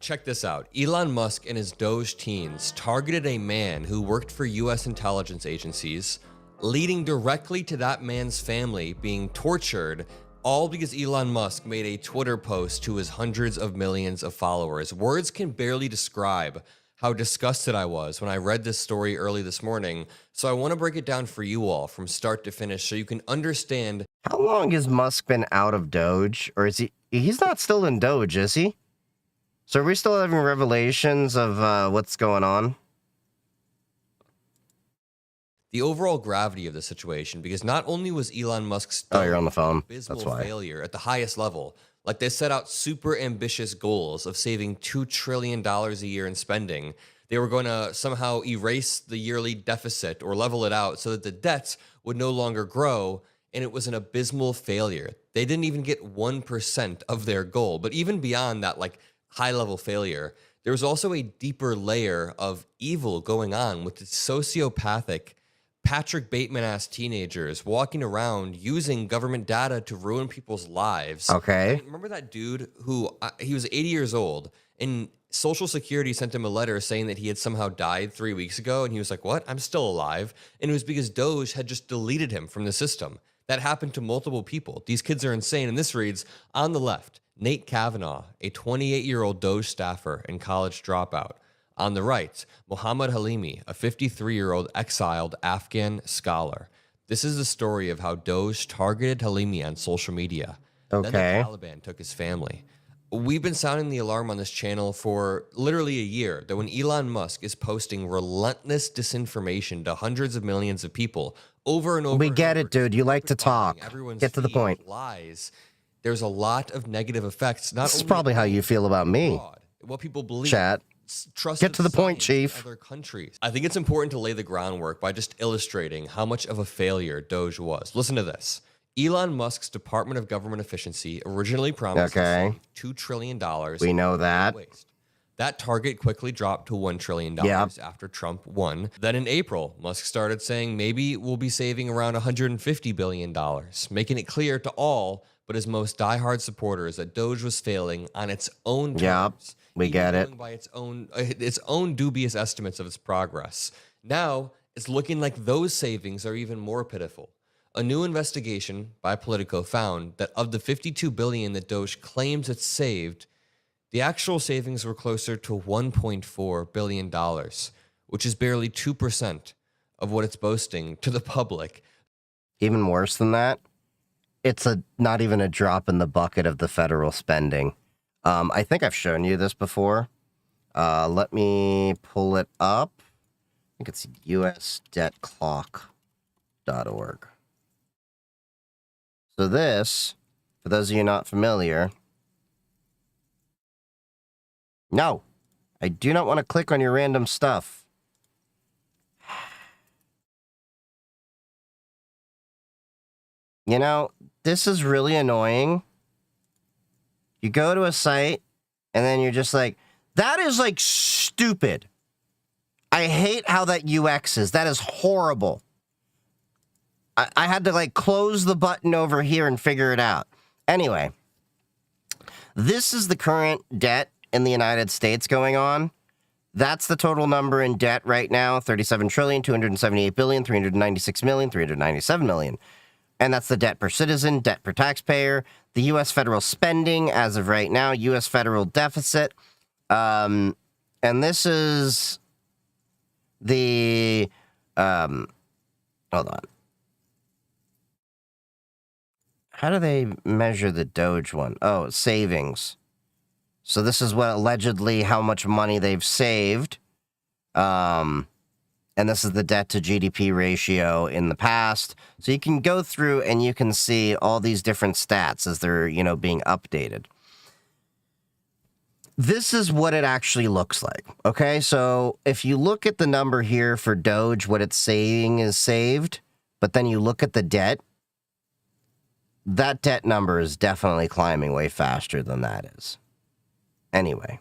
F: Check this out. Elon Musk and his Doge teens targeted a man who worked for U.S. intelligence agencies, leading directly to that man's family being tortured, all because Elon Musk made a Twitter post to his hundreds of millions of followers. Words can barely describe how disgusted I was when I read this story early this morning. So I want to break it down for you all from start to finish so you can understand.
A: How long has Musk been out of Doge? Or is he's not still in Doge, is he? So are we still having revelations of what's going on?
F: The overall gravity of the situation, because not only was Elon Musk's
A: you're on the phone.
F: abysmal
A: That's why.
F: failure at the highest level, like they set out super ambitious goals of saving $2 trillion a year in spending. They were going to somehow erase the yearly deficit or level it out so that the debts would no longer grow, and it was an abysmal failure. They didn't even get 1% of their goal. But even beyond that, like high-level failure, there was also a deeper layer of evil going on with the sociopathic Patrick Bateman-ass teenagers walking around using government data to ruin people's lives.
A: Okay.
F: I mean, remember that dude who, he was 80 years old, and Social Security sent him a letter saying that he had somehow died 3 weeks ago, and he was like, what? I'm still alive. And it was because Doge had just deleted him from the system. That happened to multiple people. These kids are insane. And this reads, on the left, Nate Kavanaugh, a 28-year-old Doge staffer and college dropout. On the right, Mohammed Halimi, a 53-year-old exiled Afghan scholar. This is the story of how Doge targeted Halimi on social media.
A: Okay.
F: Then the Taliban took his family. We've been sounding the alarm on this channel for literally a year that when Elon Musk is posting relentless disinformation to hundreds of millions of people over and over.
A: We get it, dude. You like to talk. Get to the point.
F: Lies. There's a lot of negative effects.
A: This is probably how you feel about me.
F: What people believe.
A: Chat. Get to the point, Chief.
F: Other countries. I think it's important to lay the groundwork by just illustrating how much of a failure Doge was. Listen to this. Elon Musk's Department of Government Efficiency originally promised $2 trillion.
A: We know that.
F: Waste. That target quickly dropped to $1 trillion after Trump won. Then in April, Musk started saying maybe we'll be saving around $150 billion, making it clear to all but his most diehard supporters that Doge was failing on its own terms.
A: We get it.
F: By its own dubious estimates of its progress. Now, it's looking like those savings are even more pitiful. A new investigation by Politico found that of the $52 billion that Doge claims it saved, the actual savings were closer to $1.4 billion, which is barely 2% of what it's boasting to the public.
A: Even worse than that, it's not even a drop in the bucket of the federal spending. I think I've shown you this before. Let me pull it up. I think it's usdebtclock.org. So this, for those of you not familiar, no, I do not want to click on your random stuff. You know, this is really annoying. You go to a site, and then you're just like, that is, like, stupid. I hate how that UX is. That is horrible. I had to, like, close the button over here and figure it out. Anyway, this is the current debt in the United States going on. That's the total number in debt right now, $37,278,396,397 million. And that's the debt per citizen, debt per taxpayer, the U.S. federal spending as of right now, U.S. federal deficit. And this is the, hold on. How do they measure the Doge one? Oh, savings. So this is what allegedly how much money they've saved. And this is the debt to GDP ratio in the past. So you can go through and you can see all these different stats as they're, being updated. This is what it actually looks like. Okay, so if you look at the number here for Doge, what it's saying is saved, but then you look at the debt, that debt number is definitely climbing way faster than that is. Anyway.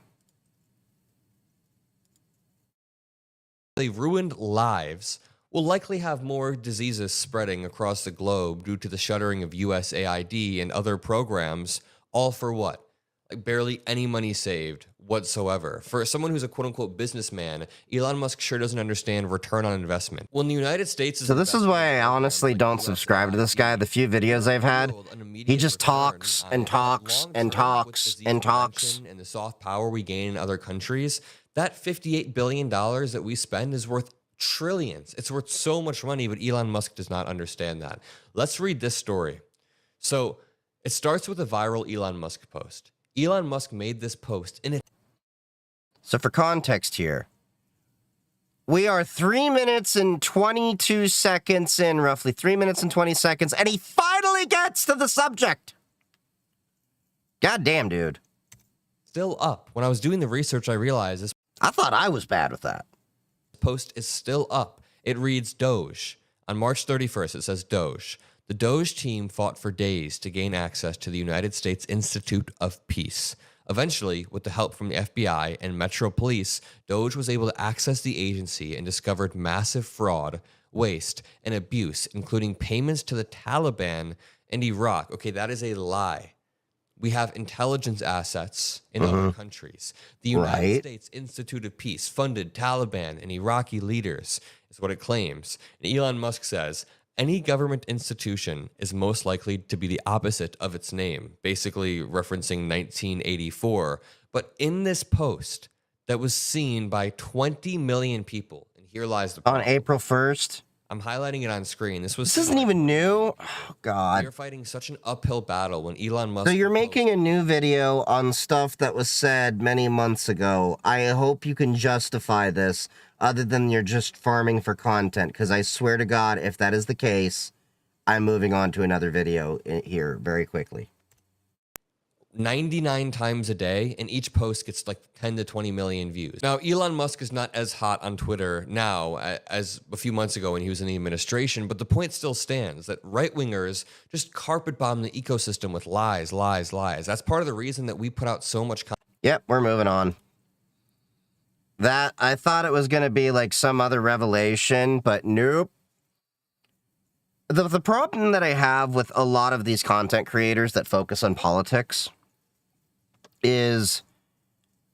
F: They ruined lives, will likely have more diseases spreading across the globe due to the shuttering of USAID and other programs, all for what? Like barely any money saved whatsoever. For someone who's a quote-unquote businessman, Elon Musk sure doesn't understand return on investment. When the United States is
A: So this is why I honestly don't subscribe to this guy. The few videos I've had, he just talks and talks and talks and talks.
F: And the soft power we gain in other countries, that $58 billion that we spend is worth trillions. It's worth so much money, but Elon Musk does not understand that. Let's read this story. So it starts with a viral Elon Musk post. Elon Musk made this post in a...
A: So for context here, we are 3 minutes and 22 seconds in, roughly 3 minutes and 20 seconds, and he finally gets to the subject. God damn, dude.
F: Still up. When I was doing the research, I realized this...
A: I thought I was bad with that.
F: Post is still up. It reads Doge. On March 31st, it says Doge. The Doge team fought for days to gain access to the United States Institute of Peace. Eventually, with the help from the FBI and Metro Police, Doge was able to access the agency and discovered massive fraud, waste, and abuse, including payments to the Taliban and Iraq. Okay, that is a lie. We have intelligence assets in other countries. The United States Institute of Peace funded Taliban and Iraqi leaders, is what it claims. And Elon Musk says, any government institution is most likely to be the opposite of its name, basically referencing 1984. But in this post that was seen by 20 million people, and here lies the problem.
A: On April 1st?
F: I'm highlighting it on screen. This
A: isn't even new. Oh, God.
F: You're fighting such an uphill battle when Elon Musk...
A: So you're making a new video on stuff that was said many months ago. I hope you can justify this other than you're just farming for content, because I swear to God, if that is the case, I'm moving on to another video here very quickly.
F: 99 times a day, and each post gets like 10 to 20 million views. Now, Elon Musk is not as hot on Twitter now as a few months ago when he was in the administration, but the point still stands that right-wingers just carpet bomb the ecosystem with lies, lies, lies. That's part of the reason that we put out so much content.
A: Yep, we're moving on. That, I thought it was going to be like some other revelation, but nope. The problem that I have with a lot of these content creators that focus on politics is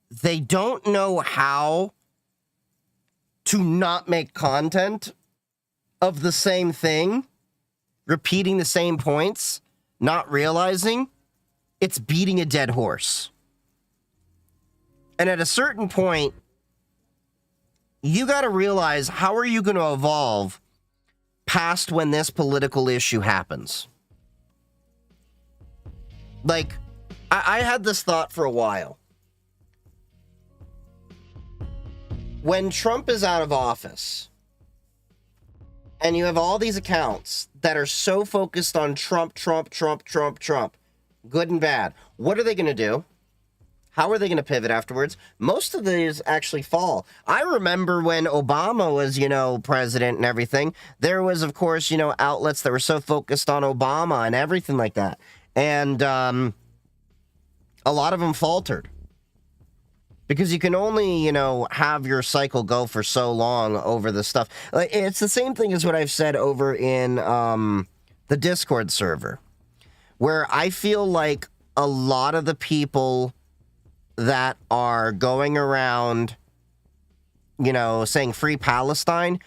A: they don't know how to not make content of the same thing, repeating the same points, not realizing it's beating a dead horse. And at a certain point, you got to realize, how are you going to evolve past when this political issue happens? Like, I had this thought for a while. When Trump is out of office, and you have all these accounts that are so focused on Trump, Trump, Trump, Trump, Trump, good and bad, what are they going to do? How are they going to pivot afterwards? Most of these actually fall. I remember when Obama was, president and everything, there was, of course, outlets that were so focused on Obama and everything like that. And a lot of them faltered. Because you can only, have your cycle go for so long over this stuff. Like, it's the same thing as what I've said over in the Discord server, where I feel like a lot of the people that are going around, saying free Palestine,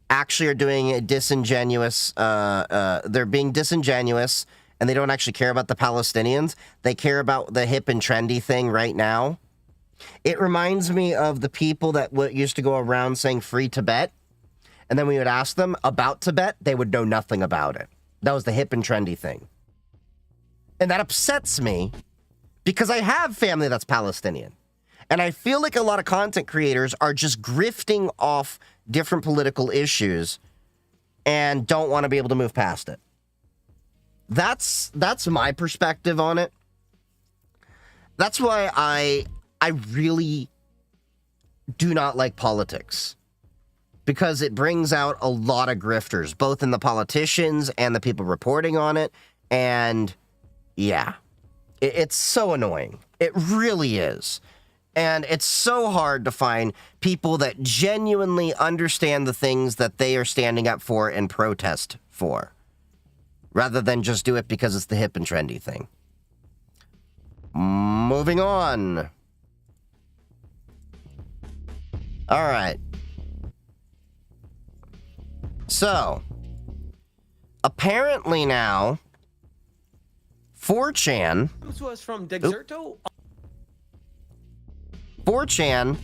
A: actually are doing a disingenuous, they're being disingenuous, and they don't actually care about the Palestinians. They care about the hip and trendy thing right now. It reminds me of the people that used to go around saying free Tibet, and then we would ask them about Tibet, they would know nothing about it. That was the hip and trendy thing. And that upsets me, because I have family that's Palestinian. And I feel like a lot of content creators are just grifting off different political issues and don't want to be able to move past it. That's my perspective on it. That's why I really do not like politics. Because it brings out a lot of grifters, both in the politicians and the people reporting on it. And yeah. It's so annoying. It really is. And it's so hard to find people that genuinely understand the things that they are standing up for and protest for, rather than just do it because it's the hip and trendy thing. Moving on. All right. So, apparently now, 4chan.
B: Comes to us from GrrCon.
A: 4chan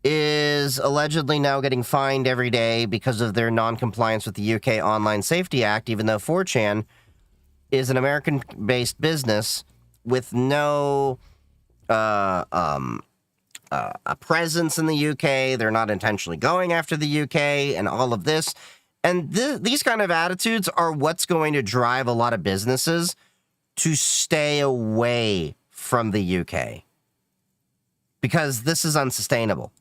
A: is allegedly now getting fined every day because of their non-compliance with the UK Online Safety Act, even though 4chan is an American-based business with no a presence in the UK. They're not intentionally going after the UK and all of this. And these kind of attitudes are what's going to drive a lot of businesses to stay away from the UK. Because this is unsustainable.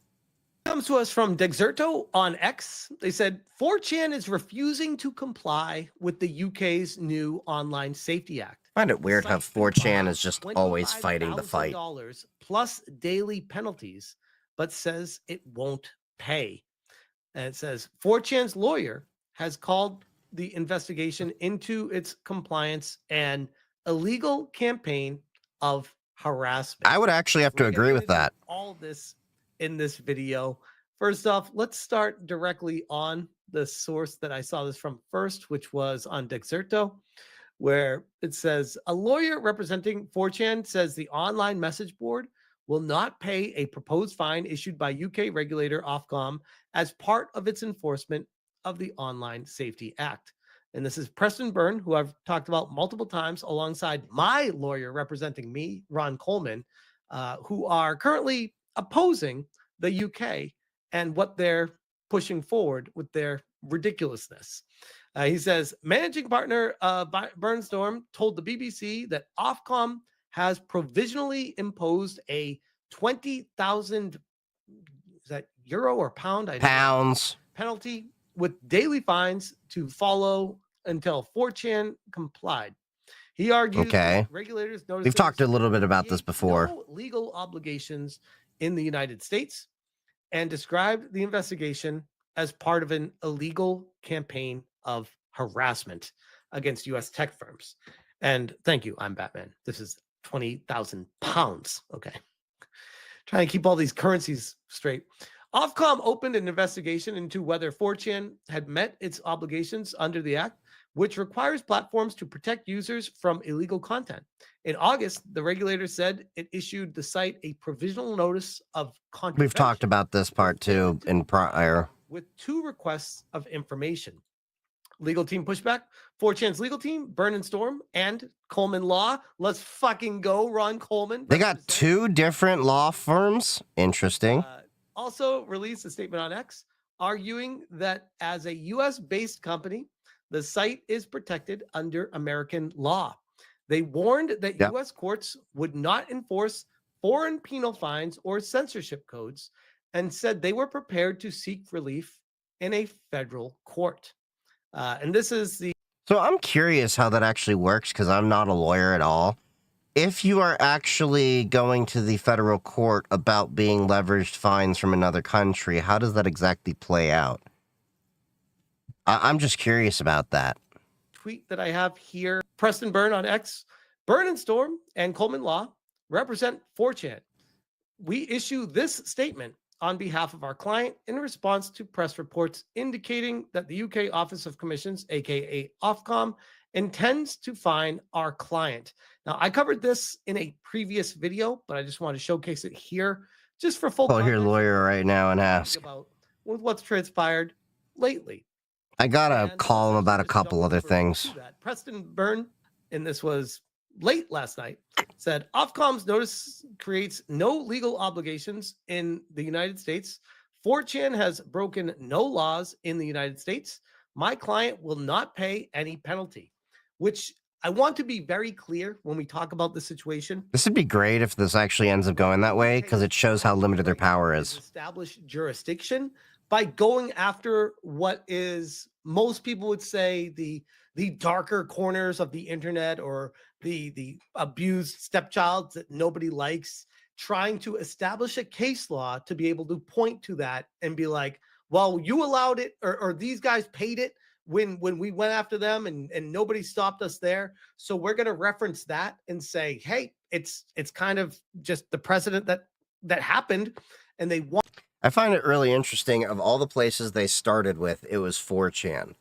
B: Comes to us from GrrCon on X. They said 4chan is refusing to comply with the UK's new Online Safety Act.
A: I find it weird how 4chan is just always fighting the fight.
B: $25,000 plus daily penalties, but says it won't pay. And it says 4chan's lawyer has called the investigation into its compliance and illegal campaign of harassment.
A: I would actually have to agree with that.
B: All this in this video. First off, let's start directly on the source that I saw this from first, which was on GrrCon, where it says a lawyer representing 4chan says the online message board will not pay a proposed fine issued by UK regulator Ofcom as part of its enforcement of the Online Safety Act. And this is Preston Byrne, who I've talked about multiple times alongside my lawyer representing me, Ron Coleman, who are currently opposing the UK and what they're pushing forward with their ridiculousness. He says, managing partner Burnstorm told the BBC that Ofcom has provisionally imposed a 20,000, is that euro or pound?
A: Pounds.
B: Penalty with daily fines to follow until 4chan complied. He argued that regulators noticed
A: we've talked a little bit about this before.
B: No legal obligations in the United States and described the investigation as part of an illegal campaign of harassment against U.S. tech firms. And thank you, I'm Batman. This is 20,000 pounds. Okay. Trying to keep all these currencies straight. Ofcom opened an investigation into whether 4chan had met its obligations under the act, which requires platforms to protect users from illegal content. In August, the regulator said it issued the site a provisional notice of contravention.
A: We've talked about this part too in prior.
B: With 2 requests of information. Legal team pushback, 4chan's legal team, Burn and Storm, and Coleman Law. Let's fucking go, Ron Coleman.
A: They got 2 different law firms. Interesting.
B: Also released a statement on X arguing that as a US-based company, the site is protected under American law. They warned that US courts would not enforce foreign penal fines or censorship codes and said they were prepared to seek relief in a federal court. And this is the...
A: So I'm curious how that actually works because I'm not a lawyer at all. If you are actually going to the federal court about being leveraged fines from another country, how does that exactly play out? I'm just curious about that.
B: Tweet that I have here. Preston Byrne on X. Burn and Storm and Coleman Law represent 4chan. We issue this statement on behalf of our client in response to press reports indicating that the UK Office of Commissions, aka Ofcom, intends to fine our client. Now, I covered this in a previous video, but I just want to showcase it here just for full
A: Call your lawyer right now and ask.
B: About with what's transpired lately.
A: I gotta call him about a couple other things.
B: Preston Byrne, and this was late last night, said Ofcom's notice creates no legal obligations in the United States. 4chan has broken no laws in the United States. My client will not pay any penalty, which I want to be very clear when we talk about the situation.
A: This would be great if this actually ends up going that way because it shows how limited their power is.
B: Establish jurisdiction by going after what is, most people would say, the darker corners of the internet or the abused stepchild that nobody likes, trying to establish a case law to be able to point to that and be like, well, you allowed it, or these guys paid it when we went after them and nobody stopped us there. So we're going to reference that and say, hey, it's kind of just the precedent that happened, and they want.
A: I find it really interesting. Of all the places they started with, it was 4chan.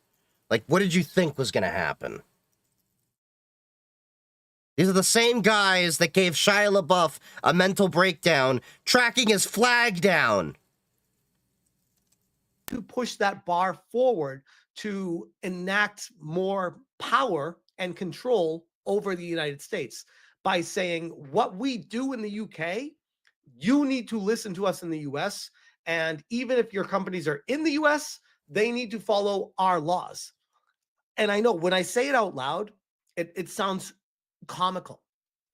A: Like, what did you think was going to happen? These are the same guys that gave Shia LaBeouf a mental breakdown, tracking his flag down.
B: To push that bar forward to enact more power and control over the United States by saying what we do in the UK, you need to listen to us in the US. And even if your companies are in the US, they need to follow our laws. And I know when I say it out loud, it sounds comical.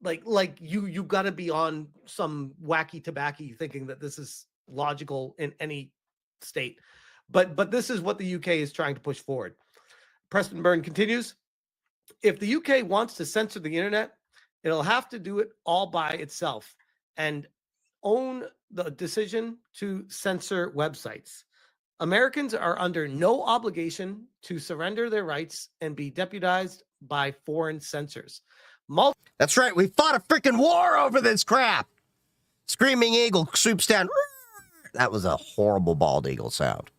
B: Like you got to be on some wacky tobacco thinking that this is logical in any state. But this is what the UK is trying to push forward. Preston Byrne continues, if the UK wants to censor the internet, it'll have to do it all by itself and own the decision to censor websites. Americans are under no obligation to surrender their rights and be deputized by foreign censors.
A: That's right. We fought a freaking war over this crap. Screaming eagle swoops down. That was a horrible bald eagle sound.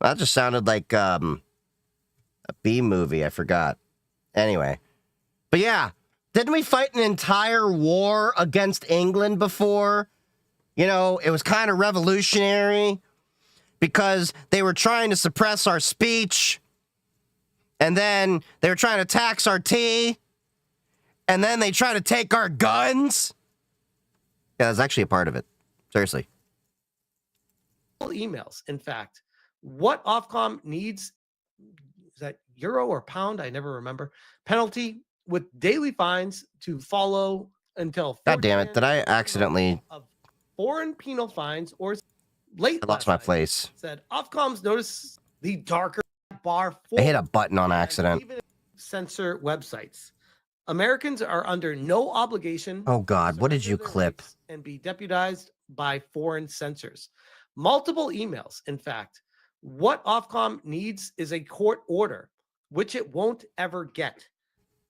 A: That just sounded like a B movie. I forgot. Anyway. But yeah. Didn't we fight an entire war against England before? You know, it was kind of revolutionary because they were trying to suppress our speech. And then they were trying to tax our tea. And then they tried to take our guns. Yeah, that's actually a part of it. Seriously.
B: Emails, in fact. What Ofcom needs, is that euro or pound? I never remember. Penalty with daily fines to follow until.
A: God damn it. Did I accidentally...
B: Foreign penal fines or late.
A: I lost my place.
B: Said Ofcom's notice the darker bar.
A: I hit a button on accident.
B: Censor websites. Americans are under no obligation.
A: Oh God, what did you clip?
B: And be deputized by foreign censors. Multiple emails, in fact. What Ofcom needs is a court order, which it won't ever get.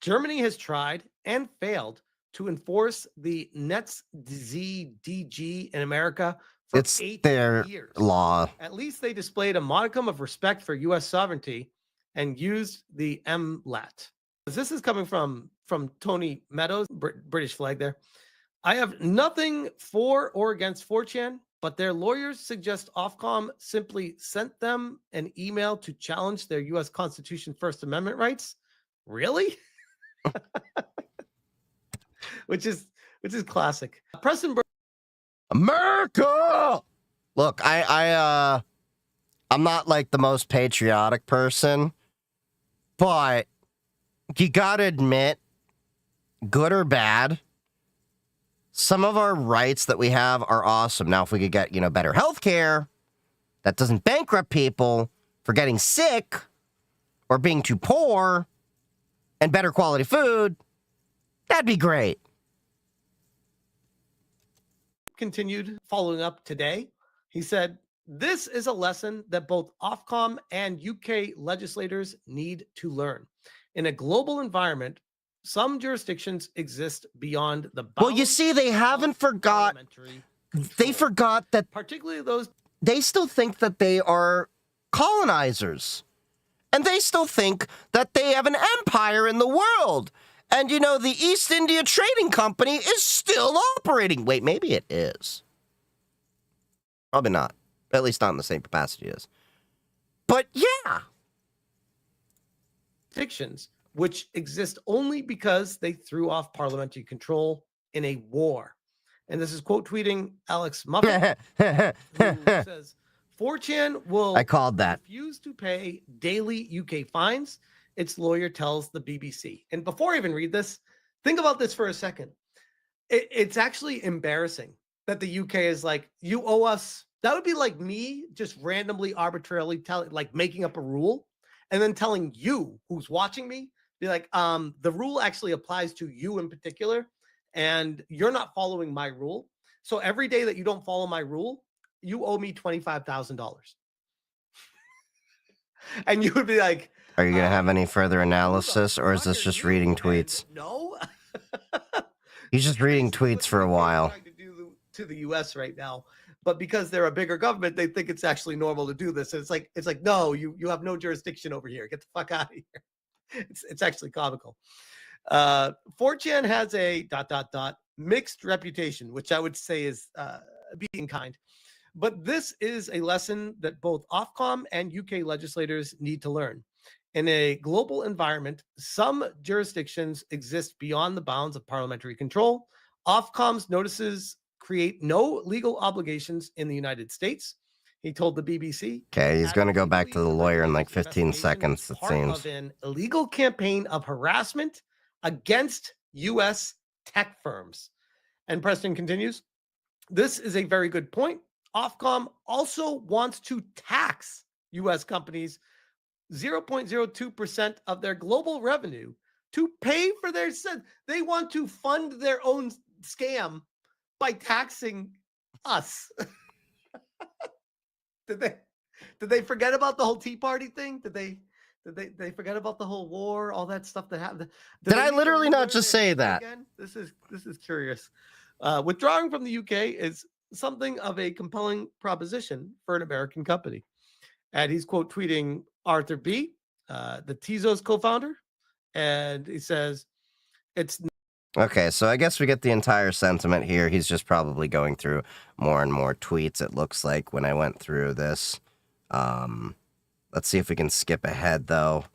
B: Germany has tried and failed to enforce the NetzDG in America for
A: It's
B: 8
A: their
B: years.
A: law.
B: At least they displayed a modicum of respect for U.S. sovereignty and used the MLAT. This is coming from Tony Meadows, British flag there. I have nothing for or against 4chan, but their lawyers suggest Ofcom simply sent them an email to challenge their U.S. Constitution First Amendment rights. Really? which is classic. Preston
A: America. Look, I'm not like the most patriotic person, but you gotta admit, good or bad, some of our rights that we have are awesome. Now, if we could get, better health care that doesn't bankrupt people for getting sick or being too poor and better quality food, that'd be great.
B: continued following up today. He said, this is a lesson that both Ofcom and UK legislators need to learn. In a global environment, some jurisdictions exist beyond the bounds.
A: Well, you see, they haven't forgot. They forgot that
B: particularly those.
A: They still think that they are colonizers. And they still think that they have an empire in the world. And, the East India Trading Company is still operating. Wait, maybe it is. Probably not. At least not in the same capacity as. But, yeah.
B: Jurisdictions which exist only because they threw off parliamentary control in a war. And this is quote tweeting Alex Muffin, who says, 4chan will refuse to pay daily UK fines, its lawyer tells the BBC. And before I even read this, think about this for a second. It's actually embarrassing that the UK is like, you owe us. That would be like me just randomly, arbitrarily making up a rule and then telling you who's watching me, be like, the rule actually applies to you in particular, and you're not following my rule. So every day that you don't follow my rule, you owe me $25,000. And you would be like,
A: are you going to have any further analysis, or is this just reading tweets?
B: No.
A: He's just reading tweets for a while.
B: to the U.S. right now, but because they're a bigger government, they think it's actually normal to do this. And it's like, no, you have no jurisdiction over here. Get the fuck out of here. It's actually comical. 4chan has a ... mixed reputation, which I would say is being kind. But this is a lesson that both Ofcom and UK legislators need to learn. In a global environment, some jurisdictions exist beyond the bounds of parliamentary control. Ofcom's notices create no legal obligations in the United States. He told the BBC.
A: Okay, he's going to go back to the lawyer in like 15 seconds, it seems.
B: Of an illegal campaign of harassment against U.S. tech firms. And Preston continues, this is a very good point. Ofcom also wants to tax U.S. companies 0.02% of their global revenue to pay for their sin. They want to fund their own scam by taxing us. Did they forget about the whole Tea Party thing? Did they forget about the whole war, all that stuff that happened?
A: Did I literally not just say that?
B: Again? This is curious. Withdrawing from the UK is something of a compelling proposition for an American company. And he's quote tweeting Arthur B., the Tezos co-founder, and he says, it's...
A: Okay, so I guess we get the entire sentiment here. He's just probably going through more and more tweets, it looks like, when I went through this. Let's see if we can skip ahead, though.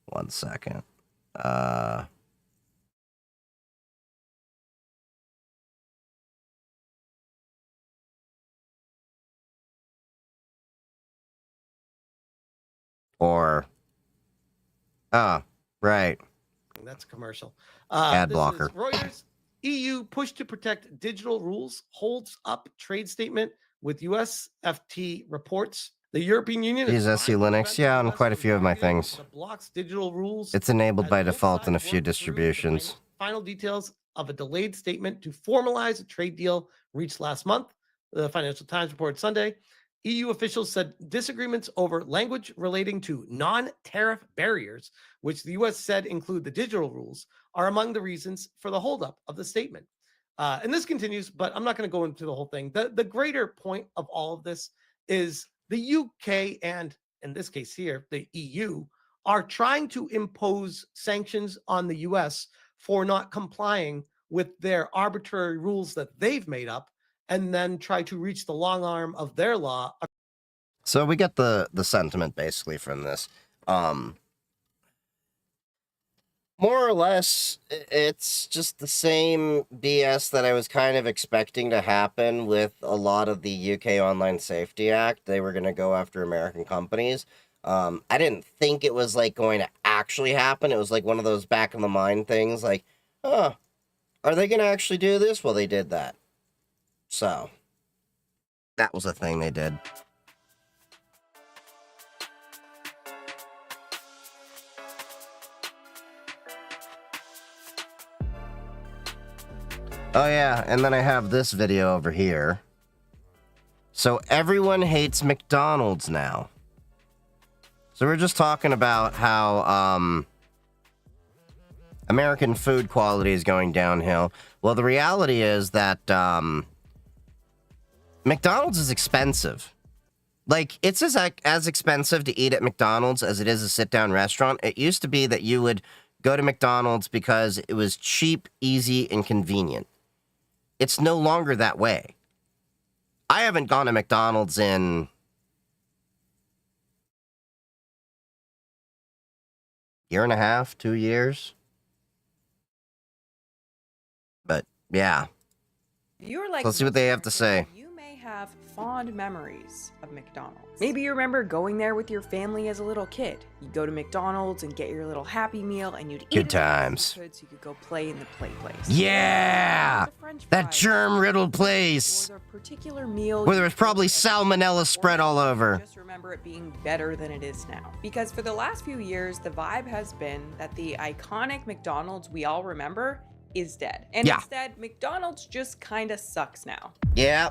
A: 1 second. Right.
B: That's a commercial.
A: Ad
B: this
A: blocker.
B: is Reuters. EU push to protect digital rules holds up trade statement with US FT reports. The European Union
A: Use SE Linux, yeah, on quite a few of my things.
B: Blocks digital rules.
A: It's enabled by default in a few distributions.
B: Final details of a delayed statement to formalize a trade deal reached last month. The Financial Times reported Sunday. EU officials said disagreements over language relating to non-tariff barriers, which the U.S. said include the digital rules, are among the reasons for the holdup of the statement. And this continues, but I'm not going to go into the whole thing. The greater point of all of this is the UK and, in this case here, the EU, are trying to impose sanctions on the U.S. for not complying with their arbitrary rules that they've made up, and then try to reach the long arm of their law.
A: So we get the sentiment basically from this. More or less, it's just the same BS that I was kind of expecting to happen with a lot of the UK Online Safety Act. They were going to go after American companies. I didn't think it was like going to actually happen. It was like one of those back in the mind things like, oh, are they going to actually do this? Well, they did that. So, that was a thing they did. Oh yeah, and then I have this video over here. So everyone hates McDonald's now. So we're just talking about how, American food quality is going downhill. Well, the reality is that, McDonald's is expensive. Like, it's as expensive to eat at McDonald's as it is a sit-down restaurant. It used to be that you would go to McDonald's because it was cheap, easy, and convenient. It's no longer that way. I haven't gone to McDonald's in... year and a half, 2 years. But, yeah.
G: You're like
A: Let's see what they have to say.
G: You may have fond memories of McDonald's. Maybe you remember going there with your family as a little kid. You'd go to McDonald's and get your little Happy Meal, and you'd eat
A: Good
G: as fast as
A: times.
G: you could so you could go play in the play place.
A: Yeah! That germ-riddled place!
G: Or the particular meal
A: Where there was probably salmonella spread all over.
G: Just remember it being better than it is now. Because for the last few years, the vibe has been that the iconic McDonald's we all remember is dead. And
A: Yeah.
G: instead, McDonald's just kind of sucks now.
A: Yeah.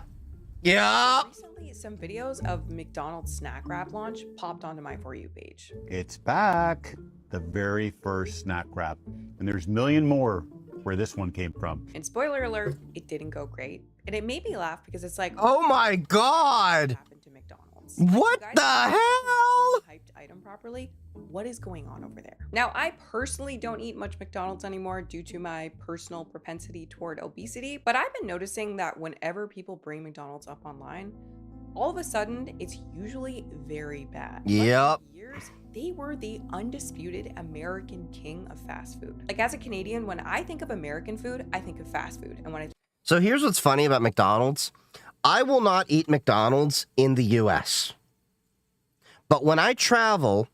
A: Yeah.
G: Recently, some videos of McDonald's snack wrap launch popped onto my For You page.
H: It's back. The very first snack wrap. And there's a million more where this one came from.
G: And spoiler alert, it didn't go great. And it made me laugh because it's like,
A: Oh my God.
G: happened to McDonald's?
A: What
G: You guys
A: the
G: haven't
A: hell?
G: hyped item properly? What is going on over there? Now, I personally don't eat much McDonald's anymore due to my personal propensity toward obesity, but I've been noticing that whenever people bring McDonald's up online, all of a sudden it's usually very bad. But
A: Yep.
G: for years, they were the undisputed American king of fast food. Like, as a Canadian, when I think of American food, I think of fast food. And when I
A: So here's what's funny about McDonald's. I will not eat McDonald's in the US. But when I travel,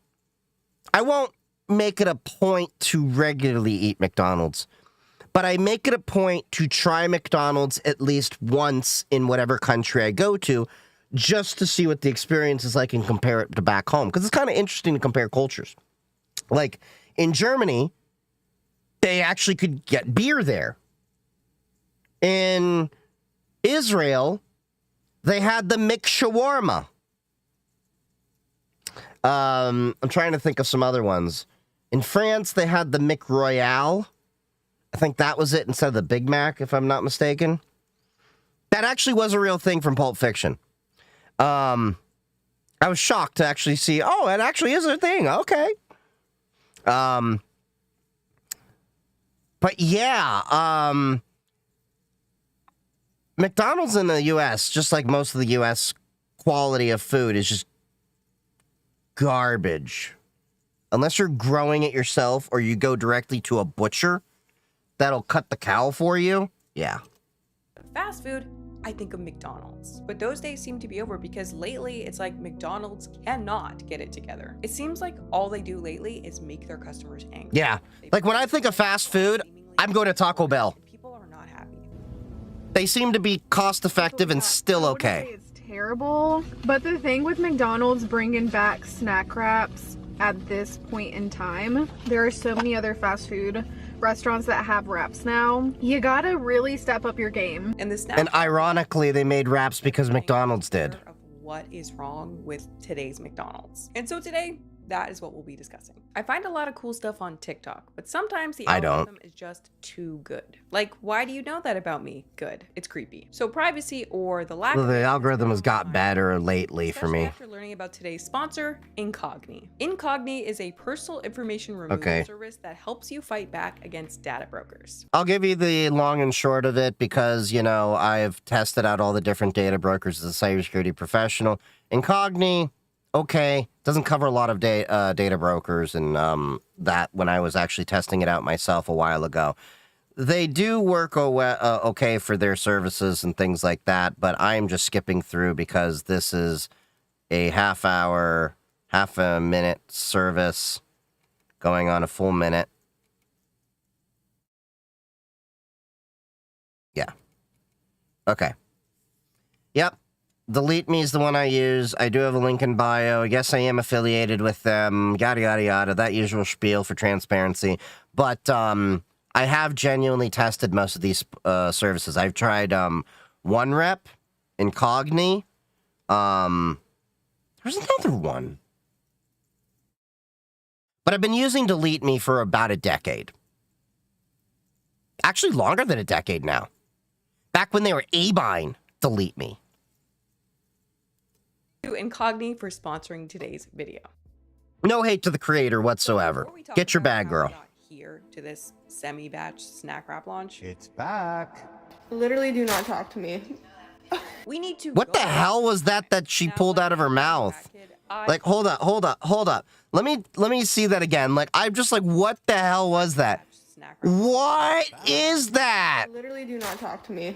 A: I won't make it a point to regularly eat McDonald's. But I make it a point to try McDonald's at least once in whatever country I go to, just to see what the experience is like and compare it to back home. Because it's kind of interesting to compare cultures. Like, in Germany, they actually could get beer there. In Israel, they had the McShawarma. I'm trying to think of some other ones. In France, they had the McRoyale. I think that was it instead of the Big Mac, if I'm not mistaken. That actually was a real thing from Pulp Fiction. I was shocked to actually see, oh, it actually is a thing. Okay. But yeah, McDonald's in the U.S., just like most of the U.S. quality of food, is just garbage. Unless you're growing it yourself or you go directly to a butcher that'll cut the cow for you. Yeah.
G: fast food, I think of McDonald's. But those days seem to be over because lately it's like McDonald's cannot get it together. It seems like all they do lately is make their customers angry.
A: Yeah. Like when I think of fast food, I'm going to Taco Bell.
G: People are not happy.
A: They seem to be cost effective and still okay.
I: It's terrible, but the thing with McDonald's bringing back snack wraps at this point in time, there are so many other fast food restaurants that have wraps now. You gotta really step up your game.
G: And the snack
A: And ironically, they made wraps because McDonald's did.
G: of what is wrong with today's McDonald's. And so today, that is what we'll be discussing. I find a lot of cool stuff on TikTok, but sometimes the
A: I don't.
G: algorithm is just too good. Like, why do you know that about me? Good. It's creepy. So privacy or the lack of
A: The
G: it
A: algorithm has got better lately for
G: especially
A: me.
G: after learning about today's sponsor, Incogni. Incogni is a personal information removal
A: Okay.
G: service that helps you fight back against data brokers.
A: I'll give you the long and short of it because, you know, I've tested out all the different data brokers as a cybersecurity professional. Incogni, okay, doesn't cover a lot of data brokers, and that when I was actually testing it out myself a while ago. They do work okay for their services and things like that, but I'm just skipping through because this is a half a minute service going on a full minute. Yeah. Okay. Yep. Delete Me is the one I use. I do have a link in bio. Yes, I am affiliated with them. Yada, yada, yada. That usual spiel for transparency. But I have genuinely tested most of these services. I've tried OneRep, Incogni. There's another one. But I've been using Delete Me for about a decade. Actually, longer than a decade now. Back when they were Abine, Delete Me.
G: To Incogni for sponsoring today's video.
A: No hate to the creator whatsoever. Get your bag, girl.
G: Here to this semi-batch snack wrap launch.
H: It's back.
I: Literally do not talk to me.
G: We need to
A: What the hell was that she pulled out of her mouth? Like, hold up. Let me see that again. Like, I'm just like, what the hell was that? What is that?
I: Literally do not talk to me.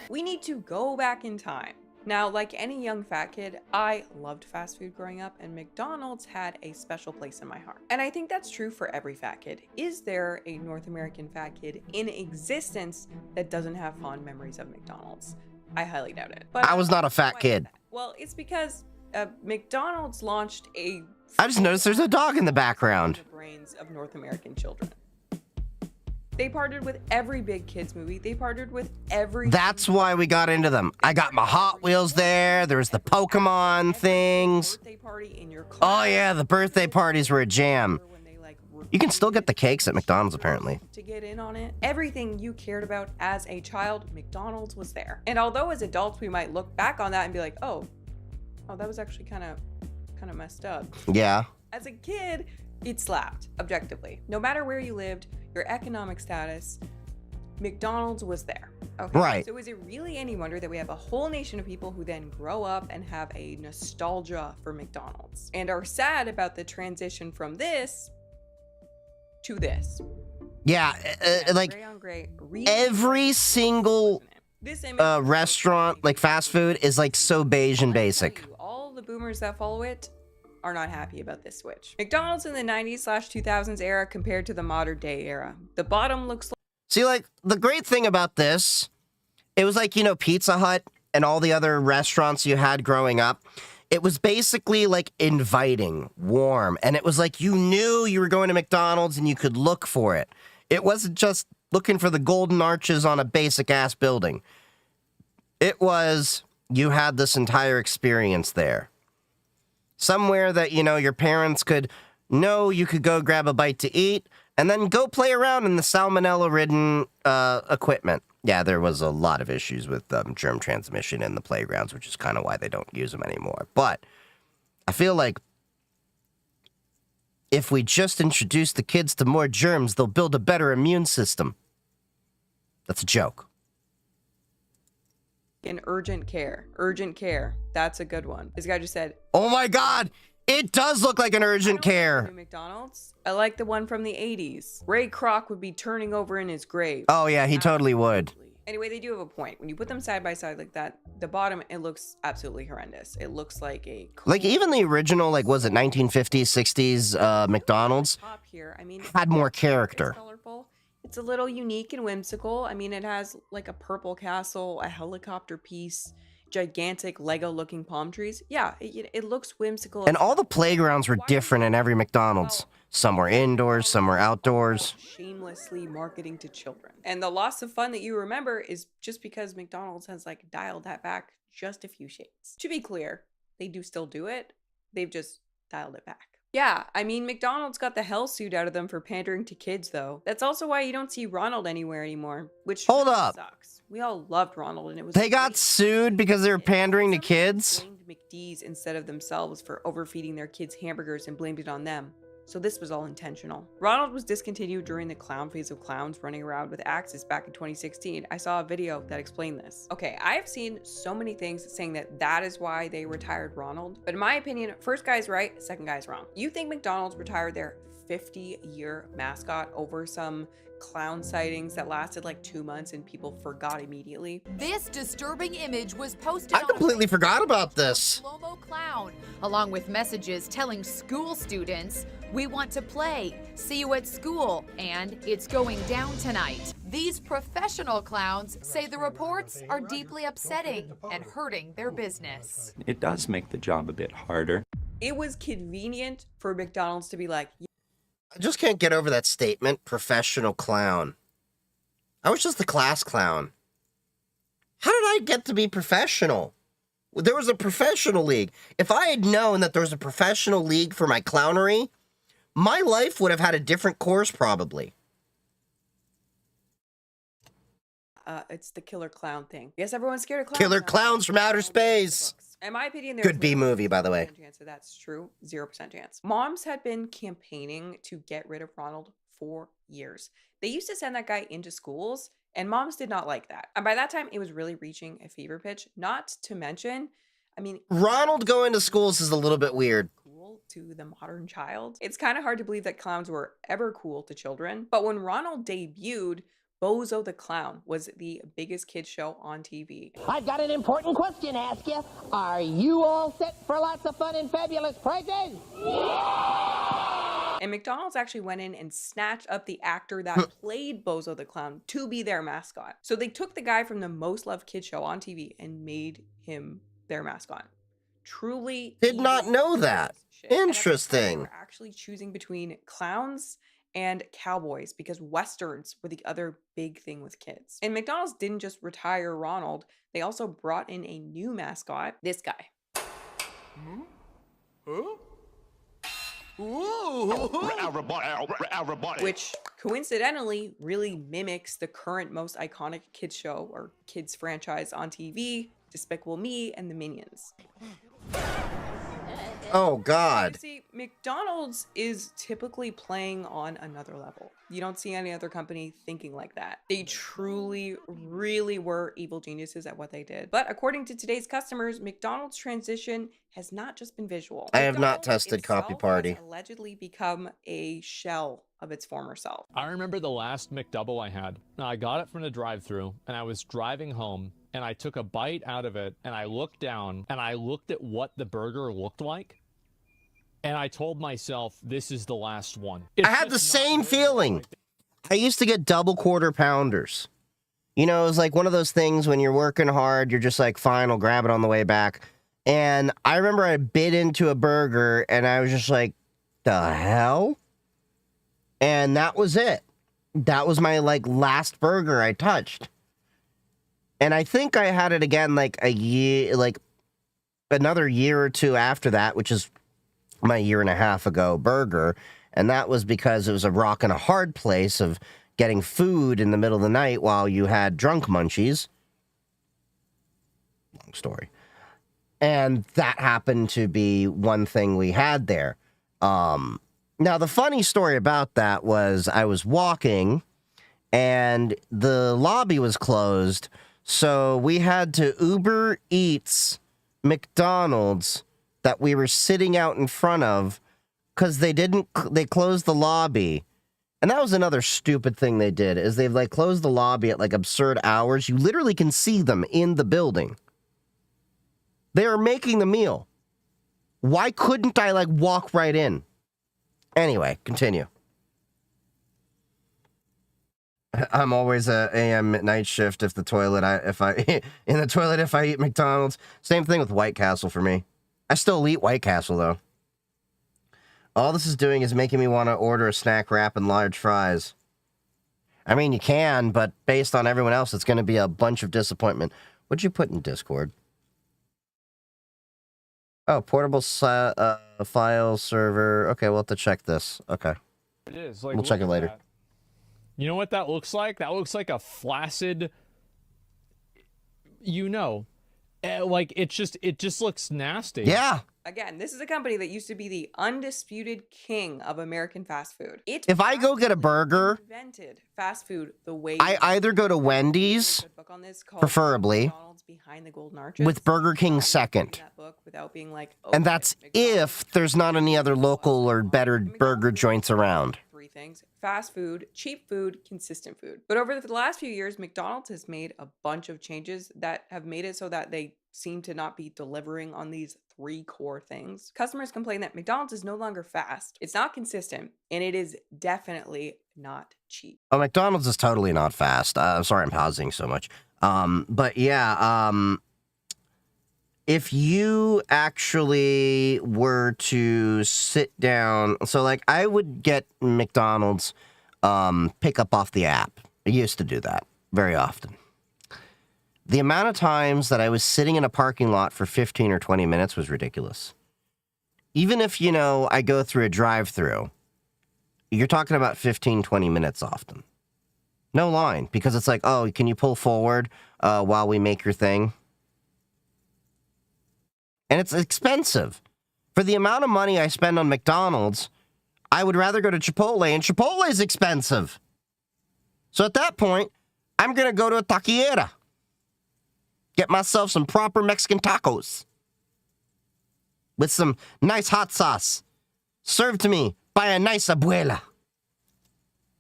G: We need to go back in time. Now, like any young fat kid, I loved fast food growing up, and McDonald's had a special place in my heart. And I think that's true for every fat kid. Is there a North American fat kid in existence that doesn't have fond memories of McDonald's? I highly doubt it. But
A: I was not a fat kid.
G: well, it's because McDonald's launched a
A: I just noticed there's a dog in the background.
G: brains of North American children. They partnered with every big kids movie. They partnered with every...
A: That's why we got into them. I got my Hot Wheels there. There was the Pokemon things.
G: birthday party in your
A: Oh yeah, the birthday parties were a jam.
G: when they like
A: You can still get the cakes at McDonald's, apparently.
G: To get in on it, everything you cared about as a child, McDonald's was there. And although as adults we might look back on that and be like, oh, that was actually kind of messed up.
A: Yeah.
G: As a kid, it slapped, objectively. No matter where you lived, your economic status, McDonald's was there. Okay.
A: Right.
G: So is it really any wonder that we have a whole nation of people who then grow up and have a nostalgia for McDonald's and are sad about the transition from this to this?
A: Yeah, like
G: Gray on gray, really
A: every single
G: this image
A: restaurant, like fast food, is like so beige and basic.
G: all the boomers that follow it are not happy about this switch. McDonald's in the 90s/2000s era compared to the modern day era. The bottom looks like
A: See, like, the great thing about this, it was like, you know, Pizza Hut and all the other restaurants you had growing up. It was basically like inviting, warm, and it was like you knew you were going to McDonald's and you could look for it. It wasn't just looking for the golden arches on a basic ass building. It was, you had this entire experience there. Somewhere that, you know, your parents could know you could go grab a bite to eat and then go play around in the salmonella-ridden equipment. Yeah, there was a lot of issues with germ transmission in the playgrounds, which is kind of why they don't use them anymore. But I feel like if we just introduce the kids to more germs, they'll build a better immune system. That's a joke.
G: in urgent care. Urgent care. That's a good one. This guy just said,
A: oh my God, it does look like an urgent care.
G: McDonald's. I like the one from the 80s. Ray Kroc would be turning over in his grave.
A: Oh yeah, he totally would.
G: Anyway, they do have a point. When you put them side by side like that, the bottom, it looks absolutely horrendous. It looks like a...
A: Like even the original, like, was it 1950s, 60s McDonald's
G: Top here, I mean,
A: had more character.
G: Colorful. It's a little unique and whimsical. I mean, it has like a purple castle, a helicopter piece, gigantic Lego-looking palm trees. Yeah, it looks whimsical.
A: And all the playgrounds were different in every McDonald's. Some were indoors, some were outdoors.
G: Shamelessly marketing to children. And the loss of fun that you remember is just because McDonald's has like dialed that back just a few shades. To be clear, they do still do it. They've just dialed it back. Yeah, I mean, McDonald's got the hell suit out of them for pandering to kids, though. That's also why you don't see Ronald anywhere anymore, which
A: Hold
G: really
A: up.
G: sucks. We all loved Ronald, and it was
A: They got sued because they were pandering to kids?
G: blamed McD's instead of themselves for overfeeding their kids hamburgers and blamed it on them. So this was all intentional. Ronald was discontinued during the clown phase of clowns running around with axes back in 2016. I saw a video that explained this. Okay, I have seen so many things saying that that is why they retired Ronald. But in my opinion, first guy's right, second guy's wrong. You think McDonald's retired their 50-year mascot over some clown sightings that lasted like 2 months and people forgot immediately?
J: This disturbing image was posted
A: I completely forgot about this.
J: Slow-mo clown, along with messages telling school students, "We want to play, see you at school, and it's going down tonight." These professional clowns say the reports are deeply upsetting and hurting their business.
K: It does make the job a bit harder.
G: It was convenient for McDonald's to be like,
A: I just can't get over that statement, professional clown. I was just the class clown. How did I get to be professional? There was a professional league. If I had known that there was a professional league for my clownery, my life would have had a different course probably.
G: it's the killer clown thing. Yes, everyone's scared of clowns.
A: Killer clowns from outer space.
G: In my opinion,
A: Good B movie, by the way.
G: Chance that that's true. 0% chance. Moms had been campaigning to get rid of Ronald for years. They used to send that guy into schools, and moms did not like that. And by that time, it was really reaching a fever pitch. Not to mention, I mean,
A: Ronald going to schools is a little bit weird.
G: Cool to the modern child. It's kind of hard to believe that clowns were ever cool to children. But when Ronald debuted, Bozo the Clown was the biggest kids show on TV.
L: I've got an important question to ask you. Are you all set for lots of fun and fabulous prizes?
G: And McDonald's actually went in and snatched up the actor that played Bozo the Clown to be their mascot. So they took the guy from the most loved kids show on TV and made him their mascot. Truly
A: Did not know that. Interesting.
G: They were actually choosing between clowns and cowboys because westerns were the other big thing with kids. And McDonald's didn't just retire Ronald, they also brought in a new mascot, this guy.
L: Ooh.
G: which coincidentally really mimics the current most iconic kids show or kids franchise on TV, Despicable Me and the Minions.
A: Oh, God.
G: You see, McDonald's is typically playing on another level. You don't see any other company thinking like that. They truly, really were evil geniuses at what they did. But according to today's customers, McDonald's transition has not just been visual.
A: I have not
G: McDonald's
A: tested Copy
G: itself
A: Party.
G: has allegedly become a shell of its former self.
M: I remember the last McDouble I had. Now, I got it from the drive-thru, and I was driving home, and I took a bite out of it, and I looked down, and I looked at what the burger looked like, and I told myself, this is the last one.
A: I had the same feeling. I used to get double quarter pounders. You know, it was like one of those things when you're working hard, you're just like, fine, I'll grab it on the way back. And I remember I bit into a burger, and I was just like, the hell? And that was it. That was my, like, last burger I touched. And I think I had it again, like, a year, like, another year or two after that, which is my 1.5 year ago burger. And that was because it was a rock and a hard place of getting food in the middle of the night while you had drunk munchies. Long story. And that happened to be one thing we had there. Now, the funny story about that was I was walking and the lobby was closed. So we had to Uber Eats McDonald's that we were sitting out in front of because they closed the lobby. And that was another stupid thing they did, is they've like closed the lobby at like absurd hours. You literally can see them in the building. They are making the meal. Why couldn't I like walk right in? Anyway, continue. I'm always a AM night shift if I eat McDonald's. Same thing with White Castle for me. I still eat White Castle though. All this is doing is making me want to order a snack wrap and large fries. I mean, you can, but based on everyone else, it's going to be a bunch of disappointment. What'd you put in Discord? Oh, portable file server. Okay, we'll have to check this. Okay.
M: It is. Like,
A: we'll check it later.
M: That. You know what that looks like? That looks like a flaccid, like it just looks nasty.
A: Yeah.
G: Again, this is a company that used to be the undisputed king of American fast food.
A: If I go get a burger,
G: invented fast food the way
A: I either go to Wendy's, preferably,
G: Behind the Golden Arches,
A: with Burger King second.
G: Without being like,
A: And that's if there's not any other local or better burger joints around.
G: Three things: fast food, cheap food, consistent food. But over the last few years, McDonald's has made a bunch of changes that have made it so that they seem to not be delivering on these 3 core things. Customers complain that McDonald's is no longer fast, it's not consistent, and it is definitely not cheap.
A: Oh, McDonald's is totally not fast. I'm sorry I'm pausing so much. But yeah, if you actually were to sit down, so like I would get McDonald's pick up off the app. I used to do that very often. The amount of times that I was sitting in a parking lot for 15 or 20 minutes was ridiculous. Even if, I go through a drive-through, you're talking about 15, 20 minutes often. No line, because it's like, oh, can you pull forward while we make your thing? And it's expensive. For the amount of money I spend on McDonald's, I would rather go to Chipotle, and Chipotle is expensive. So at that point, I'm going to go to a taqueria. Get myself some proper Mexican tacos with some nice hot sauce served to me by a nice abuela.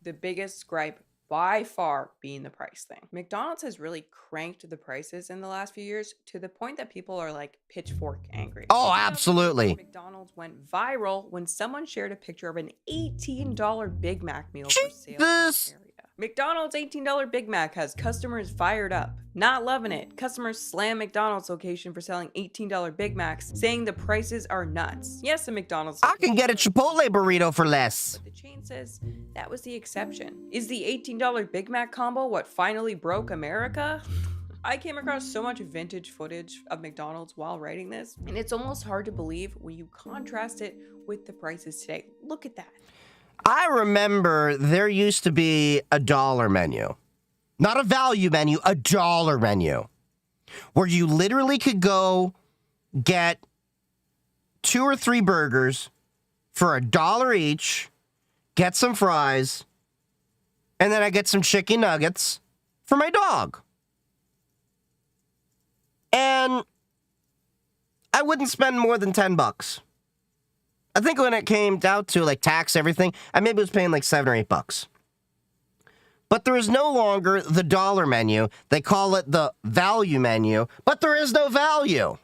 G: The biggest gripe by far being the price thing. McDonald's has really cranked the prices in the last few years to the point that people are like pitchfork angry.
A: Oh, absolutely.
G: McDonald's went viral when someone shared a picture of an $18 Big Mac meal for sale in the area. McDonald's $18 Big Mac has customers fired up, not loving it. Customers slam McDonald's location for selling $18 Big Macs, saying the prices are nuts. Yes, a McDonald's
A: I can get a Chipotle burrito for less.
G: But the chain says that was the exception. Is the $18 Big Mac combo what finally broke America? I came across so much vintage footage of McDonald's while writing this, and it's almost hard to believe when you contrast it with the prices today. Look at that.
A: I remember there used to be a dollar menu. Not a value menu, a dollar menu. Where you literally could go get 2 or 3 burgers for $1 each, get some fries, and then I get some chicken nuggets for my dog. And I wouldn't spend more than $10. I think when it came down to like tax everything, I maybe was paying like $7 or $8. But there is no longer the dollar menu. They call it the value menu, but there is no value.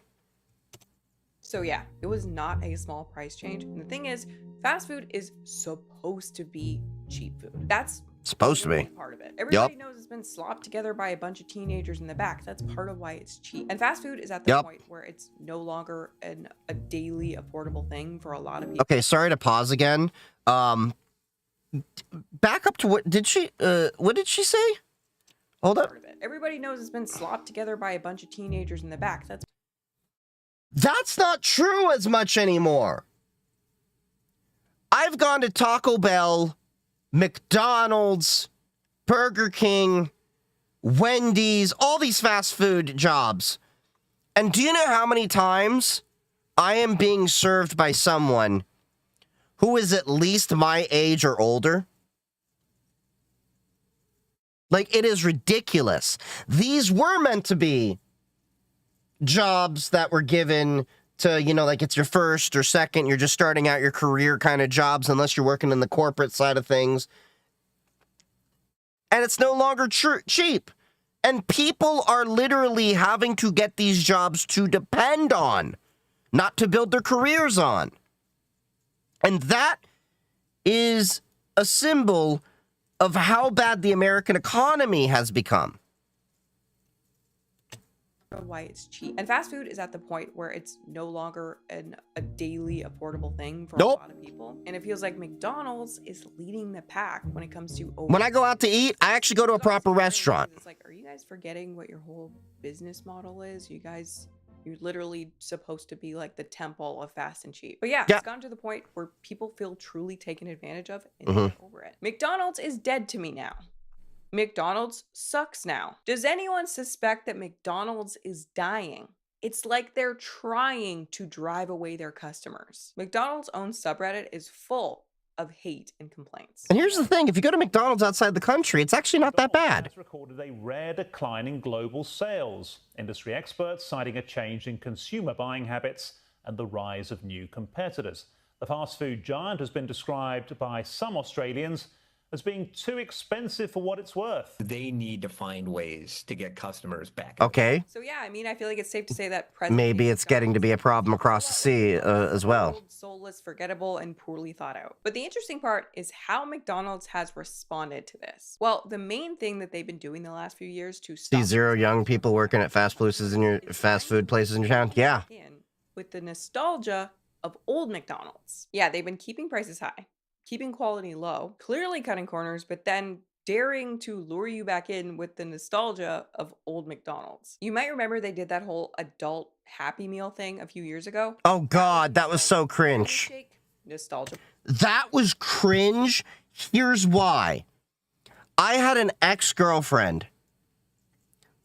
G: So yeah, it was not a small price change. And the thing is, fast food is supposed to be cheap food. That's
A: supposed to be
G: part of it. Everybody knows it's been slopped together by a bunch of teenagers in the back. That's part of why it's cheap. And fast food is at the point where it's no longer a daily affordable thing for a lot of people.
A: Okay, sorry to pause again. Back up to what did she say? Hold up.
G: Everybody knows it's been slopped together by a bunch of teenagers in the back.
A: That's not true as much anymore. I've gone to Taco Bell, McDonald's, Burger King, Wendy's, all these fast food jobs. And do you know how many times I am being served by someone who is at least my age or older? Like, it is ridiculous. These were meant to be jobs that were given to, you know, like it's your first or second, you're just starting out your career kind of jobs, unless you're working in the corporate side of things. And it's no longer cheap. And people are literally having to get these jobs to depend on, not to build their careers on. And that is a symbol of how bad the American economy has become.
G: Why it's cheap. And fast food is at the point where it's no longer a daily affordable thing for a lot of people. And it feels like McDonald's is leading the pack when it comes to
A: When I go out to eat, I actually go to a proper restaurant.
G: It's like, are you guys forgetting what your whole business model is? You're literally supposed to be like the temple of fast and cheap. But yeah, it's gotten to the point where people feel truly taken advantage of and they're over it. McDonald's is dead to me now. McDonald's sucks now. Does anyone suspect that McDonald's is dying? It's like they're trying to drive away their customers. McDonald's own subreddit is full of hate and complaints.
A: And here's the thing, if you go to McDonald's outside the country, it's actually not that bad.
N: Has recorded a rare decline in global sales. Industry experts citing a change in consumer buying habits and the rise of new competitors. The fast food giant has been described by some Australians as being too expensive for what it's worth.
O: They need to find ways to get customers back.
A: Okay.
G: So yeah, I mean, I feel like it's safe to say that
A: Maybe it's getting to be a problem across the sea as well.
G: Old, soulless, forgettable, and poorly thought out. But the interesting part is how McDonald's has responded to this. Well, the main thing that they've been doing the last few years to stop
A: See 0 young people working at fast food places in your town? Yeah.
G: With the nostalgia of old McDonald's. Yeah, they've been keeping prices high, keeping quality low, clearly cutting corners, but then daring to lure you back in with the nostalgia of old McDonald's. You might remember they did that whole adult Happy Meal thing a few years ago.
A: Oh God, that was so cringe.
G: Nostalgia.
A: That was cringe. Here's why. I had an ex-girlfriend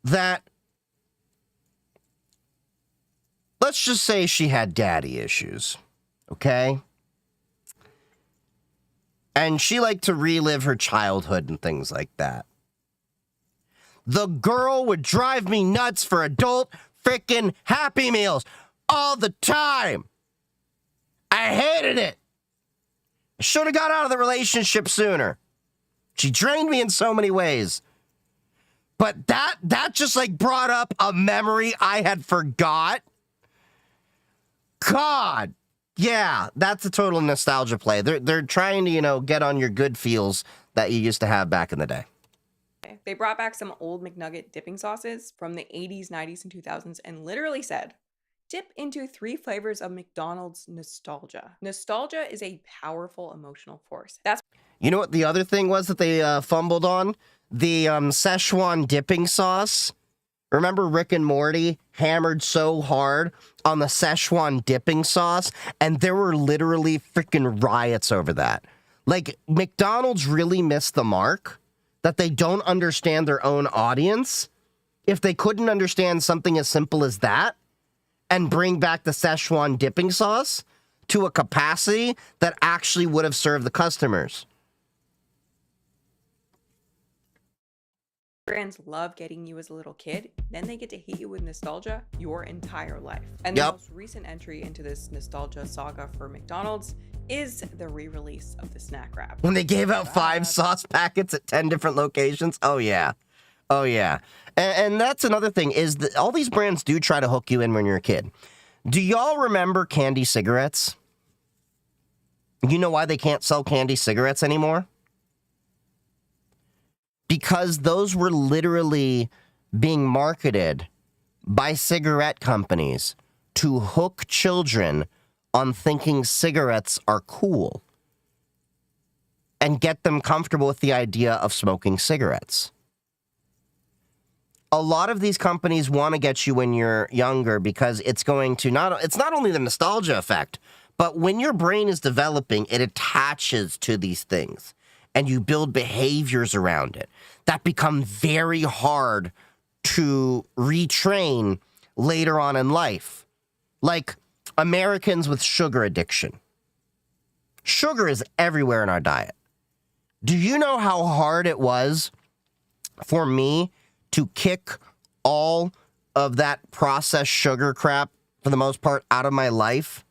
A: that, let's just say she had daddy issues, okay? And she liked to relive her childhood and things like that. The girl would drive me nuts for adult freaking Happy Meals all the time. I hated it. I should have got out of the relationship sooner. She drained me in so many ways. But that just like brought up a memory I had forgot. God. Yeah, that's a total nostalgia play. They're trying to, you know, get on your good feels that you used to have back in the day.
G: They brought back some old McNugget dipping sauces from the 80s, 90s, and 2000s and literally said, dip into 3 flavors of McDonald's nostalgia. Nostalgia is a powerful emotional force. That's
A: You know what the other thing was that they fumbled on? The Szechuan dipping sauce. Remember Rick and Morty hammered so hard on the Szechuan dipping sauce? And there were literally freaking riots over that. Like, McDonald's really missed the mark that they don't understand their own audience. If they couldn't understand something as simple as that and bring back the Szechuan dipping sauce to a capacity that actually would have served the customers.
G: Brands love getting you as a little kid, then they get to hit you with nostalgia your entire life. And the most recent entry into this nostalgia saga for McDonald's is the re-release of the snack wrap.
A: When they gave out 5 sauce packets at 10 different locations. Oh, yeah. Oh, yeah. And that's another thing, is that all these brands do try to hook you in when you're a kid. Do y'all remember candy cigarettes? You know why they can't sell candy cigarettes anymore? Because those were literally being marketed by cigarette companies to hook children on thinking cigarettes are cool and get them comfortable with the idea of smoking cigarettes. A lot of these companies want to get you when you're younger because it's going to it's not only the nostalgia effect, but when your brain is developing, it attaches to these things and you build behaviors around it that become very hard to retrain later on in life. Like Americans with sugar addiction. Sugar is everywhere in our diet. Do you know how hard it was for me to kick all of that processed sugar crap, for the most part, out of my life?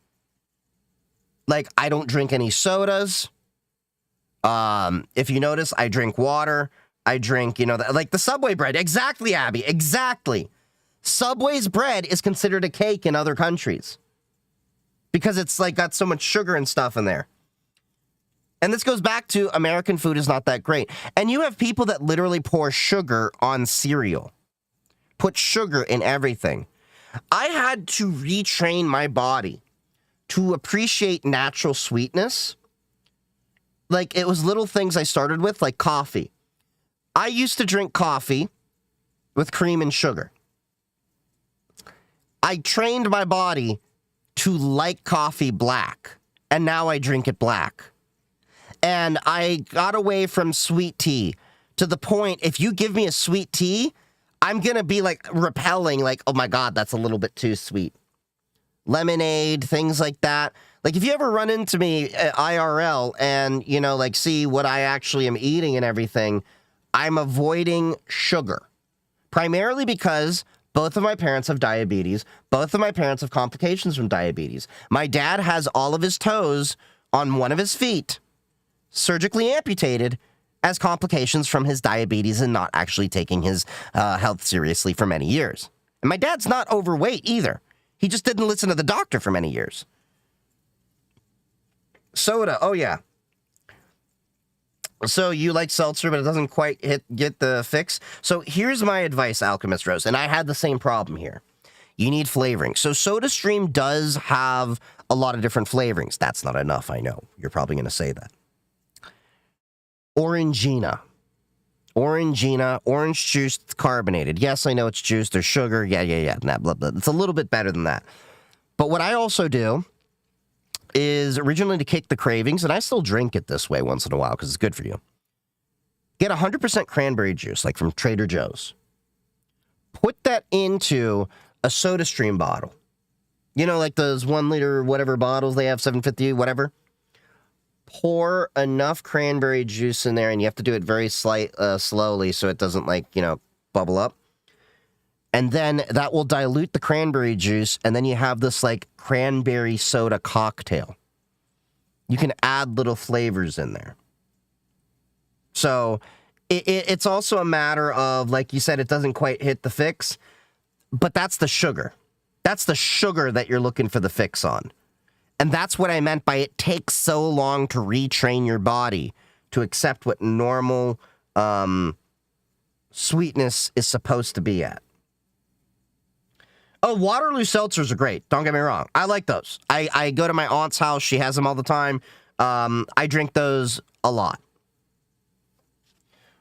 A: Like, I don't drink any sodas. If you notice, I drink water. I drink, like the Subway bread. Exactly, Abby. Exactly. Subway's bread is considered a cake in other countries because it's like got so much sugar and stuff in there. And this goes back to American food is not that great. And you have people that literally pour sugar on cereal. Put sugar in everything. I had to retrain my body to appreciate natural sweetness. Like, it was little things I started with, like coffee. I used to drink coffee with cream and sugar. I trained my body to like coffee black, and now I drink it black. And I got away from sweet tea to the point, if you give me a sweet tea, I'm going to be like repelling, like, oh my God, that's a little bit too sweet. Lemonade, things like that. Like, if you ever run into me at IRL and, like, see what I actually am eating and everything, I'm avoiding sugar. Primarily because both of my parents have diabetes. Both of my parents have complications from diabetes. My dad has all of his toes on one of his feet surgically amputated as complications from his diabetes and not actually taking his health seriously for many years. And my dad's not overweight either. He just didn't listen to the doctor for many years. Soda, oh yeah. So you like seltzer, but it doesn't quite get the fix. So here's my advice, Alchemist Rose, and I had the same problem here. You need flavoring. So SodaStream does have a lot of different flavorings. That's not enough, I know. You're probably going to say that. Orangina, orange juice carbonated. Yes, I know it's juice. There's sugar. Yeah. Blah, blah, blah. It's a little bit better than that. But what I also do is originally to kick the cravings, and I still drink it this way once in a while because it's good for you. Get 100% cranberry juice, like from Trader Joe's. Put that into a SodaStream bottle. Like those 1 liter whatever bottles they have, 750, whatever. Pour enough cranberry juice in there, and you have to do it very slowly so it doesn't, bubble up. And then that will dilute the cranberry juice, and then you have this, cranberry soda cocktail. You can add little flavors in there. So it's also a matter of, like you said, it doesn't quite hit the fix, but that's the sugar. That's the sugar that you're looking for the fix on. And that's what I meant by it takes so long to retrain your body to accept what normal sweetness is supposed to be at. Oh, Waterloo seltzers are great. Don't get me wrong. I like those. I go to my aunt's house. She has them all the time. I drink those a lot.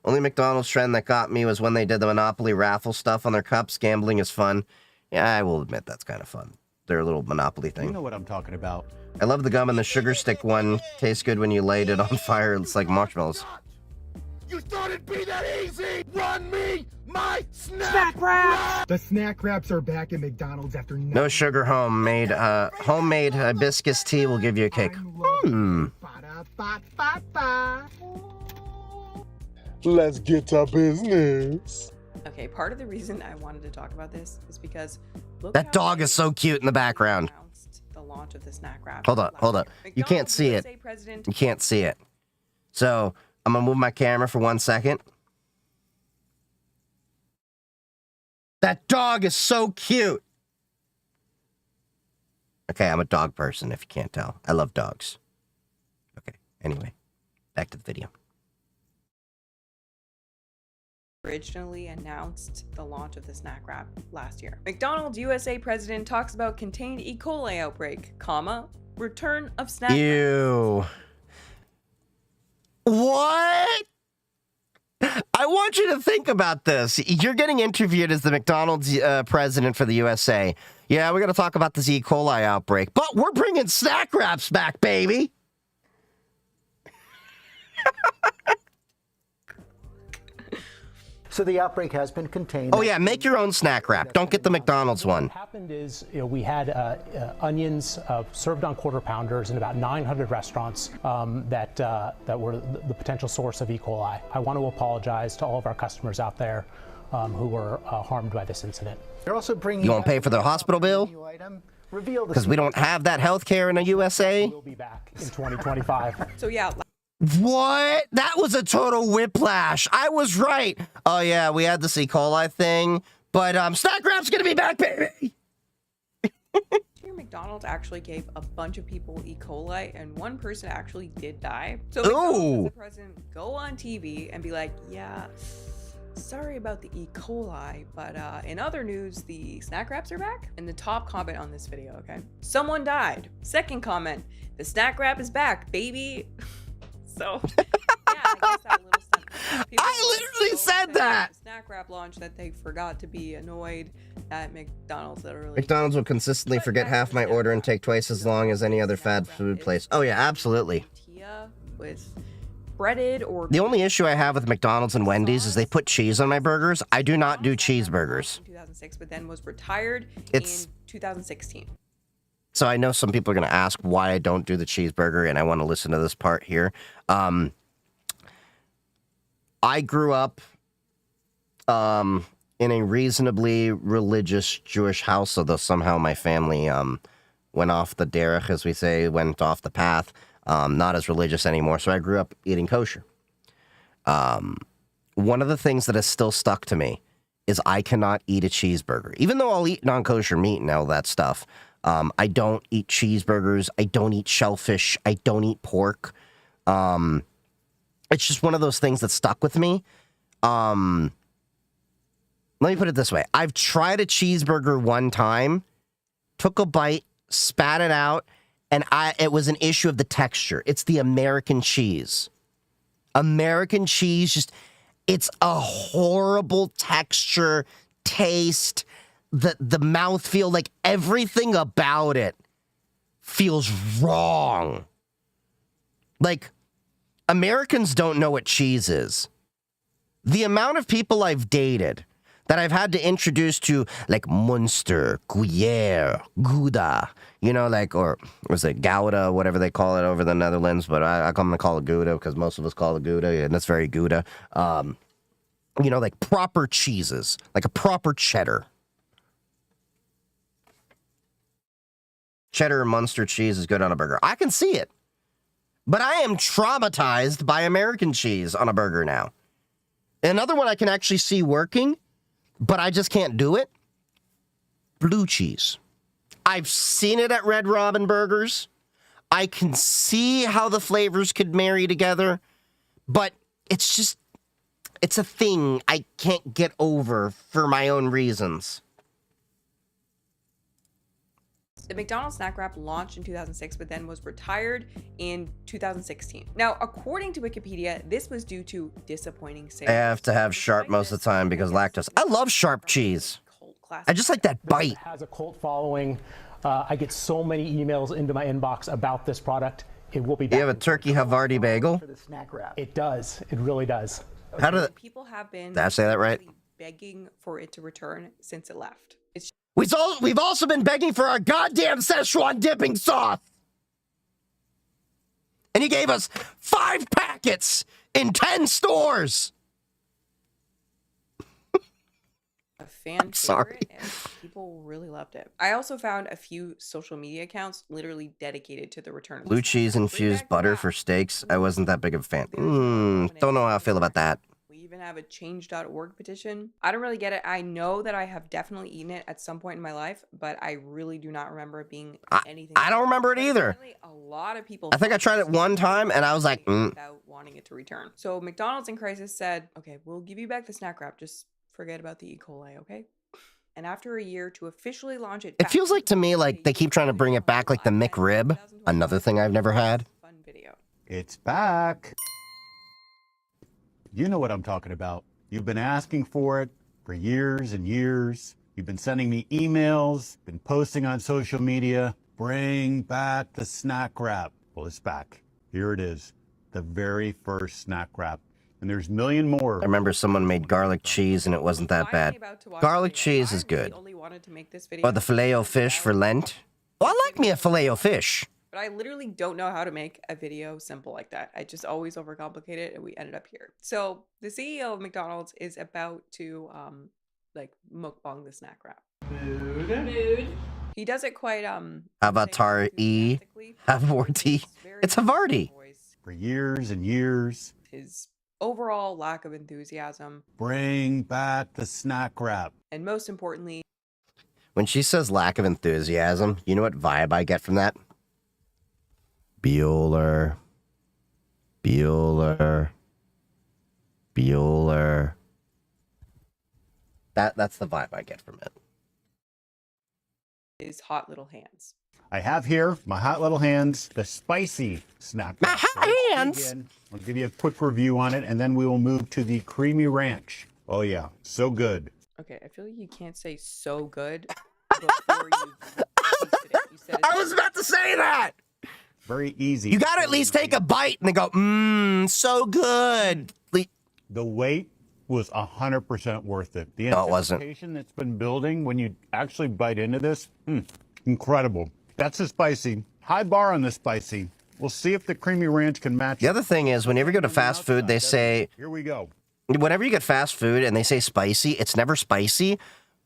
A: Only McDonald's trend that got me was when they did the Monopoly raffle stuff on their cups. Gambling is fun. Yeah, I will admit that's kind of fun. their little monopoly thing.
H: You know what I'm talking about.
A: I love the gum and the sugar stick one. Tastes good when you light it on fire. It's like marshmallows.
P: You thought it'd be that easy? Run me my snack wrap!
Q: The snack wraps are back at McDonald's after
A: No sugar homemade. Homemade hibiscus tea will give you a kick.
Q: Let's get to business.
G: Okay, part of the reason I wanted to talk about this is because look
A: That dog is so cute in the background.
G: the launch of the snack wrap.
A: Hold up. You can't see it. You can't see it. So I'm gonna move my camera for 1 second. That dog is so cute. Okay, I'm a dog person, if you can't tell. I love dogs. Okay, anyway, back to the video.
G: Originally announced the launch of the snack wrap last year. McDonald's USA president talks about contained E. coli outbreak, comma, return of snack wrap.
A: Ew. What? I want you to think about this. You're getting interviewed as the McDonald's president for the USA. Yeah, we're going to talk about this E. coli outbreak, but we're bringing snack wraps back, baby.
S: So the outbreak has been contained.
A: Oh, yeah, make your own snack wrap. Don't get the McDonald's one.
T: What happened is, we had onions served on quarter pounders in about 900 restaurants that were the potential source of E. coli. I want to apologize to all of our customers out there who were harmed by this incident.
S: They're also bringing.
A: You won't pay for their hospital bill? Because we don't have that health care in the USA?
T: We'll be back in 2025.
G: So yeah.
A: What? That was a total whiplash. I was right. Oh, yeah, we had this E. coli thing, but snack wrap's gonna be back, baby.
G: McDonald's actually gave a bunch of people E. coli, and one person actually did die. So McDonald's, as the president, go on TV and be like, yeah, sorry about the E. coli, but in other news, the snack wraps are back. And the top comment on this video, okay? Someone died. Second comment, the snack wrap is back, baby. So, yeah, I guess that little sentence.
A: I literally said that.
G: Snack wrap launch that they forgot to be annoyed at McDonald's. Literally.
A: McDonald's will consistently forget half my order and take twice as long as any other fast food place. Oh, yeah, absolutely.
G: With breaded or
A: the only issue I have with McDonald's and Wendy's is they put cheese on my burgers. I do not do cheeseburgers.
G: 2006, but then was retired in 2016.
A: So I know some people are going to ask why I don't do the cheeseburger, and I want to listen to this part here. I grew up in a reasonably religious Jewish house, although somehow my family went off the derech, as we say, went off the path, not as religious anymore. So I grew up eating kosher. One of the things that has still stuck to me is I cannot eat a cheeseburger, even though I'll eat non-kosher meat and all that stuff. I don't eat cheeseburgers. I don't eat shellfish. I don't eat pork. It's just one of those things that stuck with me. Let me put it this way. I've tried a cheeseburger one time, took a bite, spat it out, and it was an issue of the texture. It's the American cheese. American cheese, just, it's a horrible texture, taste, the mouthfeel, like everything about it feels wrong. Like, Americans don't know what cheese is. The amount of people I've dated that I've had to introduce to, like, Munster, Gruyere, Gouda, you know, like, or was it Gouda, whatever they call it over the Netherlands, but I'm going to call it Gouda because most of us call it Gouda, and it's very Gouda. You know, like proper cheeses, like a proper cheddar. Cheddar and Munster cheese is good on a burger. I can see it. But I am traumatized by American cheese on a burger now. Another one I can actually see working, but I just can't do it. Blue cheese. I've seen it at Red Robin Burgers. I can see how the flavors could marry together, but it's just, it's a thing I can't get over for my own reasons.
G: The McDonald's snack wrap launched in 2006, but then was retired in 2016. Now, according to Wikipedia, this was due to disappointing sales.
A: I have to have sharp most of the time because lactose. I love sharp cheese. I just like that bite.
T: It has a cult following I get so many emails into my inbox about this product. It will be back.
A: You have a turkey Havarti bagel?
S: For the snack wrap.
T: It does. It really does.
A: How did
G: People have been
A: Did I say that right?
G: begging for it to return since it left. It's
A: We've also been begging for our goddamn Szechuan dipping sauce. And he gave us 5 packets in 10 stores.
G: a fan
A: sorry.
G: favorite and people really loved it. I also found a few social media accounts literally dedicated to the return of
A: Blue
G: the
A: cheese infused butter for steaks. I wasn't that big of a fan. Don't know how I feel about that.
G: We even have a change.org petition. I don't really get it. I know that I have definitely eaten it at some point in my life, but I really do not remember it being anything.
A: I don't remember it either.
G: A lot of people.
A: I think I tried it one time and I was like,
G: without wanting it to return. So McDonald's in crisis said, okay, we'll give you back the snack wrap. Just forget about the E. coli, okay? And after a year to officially launch it,
A: It feels like to me like they keep trying to bring it back like the McRib, another thing I've never had.
G: fun video.
H: It's back. You know what I'm talking about. You've been asking for it for years and years. You've been sending me emails, been posting on social media. Bring back the snack wrap. Well, it's back. Here it is. The very first snack wrap. And there's a million more.
A: I remember someone made garlic cheese and it wasn't that bad. Garlic cheese is good.
G: Only wanted to make this video.
A: Or the Filet-O-Fish for Lent. Well, I like me a Filet-O-Fish.
G: But I literally don't know how to make a video simple like that. I just always overcomplicate it and we ended up here. So the CEO of McDonald's is about to like mukbang the snack wrap. Mood. He does it quite
A: Avatar E. Havarti. It's Havarti.
H: For years and years.
G: His overall lack of enthusiasm.
H: Bring back the snack wrap.
G: And most importantly,
A: When she says lack of enthusiasm, you know what vibe I get from that? Bueller. Bueller. Bueller. That's the vibe I get from it.
G: his hot little hands.
H: I have here my hot little hands, the spicy snack wrap.
A: My hot hands.
H: I'll give you a quick review on it, and then we will move to the creamy ranch. Oh yeah, so good.
G: Okay, I feel like you can't say so good before you tasted it. You said it.
A: I was about to say that.
H: Very easy.
A: You gotta at least take a bite and then go, so good.
H: The wait was 100% worth it. The
A: No, it wasn't.
H: anticipation that's been building when you actually bite into this, incredible. That's the spicy. High bar on the spicy. We'll see if the creamy ranch can match.
A: The other thing is, whenever you go to fast food, they say,
H: here we go.
A: Whenever you get fast food and they say spicy, it's never spicy.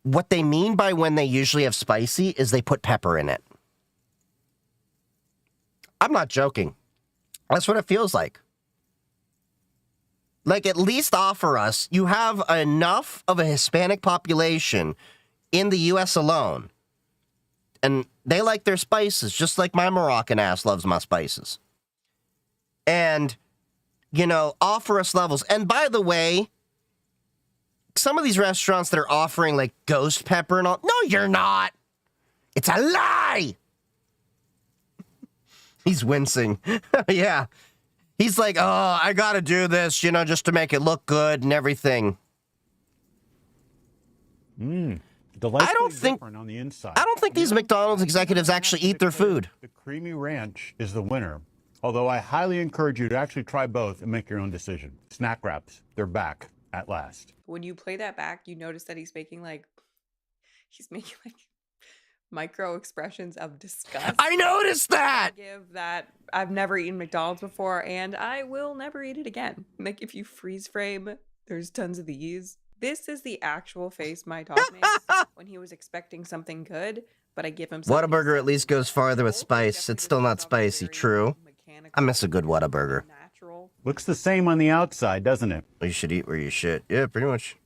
A: What they mean by when they usually have spicy is they put pepper in it. I'm not joking. That's what it feels like. Like, at least offer us, you have enough of a Hispanic population in the U.S. alone. And they like their spices, just like my Moroccan ass loves my spices. And, you know, offer us levels. And by the way, some of these restaurants that are offering, like, ghost pepper and all, no, you're not. It's a lie. He's wincing. Yeah. He's like, oh, I gotta do this, you know, just to make it look good and everything.
H: Delightfully different on the inside.
A: I don't think these McDonald's executives actually eat their food.
H: The creamy ranch is the winner. Although I highly encourage you to actually try both and make your own decision. Snack wraps, they're back at last.
G: When you play that back, you notice that he's making like micro expressions of disgust.
A: I noticed that.
G: Give that I've never eaten McDonald's before and I will never eat it again. Like if you freeze frame, there's tons of these. This is the actual face my dog makes when he was expecting something good, but I give him something.
A: Whataburger at least goes farther with spice. It's still not spicy, true. I miss a good Whataburger.
H: Looks the same on the outside, doesn't it?
A: You should eat where you shit. Yeah, pretty much.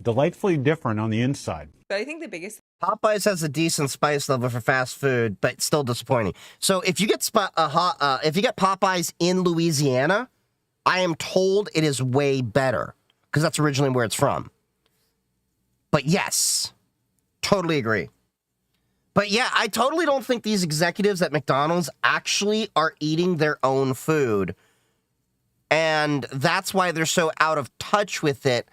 H: Delightfully different on the inside.
G: But I think the biggest
A: Popeyes has a decent spice level for fast food, but still disappointing. So if you get if you get Popeyes in Louisiana, I am told it is way better because that's originally where it's from. But yes, totally agree. But yeah, I totally don't think these executives at McDonald's actually are eating their own food. And that's why they're so out of touch with it.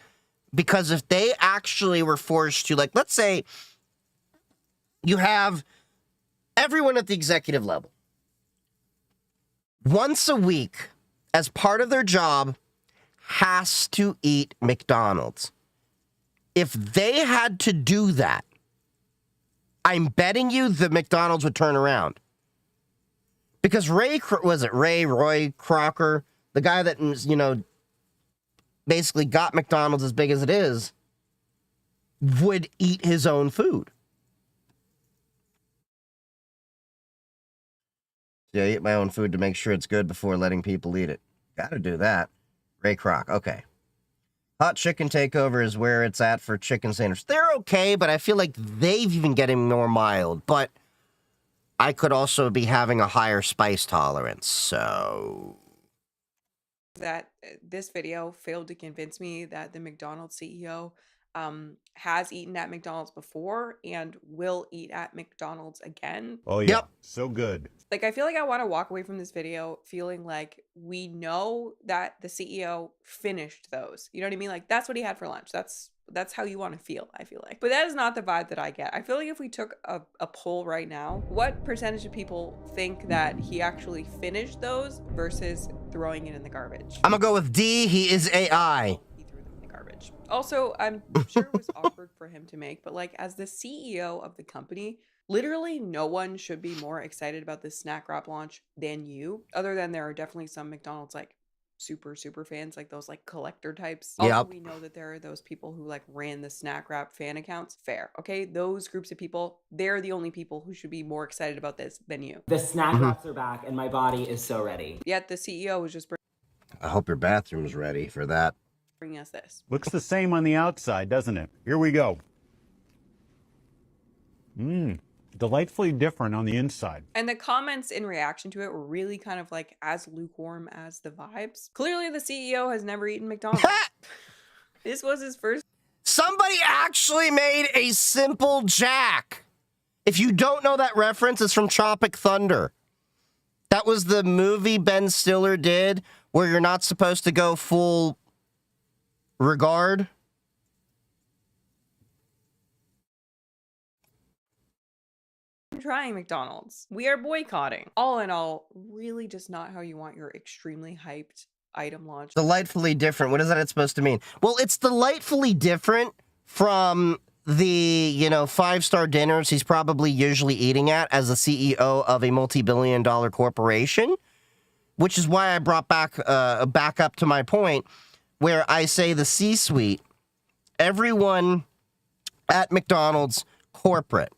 A: Because if they actually were forced to, like, let's say you have everyone at the executive level, once a week, as part of their job, has to eat McDonald's. If they had to do that, I'm betting you the McDonald's would turn around. Because Roy Crocker, the guy that, you know, basically got McDonald's as big as it is, would eat his own food. Yeah, I eat my own food to make sure it's good before letting people eat it. Gotta do that. Ray Kroc, okay. Hot Chicken Takeover is where it's at for chicken sandwich. They're okay, but I feel like they've even getting more mild. But I could also be having a higher spice tolerance, so...
G: That this video failed to convince me that the McDonald's CEO has eaten at McDonald's before and will eat at McDonald's again.
H: Oh, yeah. Yep. So good.
G: Like, I feel like I want to walk away from this video feeling like we know that the CEO finished those. You know what I mean? Like, that's what he had for lunch. That's how you want to feel, I feel like. But that is not the vibe that I get. I feel like if we took a poll right now, what percentage of people think that he actually finished those versus throwing it in the garbage?
A: I'm gonna go with D, he is AI.
G: Garbage. Also, I'm sure it was awkward for him to make, but like as the CEO of the company, literally no one should be more excited about this snack wrap launch than you, other than there are definitely some McDonald's like super fans, like those like collector types. Also, we know that there are those people who like ran the snack wrap fan accounts. Fair. Okay, those groups of people, they're the only people who should be more excited about this than you.
C: The snack wraps are back and my body is so ready.
G: Yet the CEO was just
A: I hope your bathroom's ready for that.
G: bringing us this.
H: Looks the same on the outside, doesn't it? Here we go. Delightfully different on the inside.
G: And the comments in reaction to it were really kind of like as lukewarm as the vibes. Clearly the CEO has never eaten McDonald's. This was his first.
A: Somebody actually made a simple jack. If you don't know that reference, it's from Tropic Thunder. That was the movie Ben Stiller did where you're not supposed to go full regard.
G: Trying McDonald's. We are boycotting. All in all, really just not how you want your extremely hyped item launch.
A: Delightfully different. What is that supposed to mean? Well, it's delightfully different from the, 5-star dinners he's probably usually eating at as the CEO of a multi-billion-dollar corporation, which is why I brought back up to my point where I say the C-suite, everyone at McDonald's corporate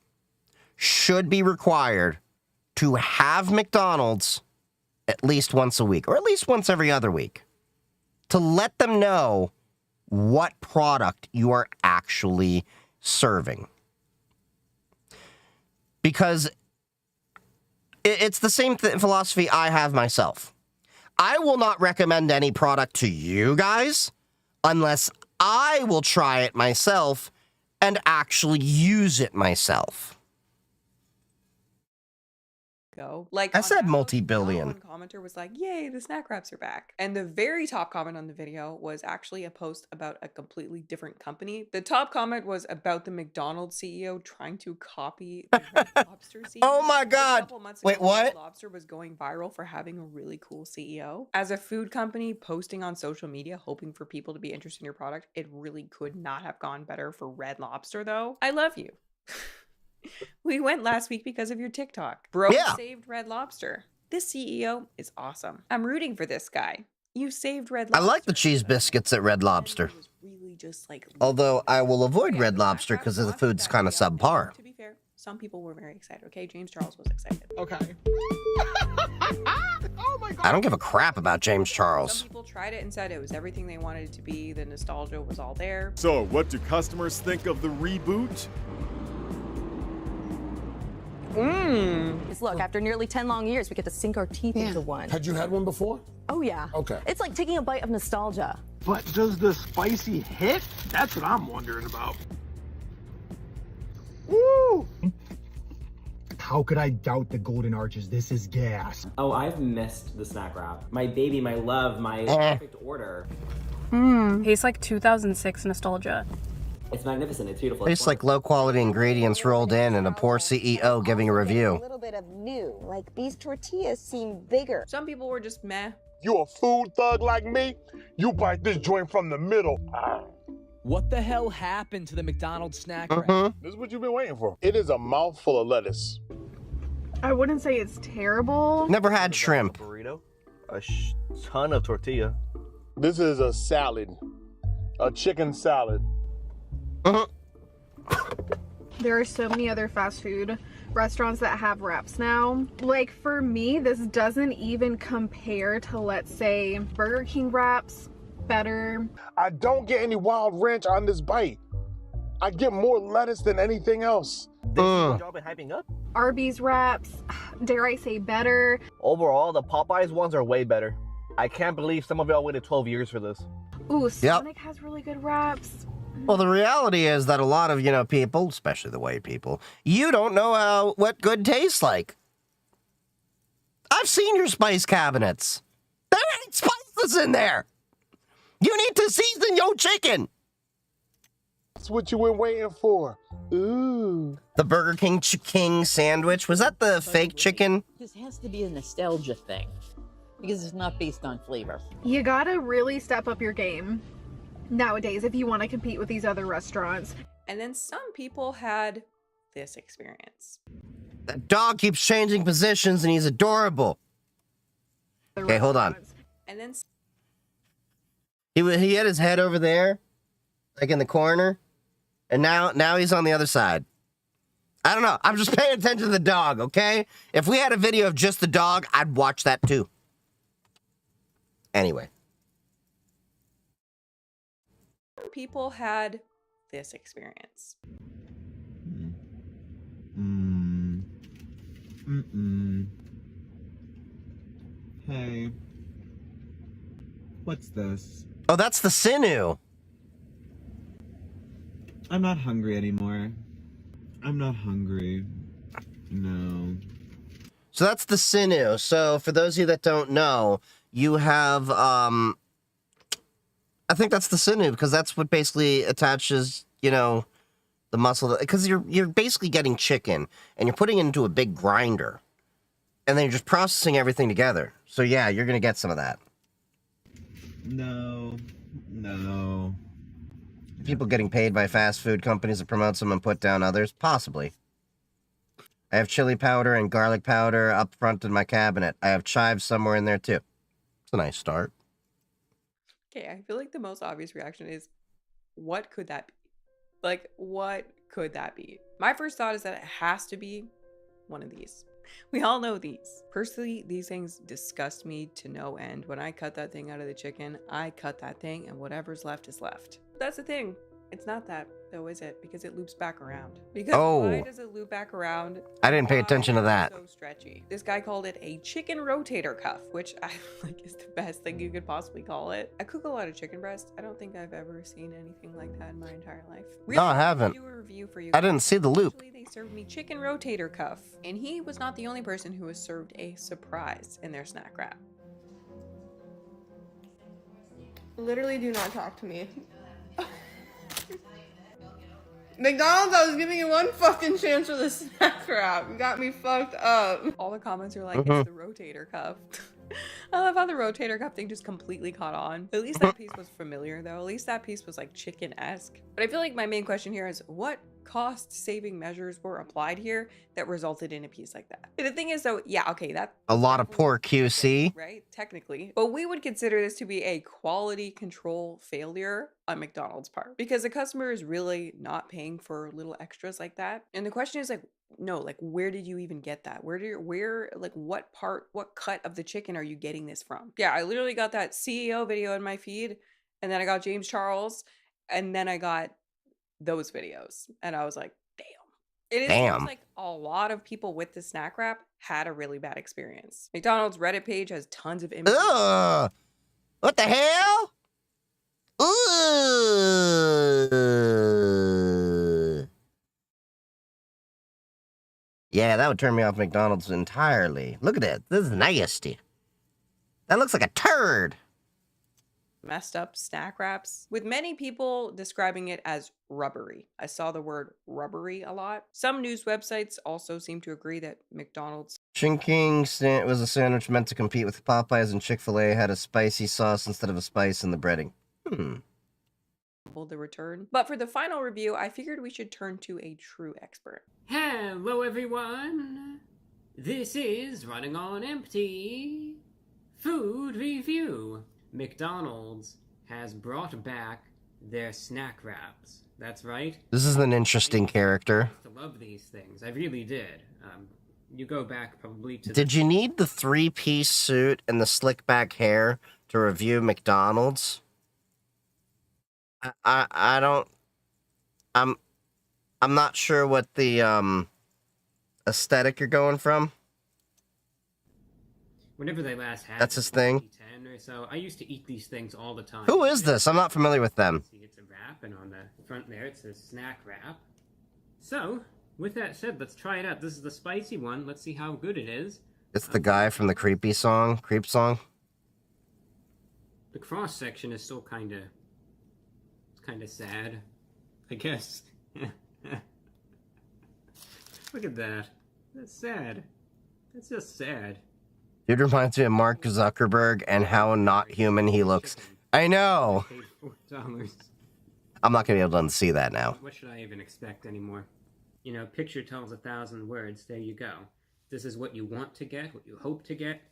A: should be required to have McDonald's at least once a week, or at least once every other week, to let them know what product you are actually serving. Because it's the same philosophy I have myself. I will not recommend any product to you guys unless I will try it myself and actually use it myself.
G: Like
A: I said multi-billion.
G: One commenter was like, yay, the snack wraps are back. And the very top comment on the video was actually a post about a completely different company. The top comment was about the McDonald's CEO trying to copy the Red Lobster CEO.
A: Oh my God. Wait, what?
G: Red Lobster was going viral for having a really cool CEO. As a food company posting on social media, hoping for people to be interested in your product, it really could not have gone better for Red Lobster though. I love you. We went last week because of your TikTok. Bro saved Red Lobster. This CEO is awesome. I'm rooting for this guy. You saved Red Lobster.
A: I like the cheese biscuits at Red Lobster.
G: Really just like.
A: Although I will avoid Red Lobster because the food's kind of subpar.
G: To be fair, some people were very excited. Okay, James Charles was excited.
P: Okay.
A: Oh my God. I don't give a crap about James Charles.
G: Some people tried it and said it was everything they wanted it to be. The nostalgia was all there.
E: So, what do customers think of the reboot?
U: Look, after nearly 10 long years, we get to sink our teeth into one.
P: Had you had one before?
U: Oh, yeah.
P: Okay.
U: It's like taking a bite of nostalgia.
P: But does the spicy hit? That's what I'm wondering about. Woo!
Q: How could I doubt the golden arches? This is gas.
C: Oh, I've missed the snack wrap. My baby, my love, my perfect order.
V: Tastes like 2006 nostalgia.
C: It's magnificent. It's beautiful.
A: Tastes like low-quality ingredients rolled in and a poor CEO giving a review.
R: A little bit of new, like these tortillas seem bigger.
G: Some people were just meh.
P: You a food thug like me? You bite this joint from the middle.
V: What the hell happened to the McDonald's snack wrap?
P: This is what you've been waiting for. It is a mouthful of lettuce.
I: I wouldn't say it's terrible.
A: Never had shrimp.
W: Burrito, a ton of tortilla.
P: This is a salad, a chicken salad.
I: There are so many other fast food restaurants that have wraps now. Like for me, this doesn't even compare to, let's say, Burger King wraps. Better.
P: I don't get any wild ranch on this bite. I get more lettuce than anything else.
W: This is what y'all been hyping up?
I: Arby's wraps, dare I say better.
W: Overall, the Popeyes ones are way better. I can't believe some of y'all waited 12 years for this.
I: Ooh, Sonic has really good wraps.
A: Well, the reality is that a lot of, people, especially the white people, you don't know what good tastes like. I've seen your spice cabinets. There ain't spices in there. You need to season your chicken.
P: That's what you been waiting for. Ooh.
A: The Burger King King sandwich, was that the fake chicken?
X: This has to be a nostalgia thing because it's not based on flavor.
I: You gotta really step up your game nowadays if you want to compete with these other restaurants.
G: And then some people had this experience.
A: That dog keeps changing positions and he's adorable. Okay, hold on.
G: And then
A: He had his head over there, like in the corner, and now he's on the other side. I don't know. I'm just paying attention to the dog, okay? If we had a video of just the dog, I'd watch that too. Anyway.
G: people had this experience.
Y: Hey. What's this?
A: Oh, that's the sinew.
Y: I'm not hungry anymore. I'm not hungry. No.
A: So that's the sinew. So for those of you that don't know, you have, I think that's the sinew because that's what basically attaches, you know, the muscle. Because you're basically getting chicken and you're putting it into a big grinder. And then you're just processing everything together. So yeah, you're going to get some of that.
Y: No. No.
A: People getting paid by fast food companies to promote some and put down others? Possibly. I have chili powder and garlic powder up front in my cabinet. I have chives somewhere in there too. It's a nice start.
G: Okay, I feel like the most obvious reaction is, what could that be? Like, what could that be? My first thought is that it has to be one of these. We all know these. Personally, these things disgust me to no end. When I cut that thing out of the chicken, I cut that thing and whatever's left is left. That's the thing. It's not that, though, is it? Because it loops back around. Because why does it loop back around?
A: I didn't pay attention to that.
G: So stretchy. This guy called it a chicken rotator cuff, which I like is the best thing you could possibly call it. I cook a lot of chicken breast. I don't think I've ever seen anything like that in my entire life.
A: No, I haven't.
G: Do a review for you.
A: I didn't see the loop.
G: Actually, they served me chicken rotator cuff, and he was not the only person who was served a surprise in their snack wrap.
Z: Literally do not talk to me. McDonald's, I was giving you one fucking chance for the snack wrap. You got me fucked up.
G: All the comments are like, it's the rotator cuff. I love how the rotator cuff thing just completely caught on. At least that piece was familiar though. At least that piece was like chicken-esque. But I feel like my main question here is, what cost-saving measures were applied here that resulted in a piece like that? The thing is though, yeah, okay, that
A: A lot of poor QC.
G: right, technically, but we would consider this to be a quality control failure on McDonald's part because the customer is really not paying for little extras like that. And the question is like, no, like, where did you even get that? Like, what cut of the chicken are you getting this from? Yeah, I literally got that CEO video in my feed, and then I got James Charles, and then I got those videos, and I was like, damn. It seems like a lot of people with the snack wrap had a really bad experience. McDonald's Reddit page has tons of images.
A: Ugh! What the hell? Ugh! Yeah, that would turn me off McDonald's entirely. Look at it. This is nasty. That looks like a turd.
G: messed up snack wraps, with many people describing it as rubbery. I saw the word rubbery a lot. Some news websites also seem to agree that McDonald's
A: Chinking was a sandwich meant to compete with Popeyes, and Chick-fil-A had a spicy sauce instead of a spice in the breading.
G: the return. But for the final review, I figured we should turn to a true expert.
B: Hello everyone! This is Running on Empty Food Review. McDonald's has brought back their snack wraps. That's right.
A: This is an interesting character.
B: I love these things. I really did. You go back probably to...
A: Did you need the 3-piece suit and the slick back hair to review McDonald's? I don't... I'm not sure what the aesthetic you're going from.
B: Whenever they last had...
A: That's his thing.
B: 10 or so, I used to eat these things all the time.
A: Who is this? I'm not familiar with them.
B: See, it's a wrap, and on the front there it says snack wrap. So, with that said, let's try it out. This is the spicy one. Let's see how good it is.
A: It's the guy from the Creep song.
B: The cross section is still kind of sad, I guess. Look at that. That's sad. That's just sad.
A: Dude reminds me of Mark Zuckerberg and how not human he looks. I know.
B: $4.
A: I'm not gonna be able to unsee that now.
B: What should I even expect anymore? You know, picture tells 1,000 words. There you go. This is what you want to get, what you hope to get.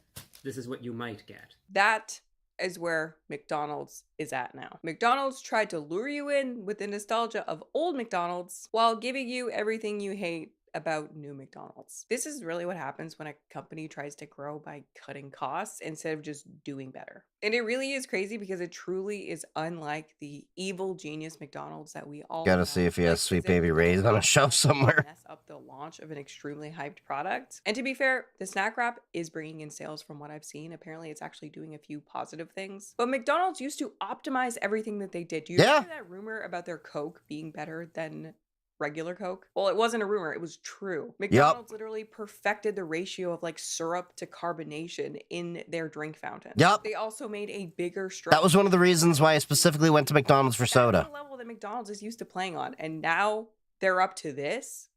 B: This is what you might get.
G: That is where McDonald's is at now. McDonald's tried to lure you in with the nostalgia of old McDonald's while giving you everything you hate about new McDonald's. This is really what happens when a company tries to grow by cutting costs instead of just doing better. And it really is crazy because it truly is unlike the evil genius McDonald's that we all
A: Gotta
G: know.
A: see if he has Sweet Baby Ray's on a shelf somewhere.
G: Mess up the launch of an extremely hyped product. And to be fair, the snack wrap is bringing in sales from what I've seen. Apparently it's actually doing a few positive things. But McDonald's used to optimize everything that they did. Do you remember that rumor about their Coke being better than regular Coke? Well, it wasn't a rumor, it was true. McDonald's literally perfected the ratio of like syrup to carbonation in their drink fountain. They also made a bigger straw.
A: That was one of the reasons why I specifically went to McDonald's for soda.
G: That's the level that McDonald's is used to playing on, and now they're up to this.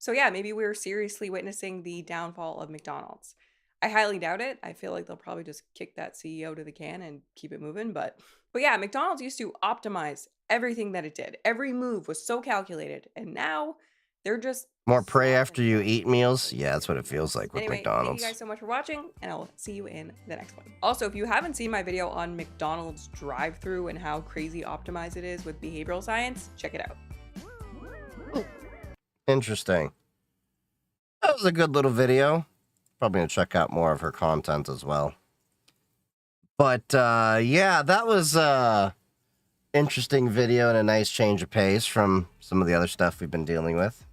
G: So yeah, maybe we're seriously witnessing the downfall of McDonald's. I highly doubt it. I feel like they'll probably just kick that CEO to the can and keep it moving, but yeah, McDonald's used to optimize everything that it did. Every move was so calculated, and now they're just
A: More pray after you eat meals? Yeah, that's what it feels like with
G: anyway,
A: McDonald's.
G: Thank you guys so much for watching, and I'll see you in the next one. Also, if you haven't seen my video on McDonald's drive-thru and how crazy optimized it is with behavioral science, check it out.
A: Interesting. That was a good little video. Probably gonna check out more of her content as well. But yeah, that was interesting video and a nice change of pace from some of the other stuff we've been dealing with.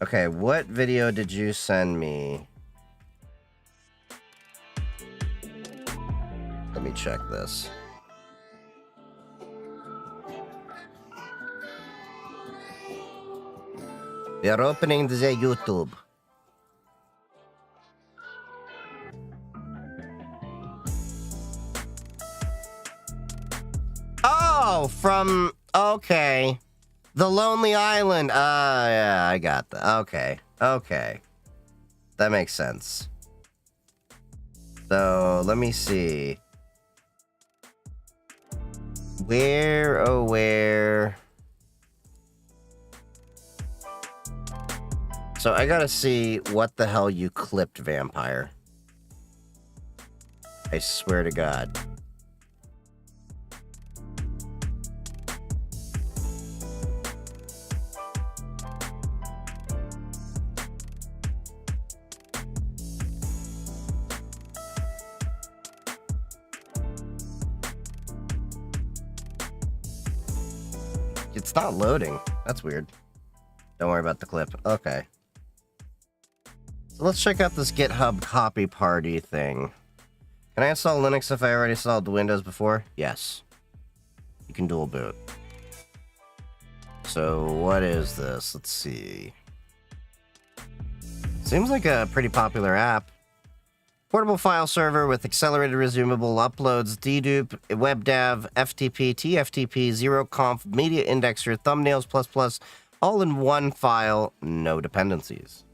A: Okay, what video did you send me? Let me check this. We are opening the YouTube. Oh, from, okay. The Lonely Island. Yeah, I got that. Okay. That makes sense. So, let me see. Where? So, I gotta see what the hell you clipped, Vampire. I swear to God. It's not loading. That's weird. Don't worry about the clip. Okay. So let's check out this GitHub copy party thing. Can I install Linux if I already installed Windows before? Yes. You can dual boot. So what is this? Let's see. Seems like a pretty popular app. Portable file server with accelerated resumable uploads, dedupe, webdav, FTP, TFTP, zeroconf, media indexer, thumbnails++, all in one file, no dependencies.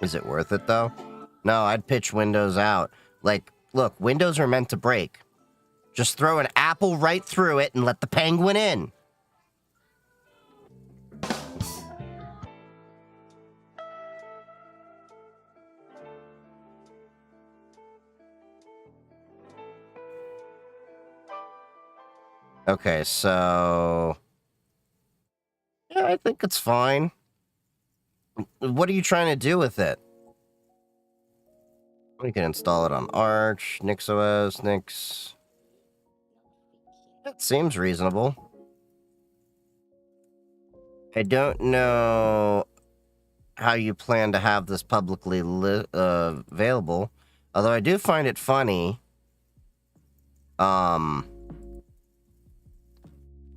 A: Is it worth it, though? No, I'd pitch Windows out. Like, look, Windows are meant to break. Just throw an apple right through it and let the penguin in. Okay, so... yeah, I think it's fine. What are you trying to do with it? We can install it on Arch, NixOS, Nix. That seems reasonable. I don't know how you plan to have this publicly available, although I do find it funny.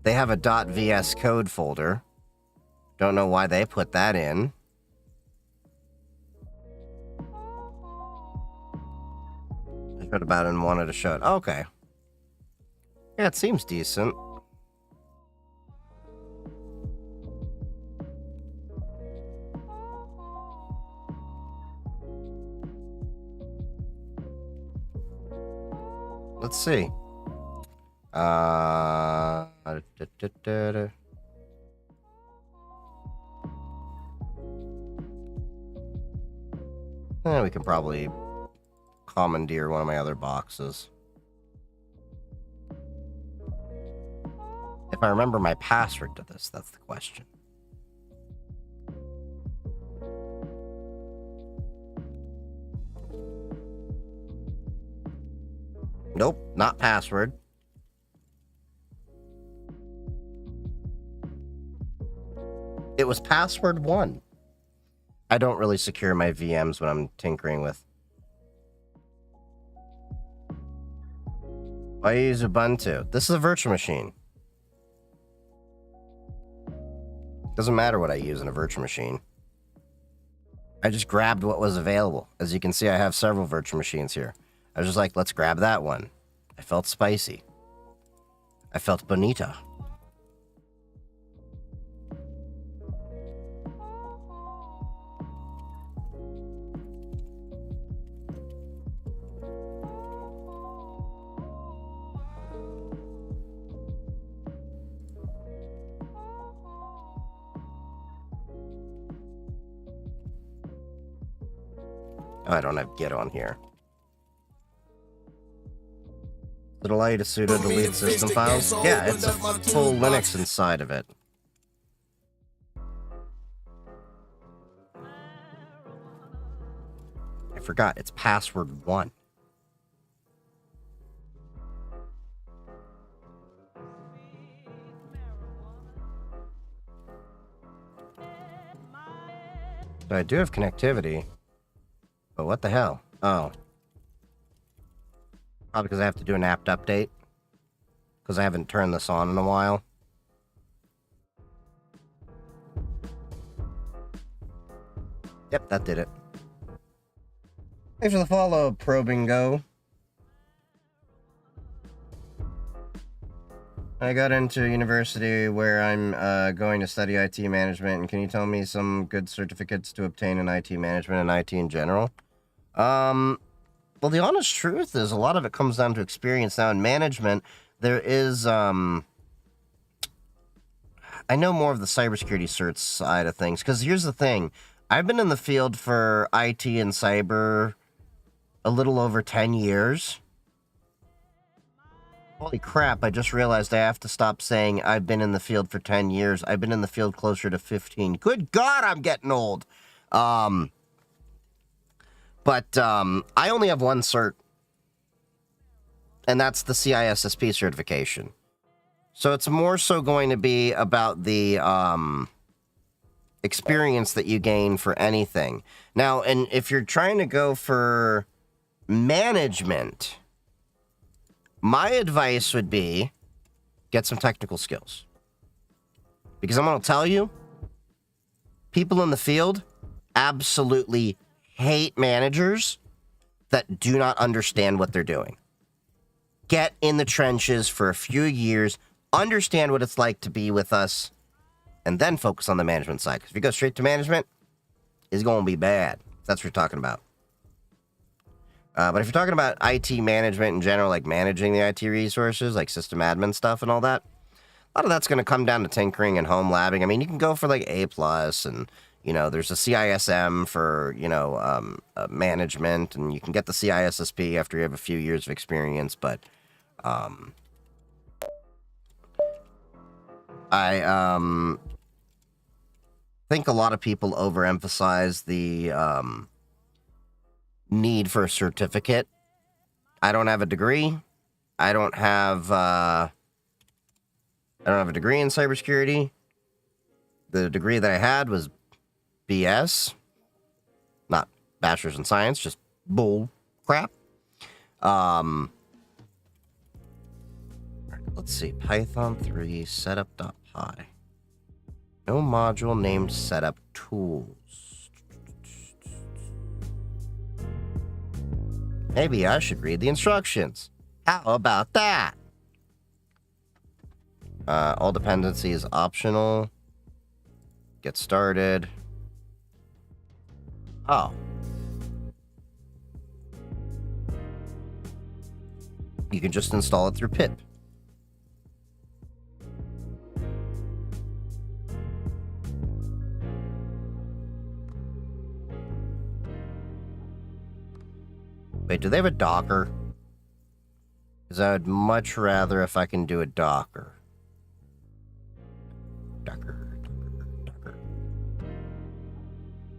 A: They have a .vs code folder. Don't know why they put that in. I heard about it and wanted to show it. Okay. Yeah, it seems decent. Let's see. We can probably commandeer one of my other boxes. If I remember my password to this, that's the question. Nope, not password. It was password 1. I don't really secure my VMs when I'm tinkering with. I use Ubuntu. This is a virtual machine. Doesn't matter what I use in a virtual machine. I just grabbed what was available. As you can see, I have several virtual machines here. I was just like, let's grab that one. I felt spicy. I felt bonita. Oh, I don't have Git on here. Does it allow you to sudo delete system files? Yeah, it's a full Linux inside of it. I forgot, it's password 1. So I do have connectivity. But what the hell? Oh. Probably because I have to do an apt update. Because I haven't turned this on in a while. Yep, that did it. Thanks for the follow, Probing Go. I got into university where I'm going to study IT management, and can you tell me some good certificates to obtain in IT management and IT in general? Well, the honest truth is a lot of it comes down to experience. Now, in management, there is, I know more of the cybersecurity certs side of things, because here's the thing. I've been in the field for IT and cyber a little over 10 years. Holy crap, I just realized I have to stop saying I've been in the field for 10 years. I've been in the field closer to 15. Good God, I'm getting old. But I only have one cert, and that's the CISSP certification. So it's more so going to be about the experience that you gain for anything. Now, and if you're trying to go for management, my advice would be get some technical skills. Because I'm going to tell you, people in the field absolutely hate managers that do not understand what they're doing. Get in the trenches for a few years, understand what it's like to be with us, and then focus on the management side. Because if you go straight to management, it's going to be bad. That's what you're talking about. But if you're talking about IT management in general, like managing the IT resources, like system admin stuff and all that, a lot of that's going to come down to tinkering and home labbing. I mean, you can go for like A+, and, you know, there's a CISM for, you know, management, and you can get the CISSP after you have a few years of experience, but I think a lot of people overemphasize the need for a certificate. I don't have a degree. I don't have a degree in cybersecurity. The degree that I had was BS, not bachelor's in science, just bull crap. Let's see, Python 3 setup.py. No module named setup tools. Maybe I should read the instructions. How about that? All dependency is optional. Get started. Oh. You can just install it through pip. Wait, do they have a Docker? Because I would much rather if I can do a Docker. Docker.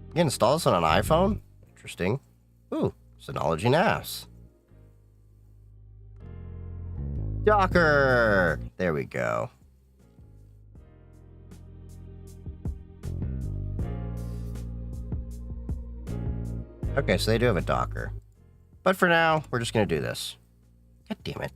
A: You can install this on an iPhone? Interesting. Ooh, Synology NAS. Docker! There we go. Okay, so they do have a Docker. But for now, we're just going to do this. God damn it.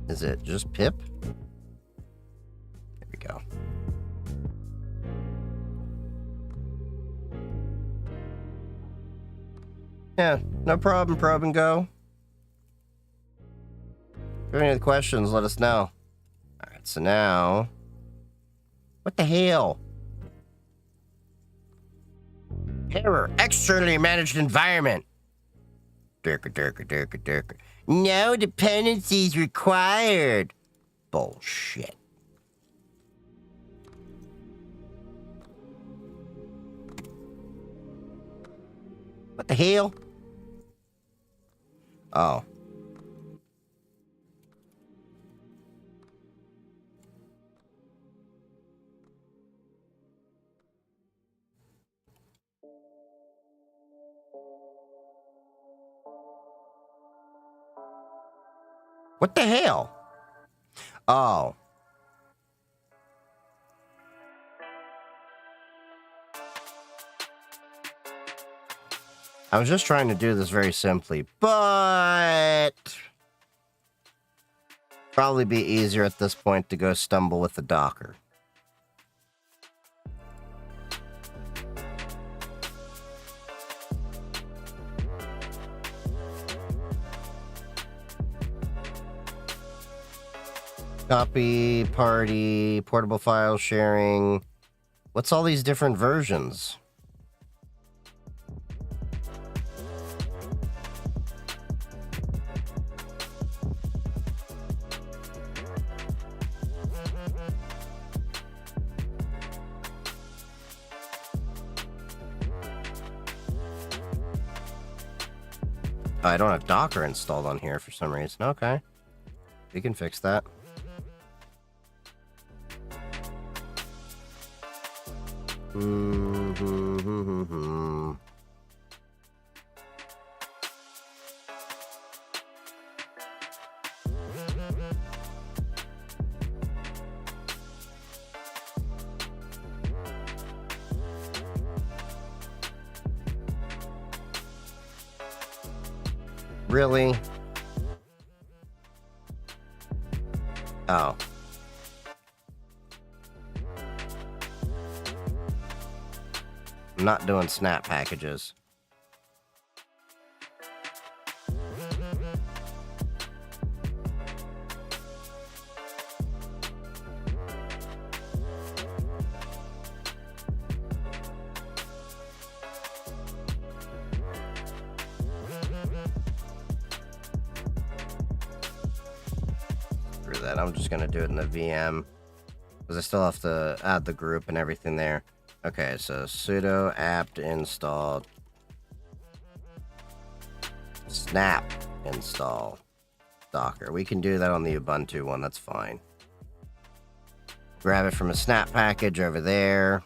A: Is it just pip? There we go. Yeah, no problem, probe and go. If you have any other questions, let us know. Alright, so now... What the hell? Error, externally managed environment. Durka. No dependencies required. Bullshit. What the hell? Oh. What the hell? Oh. I was just trying to do this very simply, but probably be easier at this point to go stumble with the Docker. Copy, party, portable file sharing. What's all these different versions? Oh, I don't have Docker installed on here for some reason. Okay. We can fix that. Really? Oh. I'm not doing snap packages. Screw that, I'm just gonna do it in the VM. Because I still have to add the group and everything there. Okay, so sudo apt install snap install Docker. We can do that on the Ubuntu one, that's fine. Grab it from a snap package over there.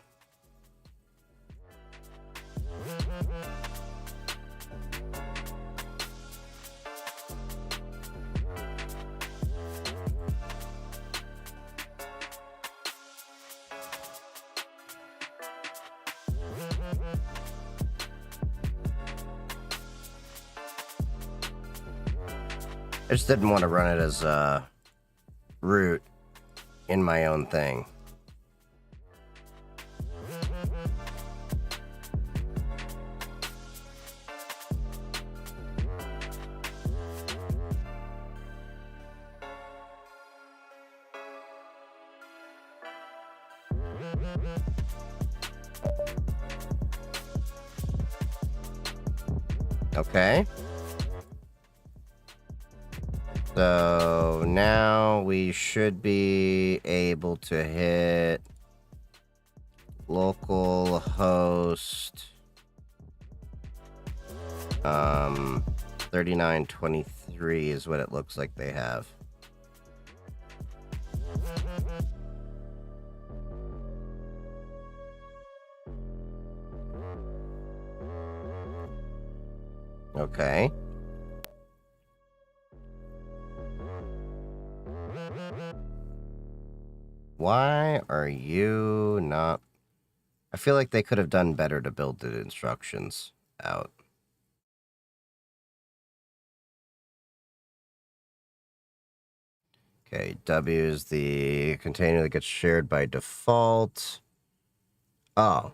A: I just didn't want to run it as root in my own thing. Okay. So now we should be able to hit local host 3923 is what it looks like they have. Okay. Why are you not... I feel like they could have done better to build the instructions out. Okay, W is the container that gets shared by default. Oh.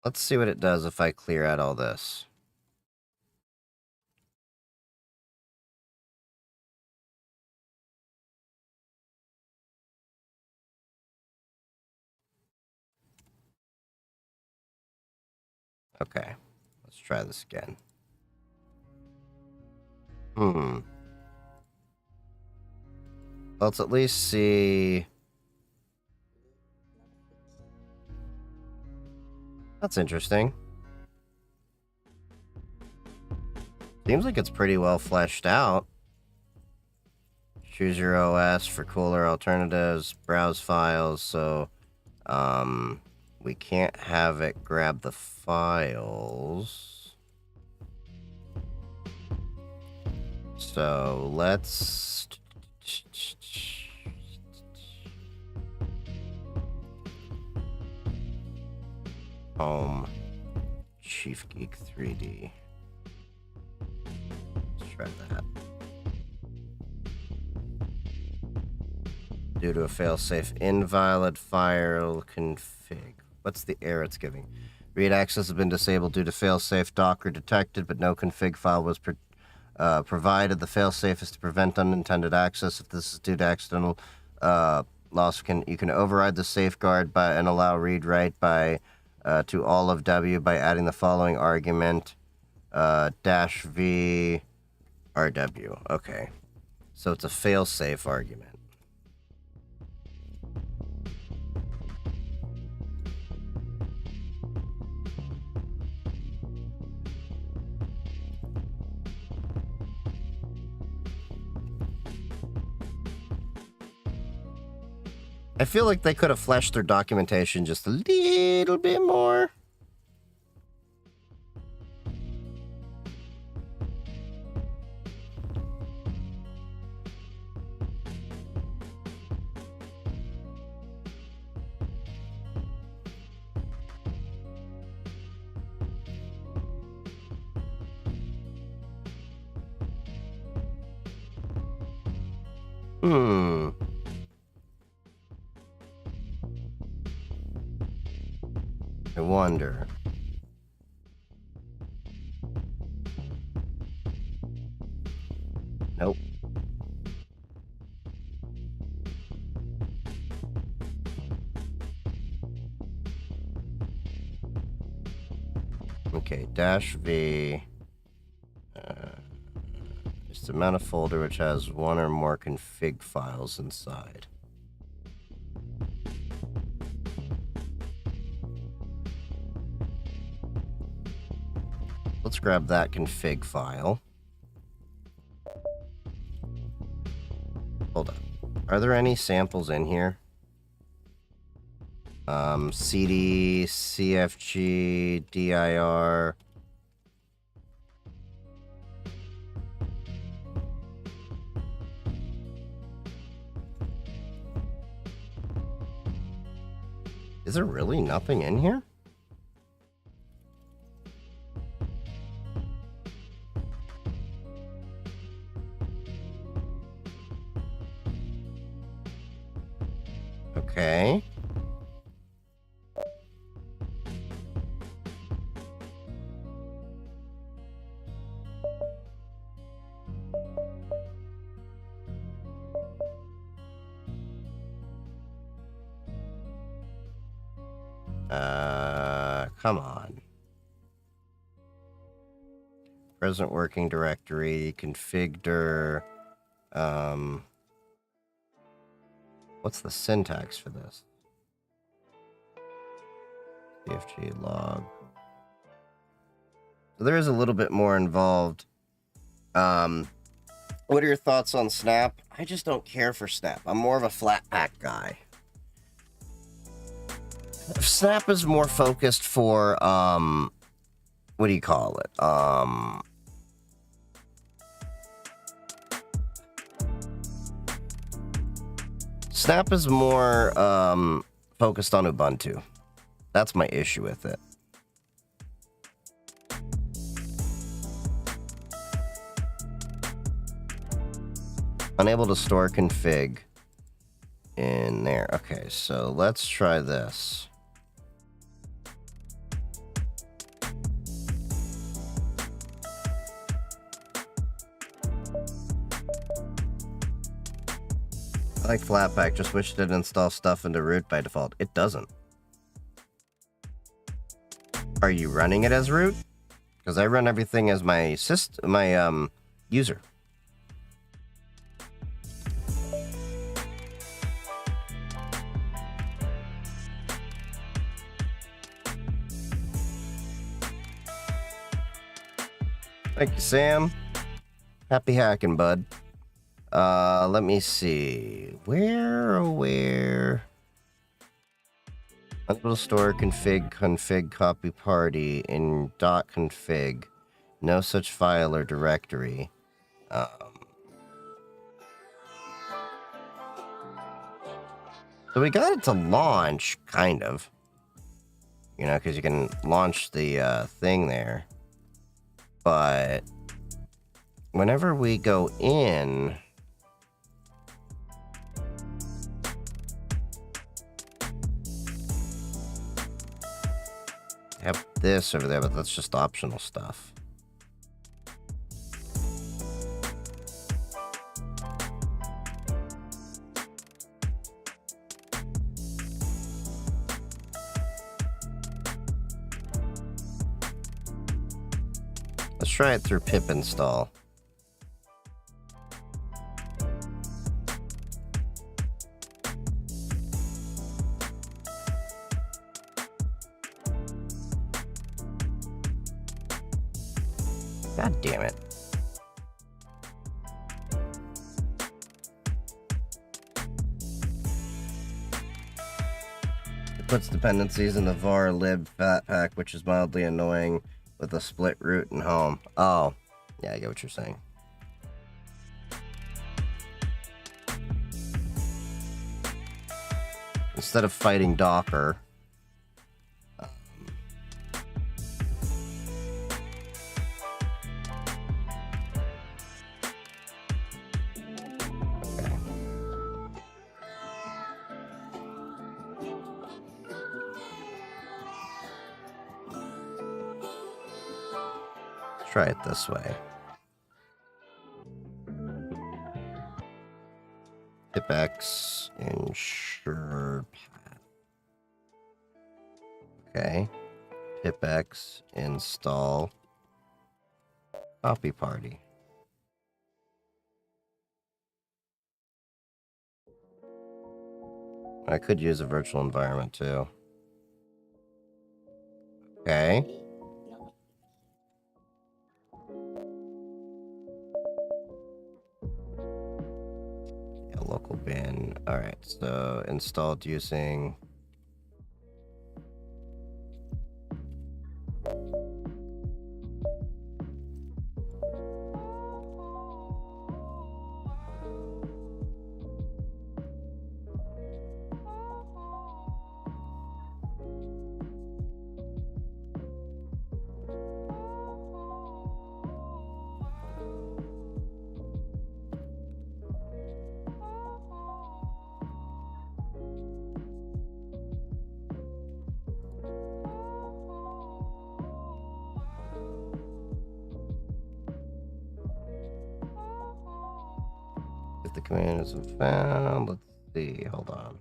A: Let's see what it does if I clear out all this. Okay, let's try this again. Let's at least see... That's interesting. Seems like it's pretty well fleshed out. Choose your OS for cooler alternatives, browse files, so we can't have it grab the files. So let's home Chief Geek 3D. Let's try that. Due to a failsafe, invalid file config. What's the error it's giving? Read access has been disabled due to failsafe Docker detected, but no config file was provided. The failsafe is to prevent unintended access. If this is due to accidental loss, you can override the safeguard and allow read-write to all of W by adding the following argument, -v RW. Okay, so it's a failsafe argument. I feel like they could have fleshed their documentation just a little bit more. Hmm. I wonder. Nope. Okay, dash V. It's the amount of folder which has one or more config files inside. Let's grab that config file. Hold on. Are there any samples in here? CD, CFG, DIR. Is there really nothing in here? Okay. Come on. Present working directory, configure, what's the syntax for this? CFG log. So there is a little bit more involved. What are your thoughts on Snap? I just don't care for Snap. I'm more of a flat pack guy. Snap is more focused for, what do you call it? Snap is more, focused on Ubuntu. That's my issue with it. Unable to store config in there. Okay, so let's try this. I like Flatpak, just wish it didn't install stuff into root by default. It doesn't. Are you running it as root? Because I run everything as my user. Thank you, Sam. Happy hacking, bud. Let me see. Where? Unable to store config copy party in .config. No such file or directory. So we got it to launch, kind of. You know, because you can launch the thing there. But whenever we go in, have this over there, but that's just optional stuff. Let's try it through pip install. God damn it. It puts dependencies in the var lib fatpack, which is mildly annoying with a split root and home. Oh, yeah, I get what you're saying. Instead of fighting Docker, okay. Try it this way. Tipx ensure path. Okay. Tipx install copy party. I could use a virtual environment too. Okay. Yeah, local bin. Alright, so installed using if the command isn't found. Let's see. Hold on.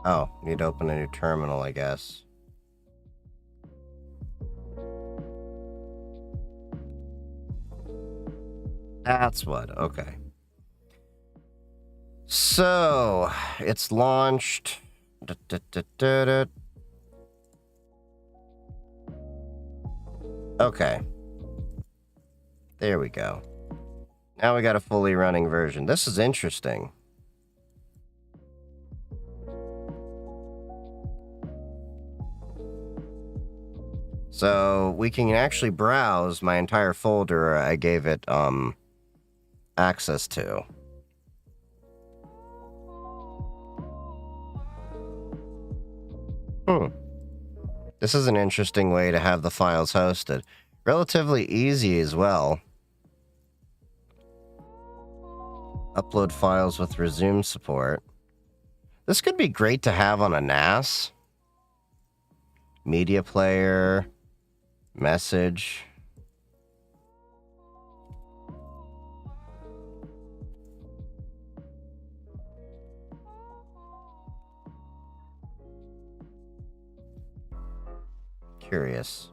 A: Oh, need to open a new terminal, I guess. That's what. Okay. So, it's launched. Okay. There we go. Now we got a fully running version. This is interesting. So we can actually browse my entire folder I gave it access to. This is an interesting way to have the files hosted. Relatively easy as well. Upload files with resume support. This could be great to have on a NAS. Media player. Message. Curious.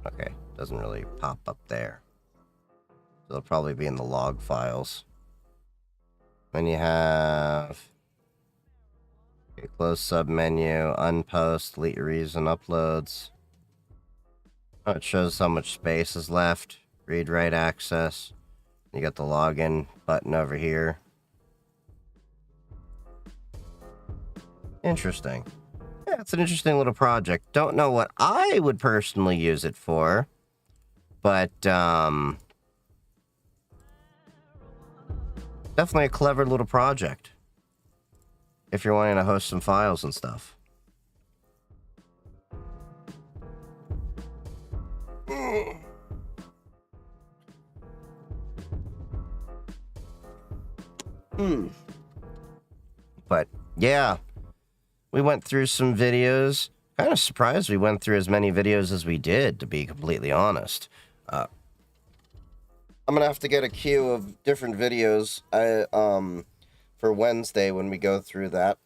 A: Okay, doesn't really pop up there. So it'll probably be in the log files. Then you have close submenu, unpost, delete your reason, uploads. Oh, it shows how much space is left. Read write access. You got the login button over here. Interesting. Yeah, it's an interesting little project. Don't know what I would personally use it for, but definitely a clever little project if you're wanting to host some files and stuff. But yeah, we went through some videos. Kind of surprised we went through as many videos as we did, to be completely honest. I'm gonna have to get a queue of different videos for Wednesday when we go through that.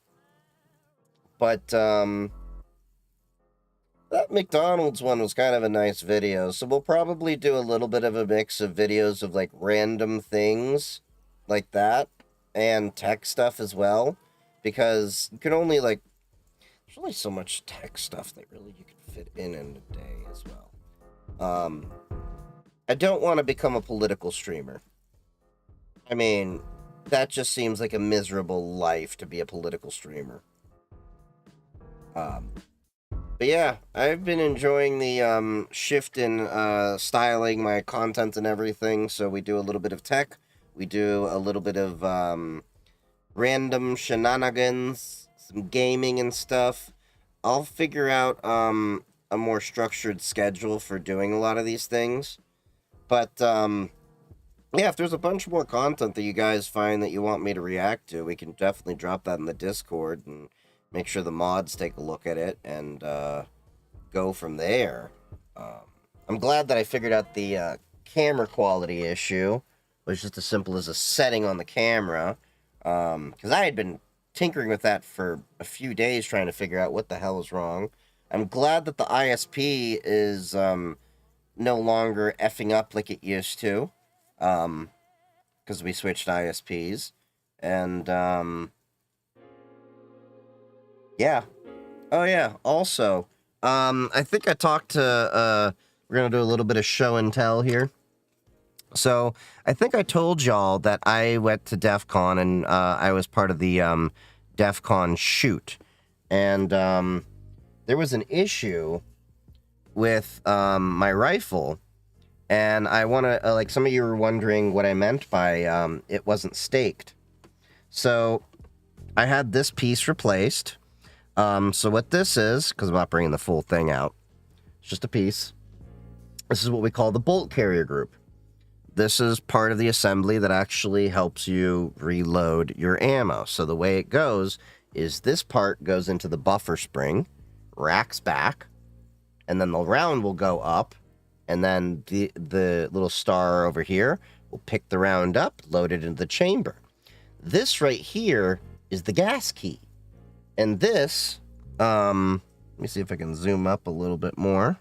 A: But that McDonald's one was kind of a nice video, so we'll probably do a little bit of a mix of videos of like random things like that and tech stuff as well, because you can only like there's only so much tech stuff that really you can fit in a day as well. I don't want to become a political streamer. I mean, that just seems like a miserable life to be a political streamer. But yeah, I've been enjoying the shift in styling my content and everything. So we do a little bit of tech. We do a little bit of random shenanigans, some gaming and stuff. I'll figure out a more structured schedule for doing a lot of these things. But Yeah, if there's a bunch more content that you guys find that you want me to react to, we can definitely drop that in the Discord and make sure the mods take a look at it and go from there. I'm glad that I figured out the camera quality issue. It was just as simple as a setting on the camera. Because I had been tinkering with that for a few days trying to figure out what the hell is wrong. I'm glad that the ISP is no longer effing up like it used to. Because we switched ISPs. And, yeah. Oh, yeah. Also, I think I talked to, we're going to do a little bit of show and tell here. So, I think I told y'all that I went to DEF CON and, I was part of the, DEF CON shoot. And, there was an issue with, my rifle. And I want to, like, some of you were wondering what I meant by, it wasn't staked. So, I had this piece replaced. So what this is, because I'm not bringing the full thing out, it's just a piece. This is what we call the bolt carrier group. This is part of the assembly that actually helps you reload your ammo. So the way it goes is this part goes into the buffer spring, racks back, and then the round will go up. And then the little star over here will pick the round up, load it into the chamber. This right here is the gas key. And this, let me see if I can zoom up a little bit more.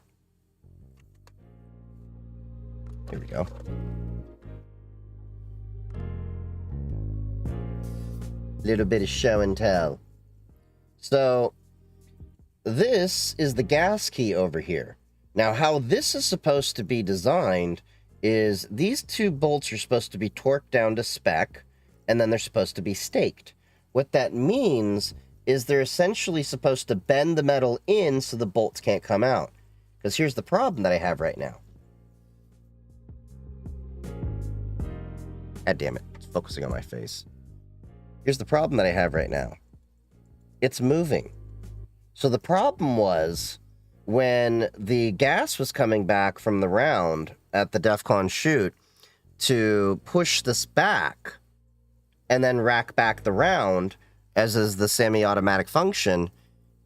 A: Here we go. Little bit of show and tell. So, this is the gas key over here. Now, how this is supposed to be designed is these two bolts are supposed to be torqued down to spec, and then they're supposed to be staked. What that means is they're essentially supposed to bend the metal in so the bolts can't come out. Because here's the problem that I have right now. God damn it, it's focusing on my face. Here's the problem that I have right now. It's moving. So the problem was, when the gas was coming back from the round at the DEF CON shoot to push this back and then rack back the round, as is the semi-automatic function,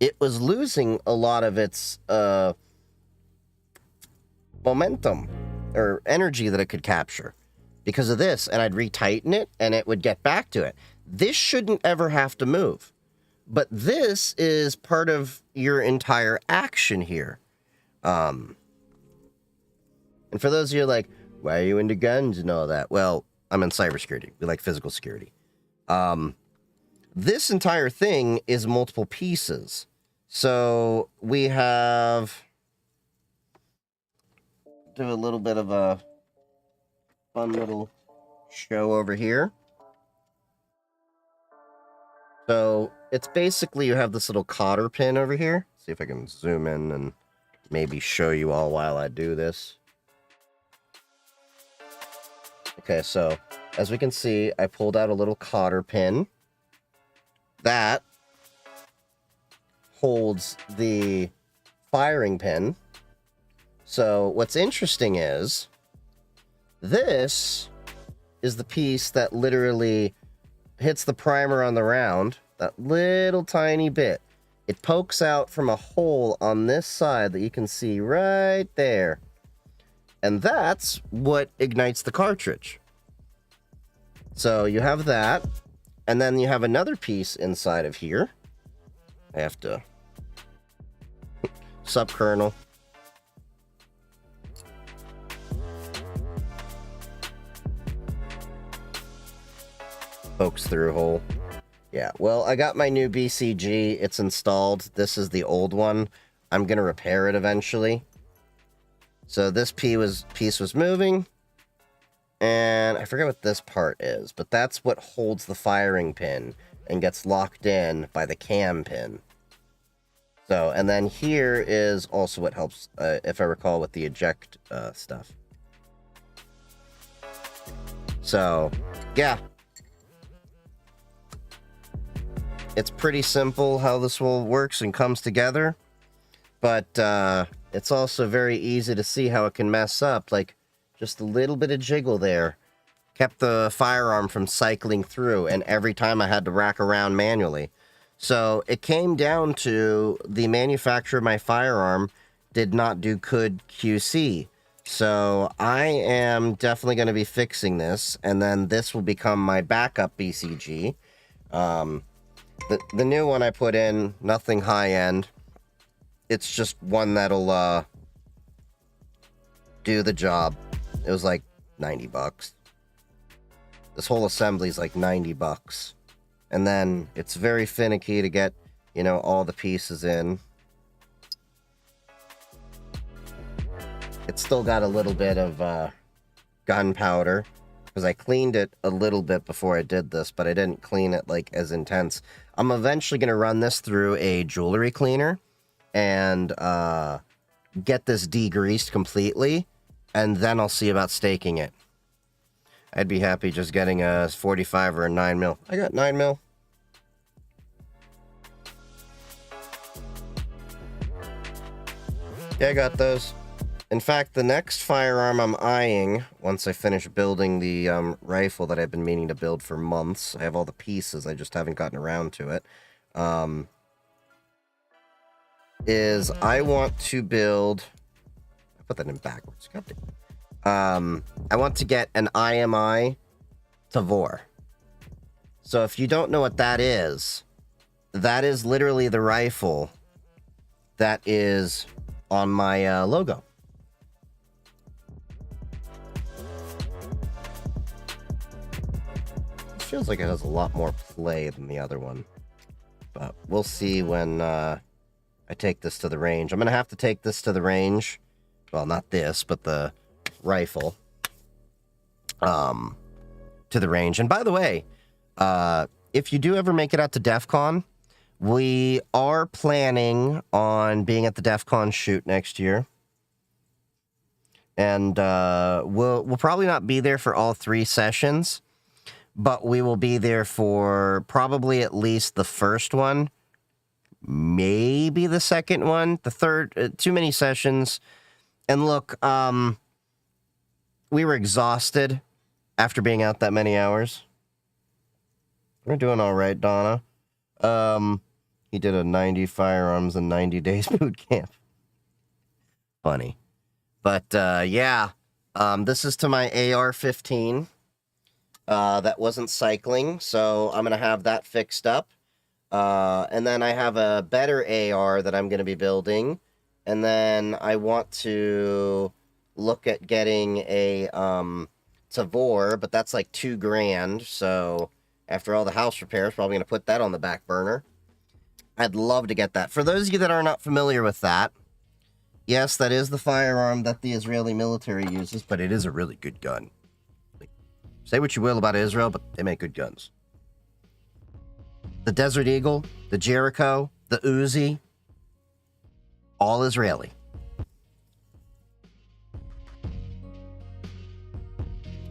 A: it was losing a lot of its momentum or energy that it could capture because of this, and I'd retighten it and it would get back to it. This shouldn't ever have to move. But this is part of your entire action here. And for those of you like, why are you into guns and all that? Well, I'm in cybersecurity. We like physical security. This entire thing is multiple pieces. So we have... do a little bit of a fun little show over here. So it's basically you have this little cotter pin over here. See if I can zoom in and maybe show you all while I do this. Okay, so as we can see, I pulled out a little cotter pin. That holds the firing pin. So what's interesting is this is the piece that literally hits the primer on the round, that little tiny bit. It pokes out from a hole on this side that you can see right there. And that's what ignites the cartridge. So you have that, and then you have another piece inside of here. I have to... Sup, Colonel. Pokes through a hole. Yeah, well, I got my new BCG. It's installed. This is the old one. I'm going to repair it eventually. So this piece was moving. And I forget what this part is, but that's what holds the firing pin and gets locked in by the cam pin. So, and then here is also what helps, if I recall, with the eject stuff. So, yeah. It's pretty simple how this all works and comes together, but it's also very easy to see how it can mess up. Like, just a little bit of jiggle there, kept the firearm from cycling through, and every time I had to rack around manually. So it came down to the manufacturer of my firearm did not do good QC. So I am definitely going to be fixing this, and then this will become my backup BCG. The new one I put in, nothing high-end. It's just one that'll do the job. It was like 90 bucks. This whole assembly is like 90 bucks. And then it's very finicky to get, you know, all the pieces in. It's still got a little bit of gunpowder, because I cleaned it a little bit before I did this, but I didn't clean it like as intense. I'm eventually going to run this through a jewelry cleaner and get this degreased completely, and then I'll see about staking it. I'd be happy just getting a 45 or a 9mm. I got 9mm. Yeah, I got those. In fact, the next firearm I'm eyeing, once I finish building the rifle that I've been meaning to build for months, I have all the pieces, I just haven't gotten around to it, is I want to build... I put that in backwards. God damn. I want to get an IMI Tavor. So if you don't know what that is literally the rifle that is on my logo. It feels like it has a lot more play than the other one, but we'll see when I take this to the range. I'm gonna have to take this to the range. Well, not this, but the rifle to the range. And by the way, if you do ever make it out to DEF CON, we are planning on being at the DEF CON shoot next year. And we'll probably not be there for all 3 sessions, but we will be there for probably at least the first one, maybe the second one, the third, too many sessions. And look, we were exhausted after being out that many hours. We're doing all right, Donna. He did a 90 firearms in 90 days boot camp. Funny. But, yeah. This is to my AR-15. That wasn't cycling, so I'm going to have that fixed up. And then I have a better AR that I'm going to be building. And then I want to look at getting a Tavor, but that's like $2,000. So after all the house repairs, probably going to put that on the back burner. I'd love to get that. For those of you that are not familiar with that, yes, that is the firearm that the Israeli military uses, but it is a really good gun. Say what you will about Israel, but they make good guns. The Desert Eagle, the Jericho, the Uzi, all Israeli.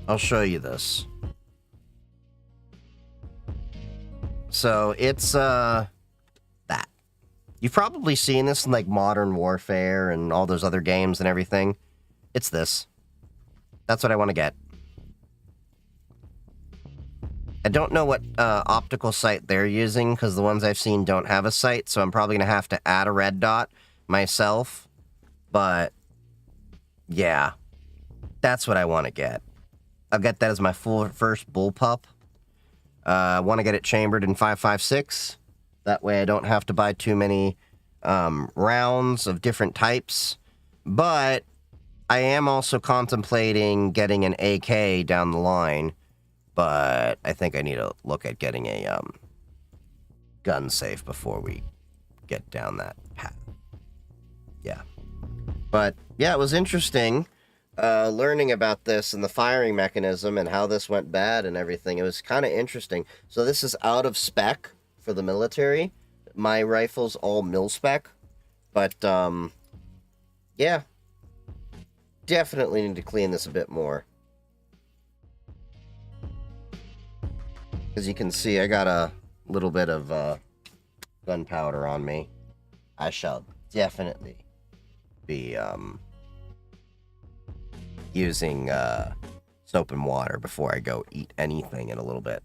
A: I'll show you this. So it's that. You've probably seen this in like Modern Warfare and all those other games and everything. It's this. That's what I want to get. I don't know what optical sight they're using, because the ones I've seen don't have a sight, so I'm probably going to have to add a red dot myself. But, yeah. That's what I want to get. I'll get that as my first bullpup. I want to get it chambered in 5.56. That way I don't have to buy too many rounds of different types. But I am also contemplating getting an AK down the line. But I think I need to look at getting a gun safe before we get down that path. Yeah. But, yeah, it was interesting learning about this and the firing mechanism and how this went bad and everything. It was kind of interesting. So this is out of spec for the military. My rifle's all mil-spec. But, yeah. Definitely need to clean this a bit more. As you can see, I got a little bit of gunpowder on me. I shall definitely be using soap and water before I go eat anything in a little bit.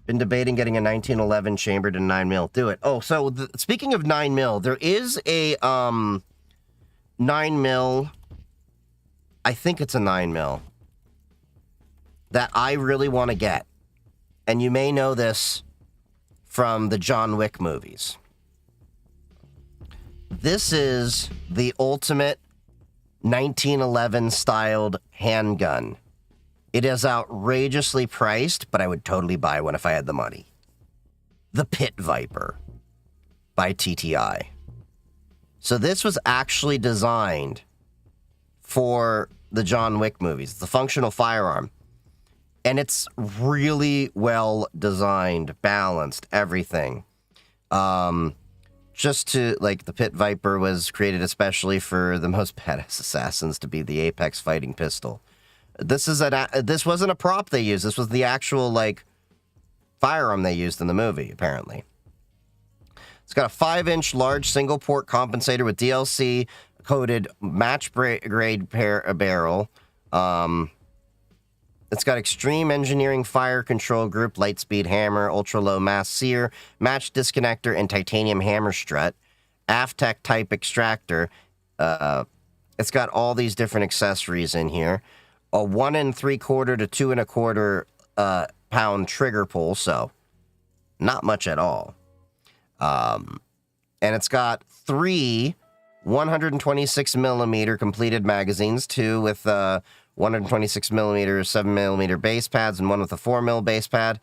A: Been debating getting a 1911 chambered in 9mm. Do it. Oh, so speaking of 9mm, there is a 9mm. I think it's a 9mm that I really want to get. And you may know this from the John Wick movies. This is the ultimate 1911 styled handgun. It is outrageously priced, but I would totally buy one if I had the money. The Pit Viper by TTI. So this was actually designed for the John Wick movies. It's a functional firearm. And it's really well designed, balanced, everything. Just to, like, the Pit Viper was created especially for the most badass assassins to be the Apex fighting pistol. This wasn't a prop they used. This was the actual, like, firearm they used in the movie, apparently. It's got a 5-inch large single-port compensator with DLC coated match-grade barrel. It's got extreme engineering fire control group, light speed hammer, ultra-low mass sear, match disconnector, and titanium hammer strut. Aftec type extractor. It's got all these different accessories in here. A 1 3/4 to 2 1/4 pound trigger pull, so not much at all. And it's got 3 126mm completed magazines, 2 with 126mm 7mm base pads and 1 with a 4mm base pad.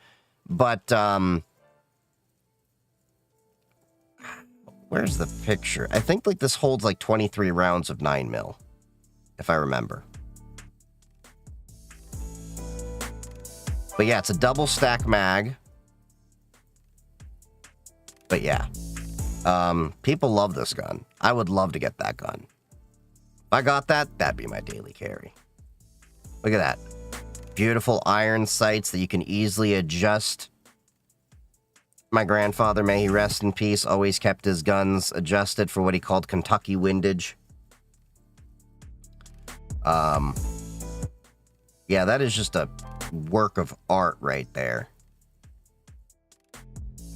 A: But where's the picture? I think like this holds like 23 rounds of 9mm, if I remember. But yeah, it's a double stack mag. But yeah, people love this gun. I would love to get that gun. If I got that, that'd be my daily carry. Look at that. Beautiful iron sights that you can easily adjust. My grandfather, may he rest in peace, always kept his guns adjusted for what he called Kentucky windage. Yeah, that is just a work of art right there.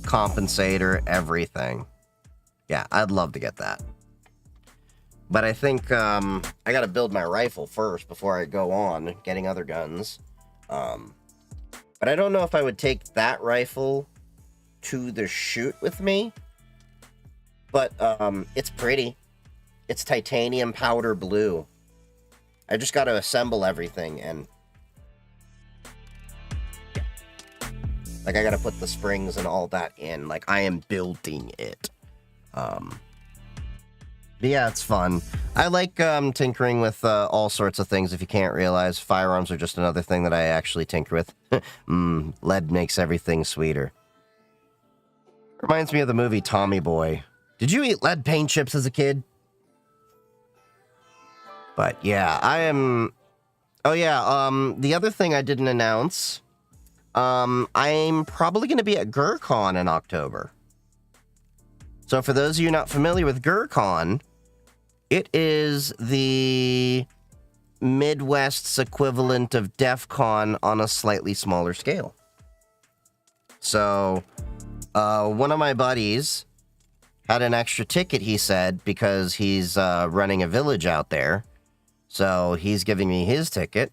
A: Compensator, everything. Yeah, I'd love to get that. But I think I gotta build my rifle first before I go on getting other guns. But I don't know if I would take that rifle to the shoot with me. But it's pretty. It's titanium powder blue. I just gotta assemble everything and... like, I gotta put the springs and all that in. Like, I am building it. But yeah, it's fun. I like tinkering with all sorts of things. If you can't realize, firearms are just another thing that I actually tinker with. Lead makes everything sweeter. Reminds me of the movie Tommy Boy. Did you eat lead paint chips as a kid? But yeah, I am... oh yeah, the other thing I didn't announce... I'm probably going to be at GrrCon in October. So for those of you not familiar with GrrCon, it is the Midwest's equivalent of DEF CON on a slightly smaller scale. So, one of my buddies had an extra ticket, he said, because he's running a village out there. So he's giving me his ticket.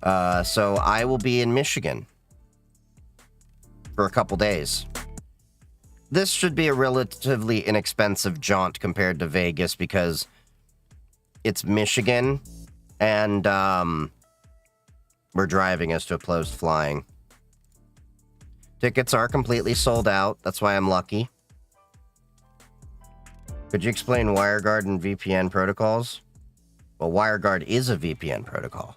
A: So I will be in Michigan for a couple days. This should be a relatively inexpensive jaunt compared to Vegas because it's Michigan and we're driving as opposed to flying. Tickets are completely sold out. That's why I'm lucky. Could you explain WireGuard and VPN protocols? Well, WireGuard is a VPN protocol.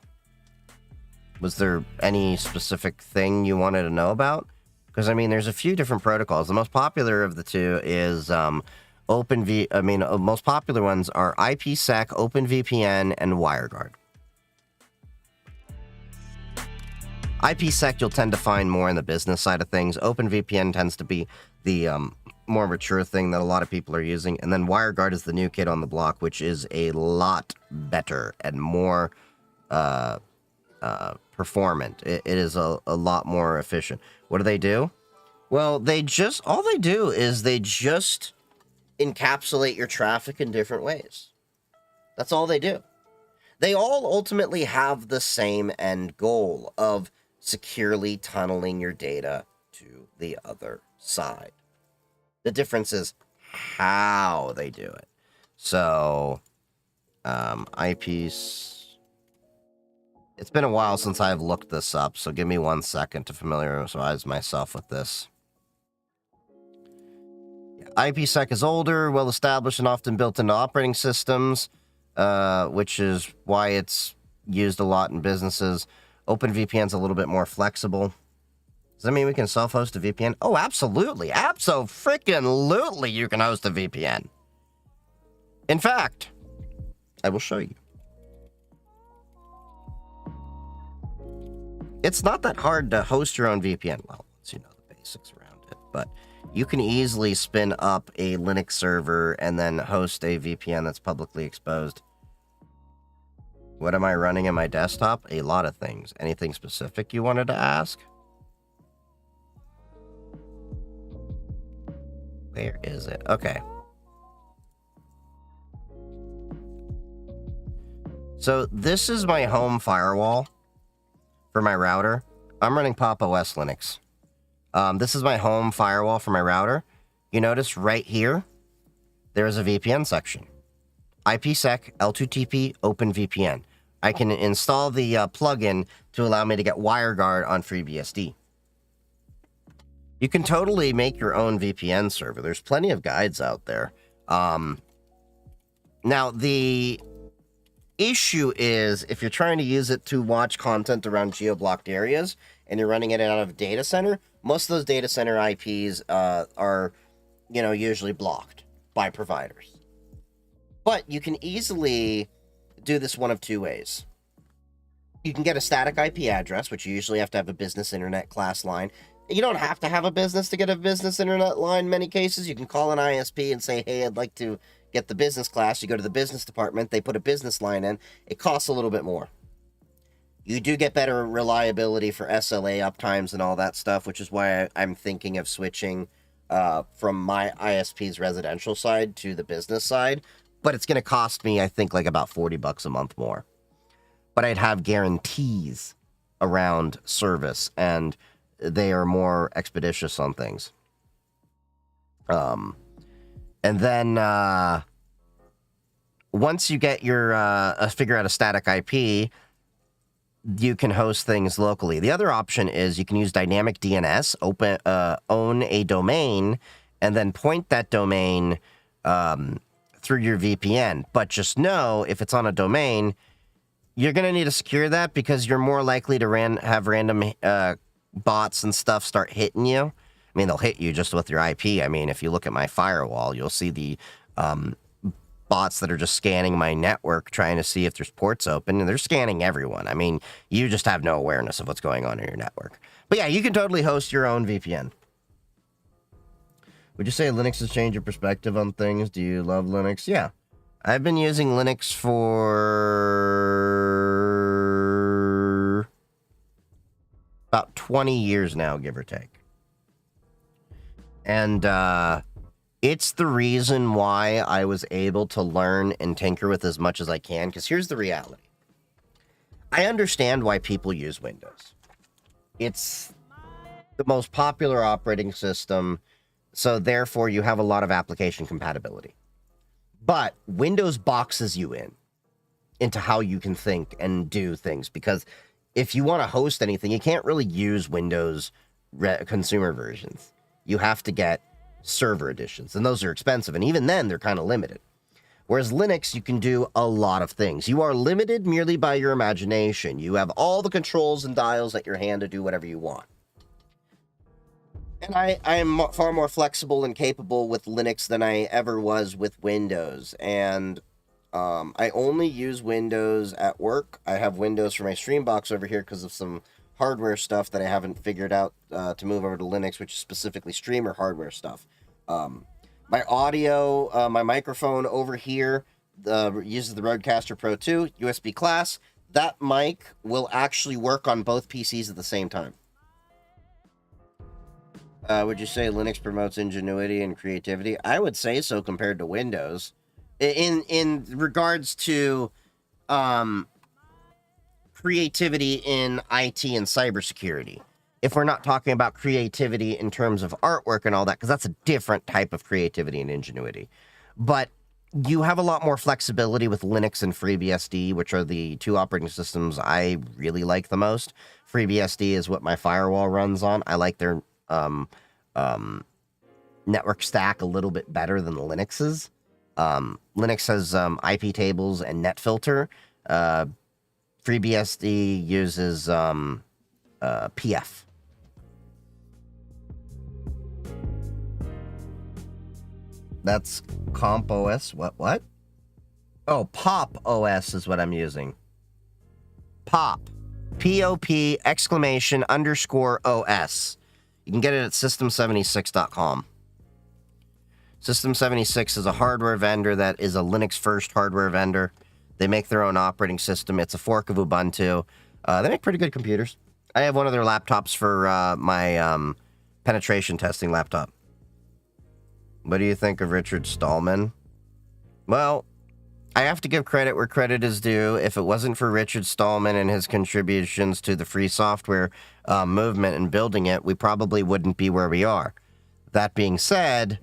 A: Was there any specific thing you wanted to know about? Because, I mean, there's a few different protocols. The most popular of the two is most popular ones are IPsec, OpenVPN, and WireGuard. IPsec you'll tend to find more in the business side of things. OpenVPN tends to be the more mature thing that a lot of people are using. And then WireGuard is the new kid on the block, which is a lot better and more performant. It is a lot more efficient. What do? Well, all they do is they just encapsulate your traffic in different ways. That's all they do. They all ultimately have the same end goal of securely tunneling your data to the other side. The difference is how they do it. So, IPs. It's been a while since I've looked this up, so give me 1 second to familiarize myself with this. IPsec is older, well-established, and often built into operating systems, which is why it's used a lot in businesses. OpenVPN's a little bit more flexible. Does that mean we can self-host a VPN? Oh, absolutely. Abso-freaking-lutely you can host a VPN. In fact, I will show you. It's not that hard to host your own VPN. Well, once you know the basics around it, but you can easily spin up a Linux server and then host a VPN that's publicly exposed. What am I running on my desktop? A lot of things. Anything specific you wanted to ask? Where is it? Okay. So this is my home firewall for my router. I'm running Pop! OS Linux. This is my home firewall for my router. You notice right here, there is a VPN section. IPsec, L2TP, OpenVPN. I can install the plugin to allow me to get WireGuard on FreeBSD. You can totally make your own VPN server. There's plenty of guides out there. Now, the issue is if you're trying to use it to watch content around geo-blocked areas and you're running it out of a data center, most of those data center IPs are, usually blocked by providers. But you can easily do this one of two ways. You can get a static IP address, which you usually have to have a business internet class line. You don't have to have a business to get a business internet line in many cases. You can call an ISP and say, hey, I'd like to get the business class. You go to the business department, they put a business line in. It costs a little bit more. You do get better reliability for SLA uptimes and all that stuff, which is why I'm thinking of switching from my ISP's residential side to the business side. But it's going to cost me, I think, like about $40 a month more. But I'd have guarantees around service, and they are more expeditious on things. And then once you get your figure out a static IP, you can host things locally. The other option is you can use dynamic DNS, own a domain, and then point that domain through your VPN. But just know, if it's on a domain, you're going to need to secure that because you're more likely to have random bots and stuff start hitting you. I mean, they'll hit you just with your IP. I mean, if you look at my firewall, you'll see the bots that are just scanning my network, trying to see if there's ports open, and they're scanning everyone. I mean, you just have no awareness of what's going on in your network. But yeah, you can totally host your own VPN. Would you say Linux has changed your perspective on things? Do you love Linux? Yeah. I've been using Linux for about 20 years now, give or take. And it's the reason why I was able to learn and tinker with as much as I can, because here's the reality. I understand why people use Windows. It's the most popular operating system, so therefore you have a lot of application compatibility. But Windows boxes you into how you can think and do things, because if you want to host anything, you can't really use Windows consumer versions. You have to get server editions, and those are expensive, and even then, they're kind of limited. Whereas Linux, you can do a lot of things. You are limited merely by your imagination. You have all the controls and dials at your hand to do whatever you want. And I am far more flexible and capable with Linux than I ever was with Windows. And I only use Windows at work. I have Windows for my Streambox over here because of some hardware stuff that I haven't figured out to move over to Linux, which is specifically streamer hardware stuff. My audio, my microphone over here uses the Rodecaster Pro 2 USB class. that mic will actually work on both PCs at the same time. Would you say Linux promotes ingenuity and creativity? I would say so compared to Windows. In regards to creativity in IT and cybersecurity. If we're not talking about creativity in terms of artwork and all that, because that's a different type of creativity and ingenuity. But you have a lot more flexibility with Linux and FreeBSD, which are the two operating systems I really like the most. FreeBSD is what my firewall runs on. I like their network stack a little bit better than the Linux's. Linux has IP tables and NetFilter. FreeBSD uses PF. That's Comp OS. What? Oh, Pop OS is what I'm using. Pop. P-O-P exclamation underscore OS. You can get it at system76.com. System76 is a hardware vendor that is a Linux-first hardware vendor. They make their own operating system. It's a fork of Ubuntu. They make pretty good computers. I have one of their laptops for my penetration testing laptop. What do you think of Richard Stallman? Well, I have to give credit where credit is due. If it wasn't for Richard Stallman and his contributions to the free software movement and building it, we probably wouldn't be where we are. That being said,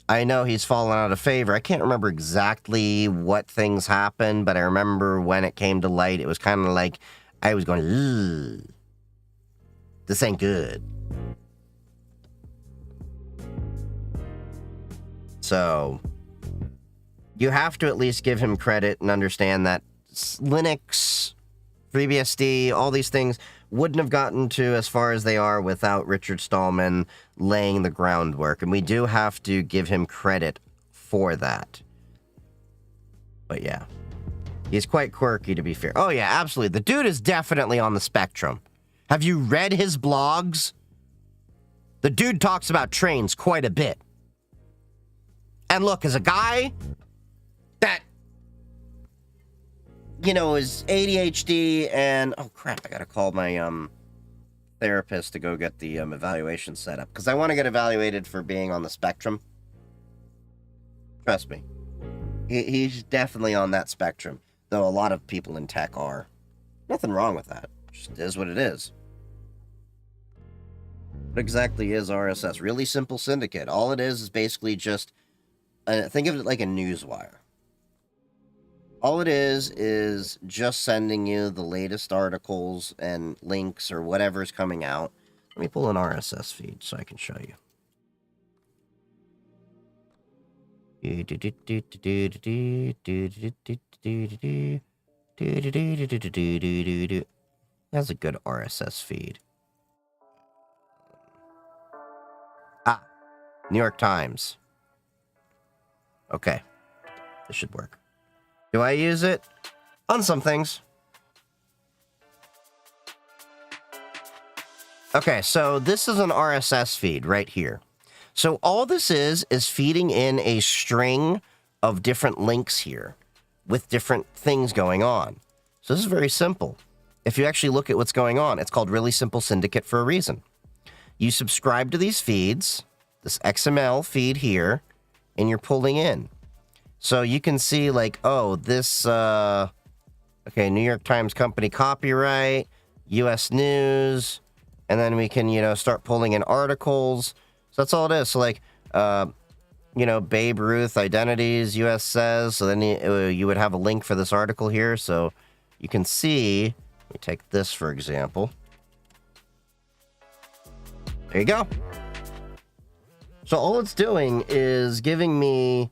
A: I know he's fallen out of favor. I can't remember exactly what things happened, but I remember when it came to light, it was kind of like I was going, ugh, this ain't good. So you have to at least give him credit and understand that Linux, FreeBSD, all these things wouldn't have gotten to as far as they are without Richard Stallman laying the groundwork. And we do have to give him credit for that. But yeah, he's quite quirky, to be fair. Oh yeah, absolutely. The dude is definitely on the spectrum. Have you read his blogs? The dude talks about trains quite a bit. And look, as a guy that, you know, is ADHD and... Oh, crap, I gotta call my therapist to go get the evaluation set up. Because I want to get evaluated for being on the spectrum. Trust me. He's definitely on that spectrum. Though a lot of people in tech are. Nothing wrong with that. It just is what it is. What exactly is RSS? Really simple syndicate. All it is basically just... think of it like a newswire. All it is just sending you the latest articles and links or whatever's coming out. Let me pull an RSS feed so I can show you. That's a good RSS feed. Ah, New York Times. Okay, this should work. Do I use it? On some things. Okay, so this is an RSS feed right here. So all this is feeding in a string of different links here with different things going on. So this is very simple. If you actually look at what's going on, it's called Really Simple Syndicate for a reason. You subscribe to these feeds, this XML feed here, and you're pulling in. So you can see like, oh, this, okay, New York Times company copyright, U.S. News, and then we can, you know, start pulling in articles. So that's all it is. So like, you know, Babe Ruth identities, U.S. says. So then you would have a link for this article here. So you can see, let me take this for example. There you go. So all it's doing is giving me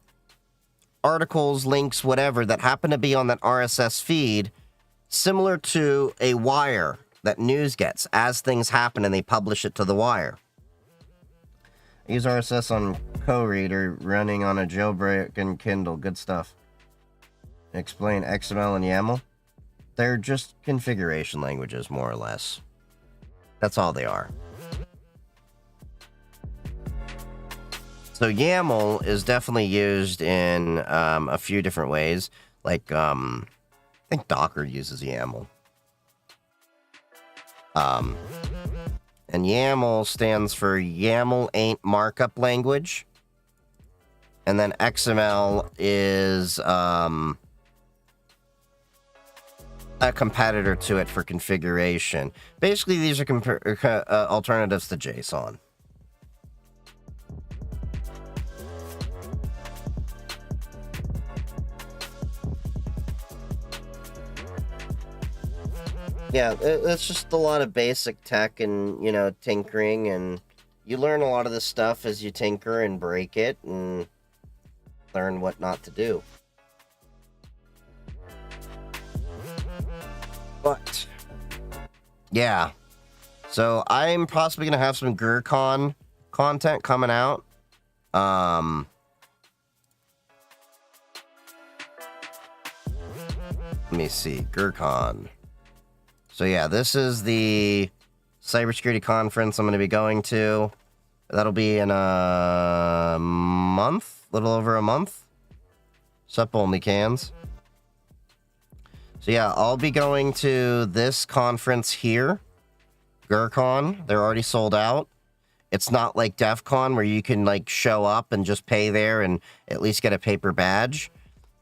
A: articles, links, whatever, that happen to be on that RSS feed, similar to a wire that news gets as things happen and they publish it to the wire. I use RSS on co-reader running on a jailbroken Kindle. Good stuff. Explain XML and YAML. They're just configuration languages, more or less. That's all they are. So YAML is definitely used in a few different ways. Like, think Docker uses YAML. And YAML stands for YAML ain't markup language. And then XML is a competitor to it for configuration. Basically, these are alternatives to JSON. Yeah, it's just a lot of basic tech and, you know, tinkering, and you learn a lot of this stuff as you tinker and break it and learn what not to do. But, yeah. So, I'm possibly going to have some GrrCon content coming out. Let me see. GrrCon. So yeah, this is the cybersecurity conference I'm going to be going to. That'll be in a month, little over a month. Sup, only cans. So yeah, I'll be going to this conference here, GrrCon. They're already sold out. It's not like DEF CON where you can like show up and just pay there and at least get a paper badge.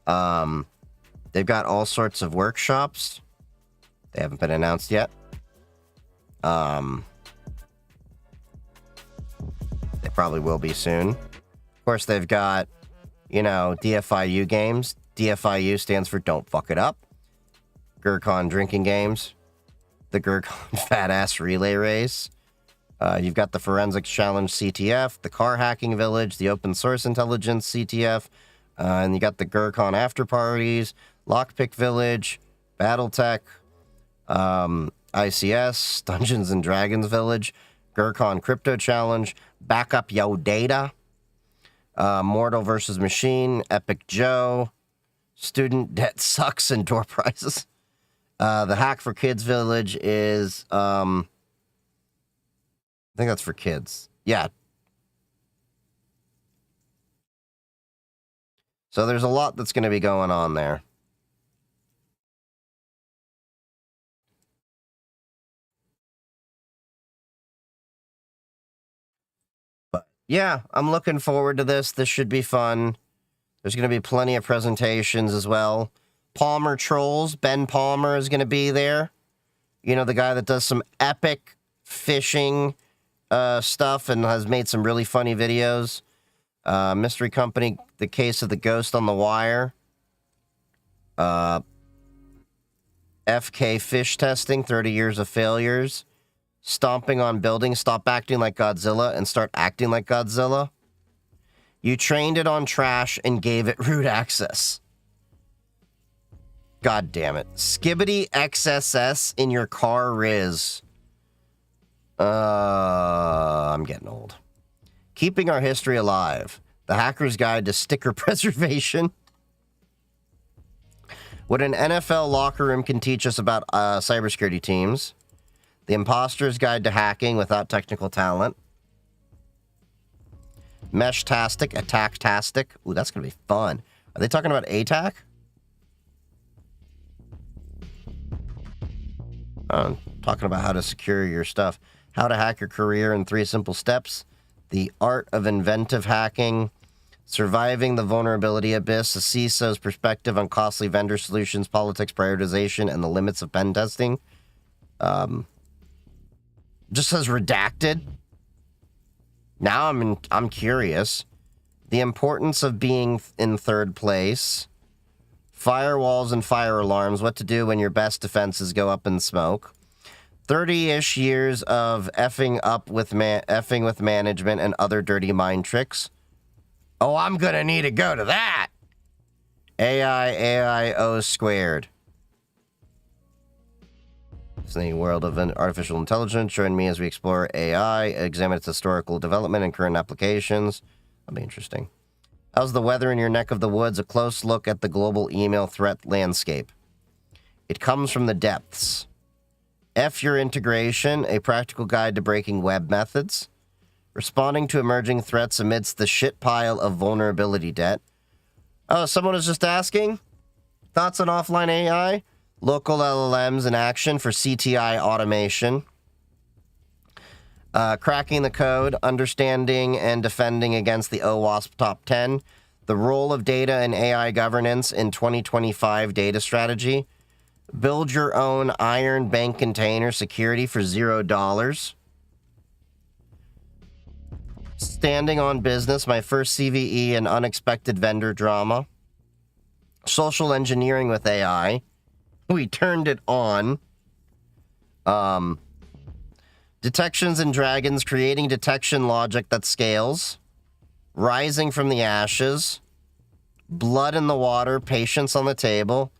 A: They've got all sorts of workshops. They haven't been announced yet. They probably will be soon. Of course, they've got, you know, DFIU games. DFIU stands for Don't Fuck It Up. GrrCon drinking games. The GrrCon Fat Ass Relay Race. You've got the Forensics Challenge CTF, the Car Hacking Village, the Open Source Intelligence CTF, and you got the GrrCon After Parties, Lockpick Village, Battletech, ICS, Dungeons and Dragons Village, GrrCon Crypto Challenge, Backup Yo Data, Mortal vs. Machine, Epic Joe, Student Debt Sucks, and Door Prizes. The Hack for Kids Village is, I think that's for kids. Yeah. So there's a lot that's going to be going on there. Yeah, I'm looking forward to this. This should be fun. There's going to be plenty of presentations as well. Palmer Trolls, Ben Palmer is going to be there. You know, the guy that does some epic fishing stuff and has made some really funny videos. Mystery Company, The Case of the Ghost on the Wire. FK Fish Testing, 30 Years of Failures. Stomping on Buildings, Stop Acting Like Godzilla and Start Acting Like Godzilla. You trained it on trash and gave it root access. God damn it. Skibbity XSS in your car Riz. I'm getting old. Keeping Our History Alive. The Hacker's Guide to Sticker Preservation. What an NFL locker room can teach us about cybersecurity teams. The Imposter's Guide to Hacking Without Technical Talent. Mesh-tastic, Attack-tastic. Ooh, that's going to be fun. Are they talking about ATAC? Talking about how to secure your stuff. How to hack your career in 3 simple steps. The art of inventive hacking. Surviving the vulnerability abyss. A CISO's perspective on costly vendor solutions, politics, prioritization, and the limits of pen testing. Just says redacted. Now I'm curious. The importance of being in third place. Firewalls and fire alarms. What to do when your best defenses go up in smoke. 30-ish years of effing with management and other dirty mind tricks. Oh, I'm gonna need to go to that. AIO squared. It's the world of artificial intelligence. Join me as we explore AI, examine its historical development and current applications. That'll be interesting. How's the weather in your neck of the woods? A close look at the global email threat landscape. It comes from the depths. F your integration, a practical guide to breaking web methods. Responding to emerging threats amidst the shit pile of vulnerability debt. Oh, someone was just asking? Thoughts on offline AI? Local LLMs in action for CTI automation. Cracking the code, understanding and defending against the OWASP top 10. The role of data and AI governance in 2025 data strategy. Build your own Iron Bank container security for $0. Standing on business, my first CVE and unexpected vendor drama. Social engineering with AI. We turned it on. Detections and Dragons, creating detection logic that scales. Rising from the ashes. Blood in the water, patience on the table.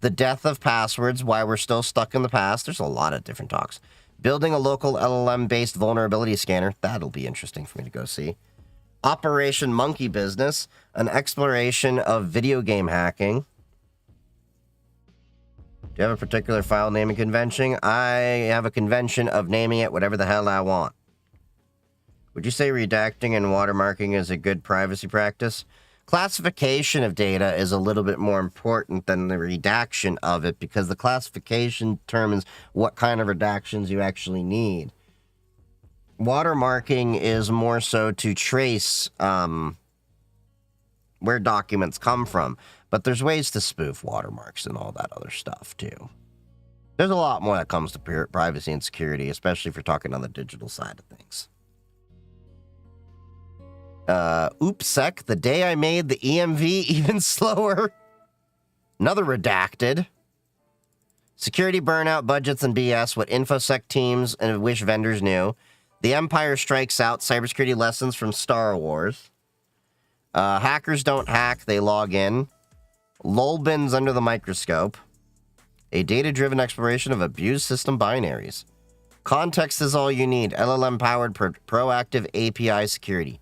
A: The death of passwords, why we're still stuck in the past. There's a lot of different talks. Building a local LLM-based vulnerability scanner. That'll be interesting for me to go see. Operation Monkey Business, an exploration of video game hacking. Do you have a particular file naming convention? I have a convention of naming it whatever the hell I want. Would you say redacting and watermarking is a good privacy practice? Classification of data is a little bit more important than the redaction of it, because the classification determines what kind of redactions you actually need. Watermarking is more so to trace where documents come from, but there's ways to spoof watermarks and all that other stuff too. There's a lot more that comes to privacy and security, especially if you're talking on the digital side of things. OopSec, the day I made the EMV even slower. Another redacted. Security burnout, budgets, and BS, what InfoSec teams and wish vendors knew. The Empire Strikes Out, cybersecurity lessons from Star Wars. Hackers don't hack, they log in. Lolbins under the microscope. A data-driven exploration of abused system binaries. Context is all you need. LLM-powered proactive API security.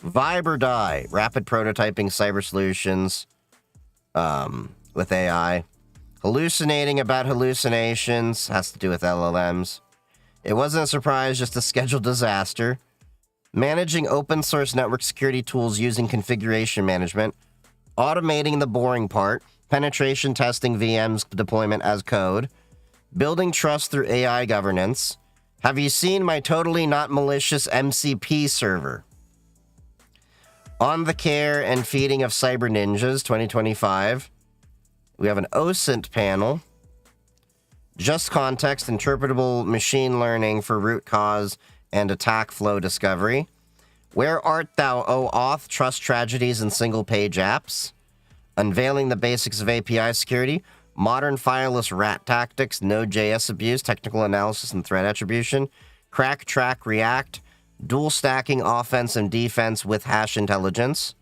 A: Vibe or Die, rapid prototyping cyber solutions with AI. Hallucinating about hallucinations, has to do with LLMs. It wasn't a surprise, just a scheduled disaster. Managing open source network security tools using configuration management. Automating the boring part. Penetration testing VMs deployment as code. Building trust through AI governance. Have you seen my totally not malicious MCP server? On the care and feeding of cyber ninjas 2025. We have an OSINT panel. Just context, interpretable machine learning for root cause and attack flow discovery. Where art thou, O auth? Trust tragedies in single-page apps. Unveiling the basics of API security. Modern fileless rat tactics. Node.js abuse. Technical analysis and threat attribution. Crack, track, react. Dual stacking offense and defense with hash intelligence.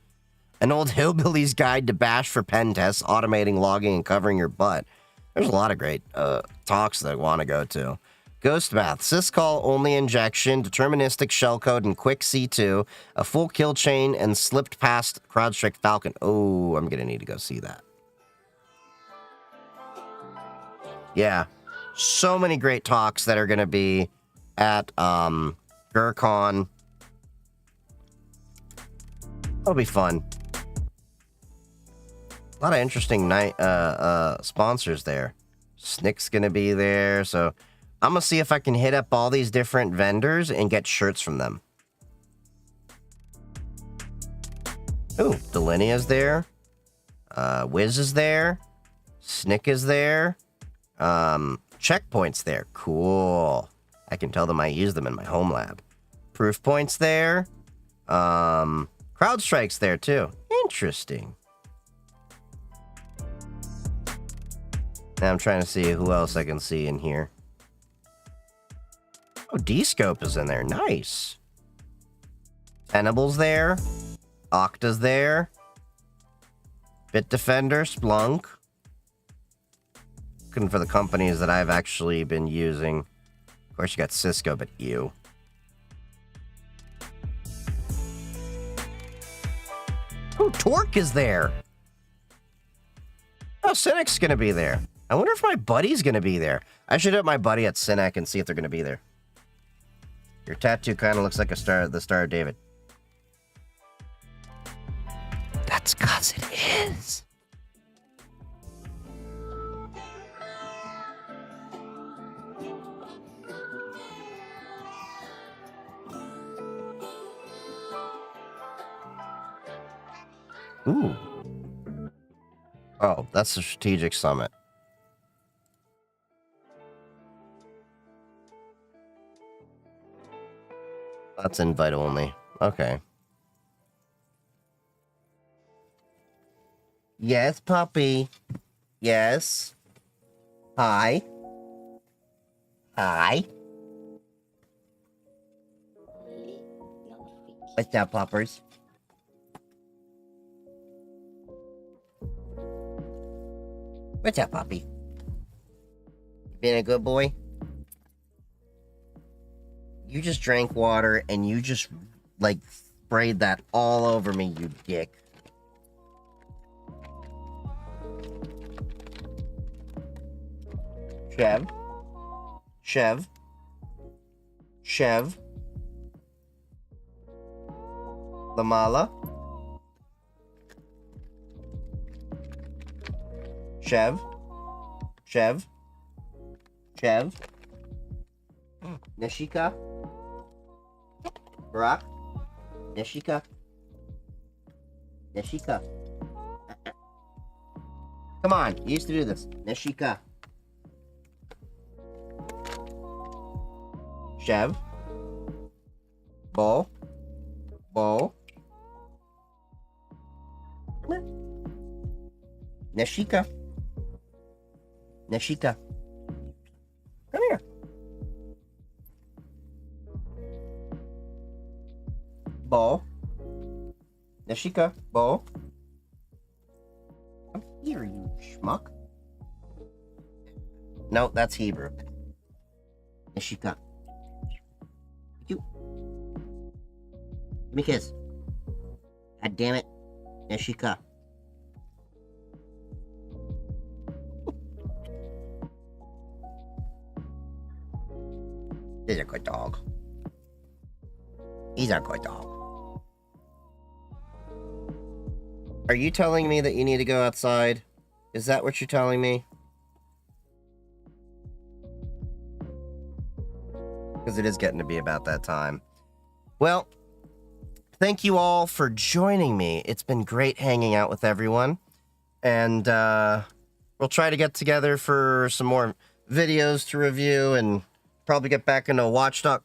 A: An old hillbilly's guide to bash for pen tests. Automating logging and covering your butt. There's a lot of great talks that I want to go to. Ghost Math, syscall only injection, deterministic shellcode, and quick C2, a full kill chain, and slipped past CrowdStrike Falcon. Oh, I'm gonna need to go see that. Yeah, so many great talks that are gonna be at GrrCon. It'll be fun. A lot of interesting sponsors there. Snick's gonna be there, so I'm gonna see if I can hit up all these different vendors and get shirts from them. Ooh, Delinea's there. Wiz is there. Snick is there. Checkpoint's there. Cool. I can tell them I use them in my home lab. Proofpoint's there. CrowdStrike's there too. Interesting. Now I'm trying to see who else I can see in here. Oh, D-Scope is in there. Nice. Tenable's there. Okta's there. Bitdefender, Splunk. Looking for the companies that I've actually been using. Of course, you got Cisco, but you. Oh, Torque is there. Oh, Cynec's gonna be there. I wonder if my buddy's gonna be there. I should hit my buddy at Cynec and see if they're gonna be there. Your tattoo kind of looks like the Star of David. That's 'cause it is. Ooh. Oh, that's the strategic summit. That's invite only. Okay. Yes, puppy. Yes. Hi. Hi. What's up, puppers? What's up, puppy? You been a good boy? You just drank water and you just, like, sprayed that all over me, you dick. Chev. Chev. Chev. Lamala. Chev. Chev. Chev. Nishika. Brock. Nishika. Nishika. Come on, you used to do this. Nishika. Chev. Bo. Bo. Nishika. Nishika. Come here. Bo. Nishika. Bo. Come here, you schmuck. No, that's Hebrew. Nishika. You. Give me a kiss. God damn it. Nishika. He's a good dog. He's a good dog. Are you telling me that you need to go outside? Is that what you're telling me? Because it is getting to be about that time. Well, thank you all for joining me. It's been great hanging out with everyone. And we'll try to get together for some more videos to review and probably get back into Watchdog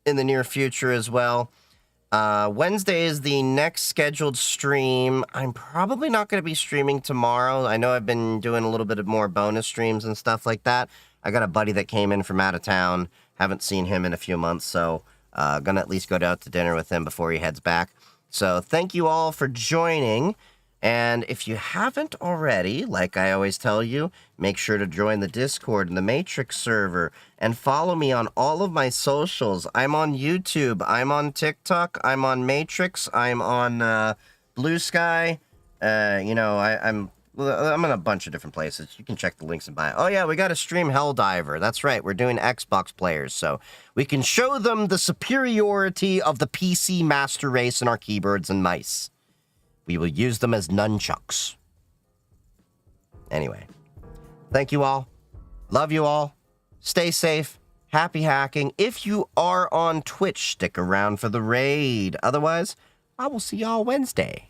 A: in the near future as well. Wednesday is the next scheduled stream. I'm probably not going to be streaming tomorrow. I know I've been doing a little bit of more bonus streams and stuff like that. I got a buddy that came in from out of town. Haven't seen him in a few months, so gonna at least go out to dinner with him before he heads back. So thank you all for joining. And if you haven't already, like I always tell you, make sure to join the Discord and the Matrix server and follow me on all of my socials. I'm on YouTube, I'm on TikTok, I'm on Matrix, I'm on Blue Sky. I'm in a bunch of different places. You can check the links in bio. Oh yeah, we got to stream Helldiver. That's right, we're doing Xbox players, so we can show them the superiority of the PC master race and our keyboards and mice. We will use them as nunchucks. Anyway, thank you all. Love you all. Stay safe. Happy hacking. If you are on Twitch, stick around for the raid. Otherwise, I will see y'all Wednesday.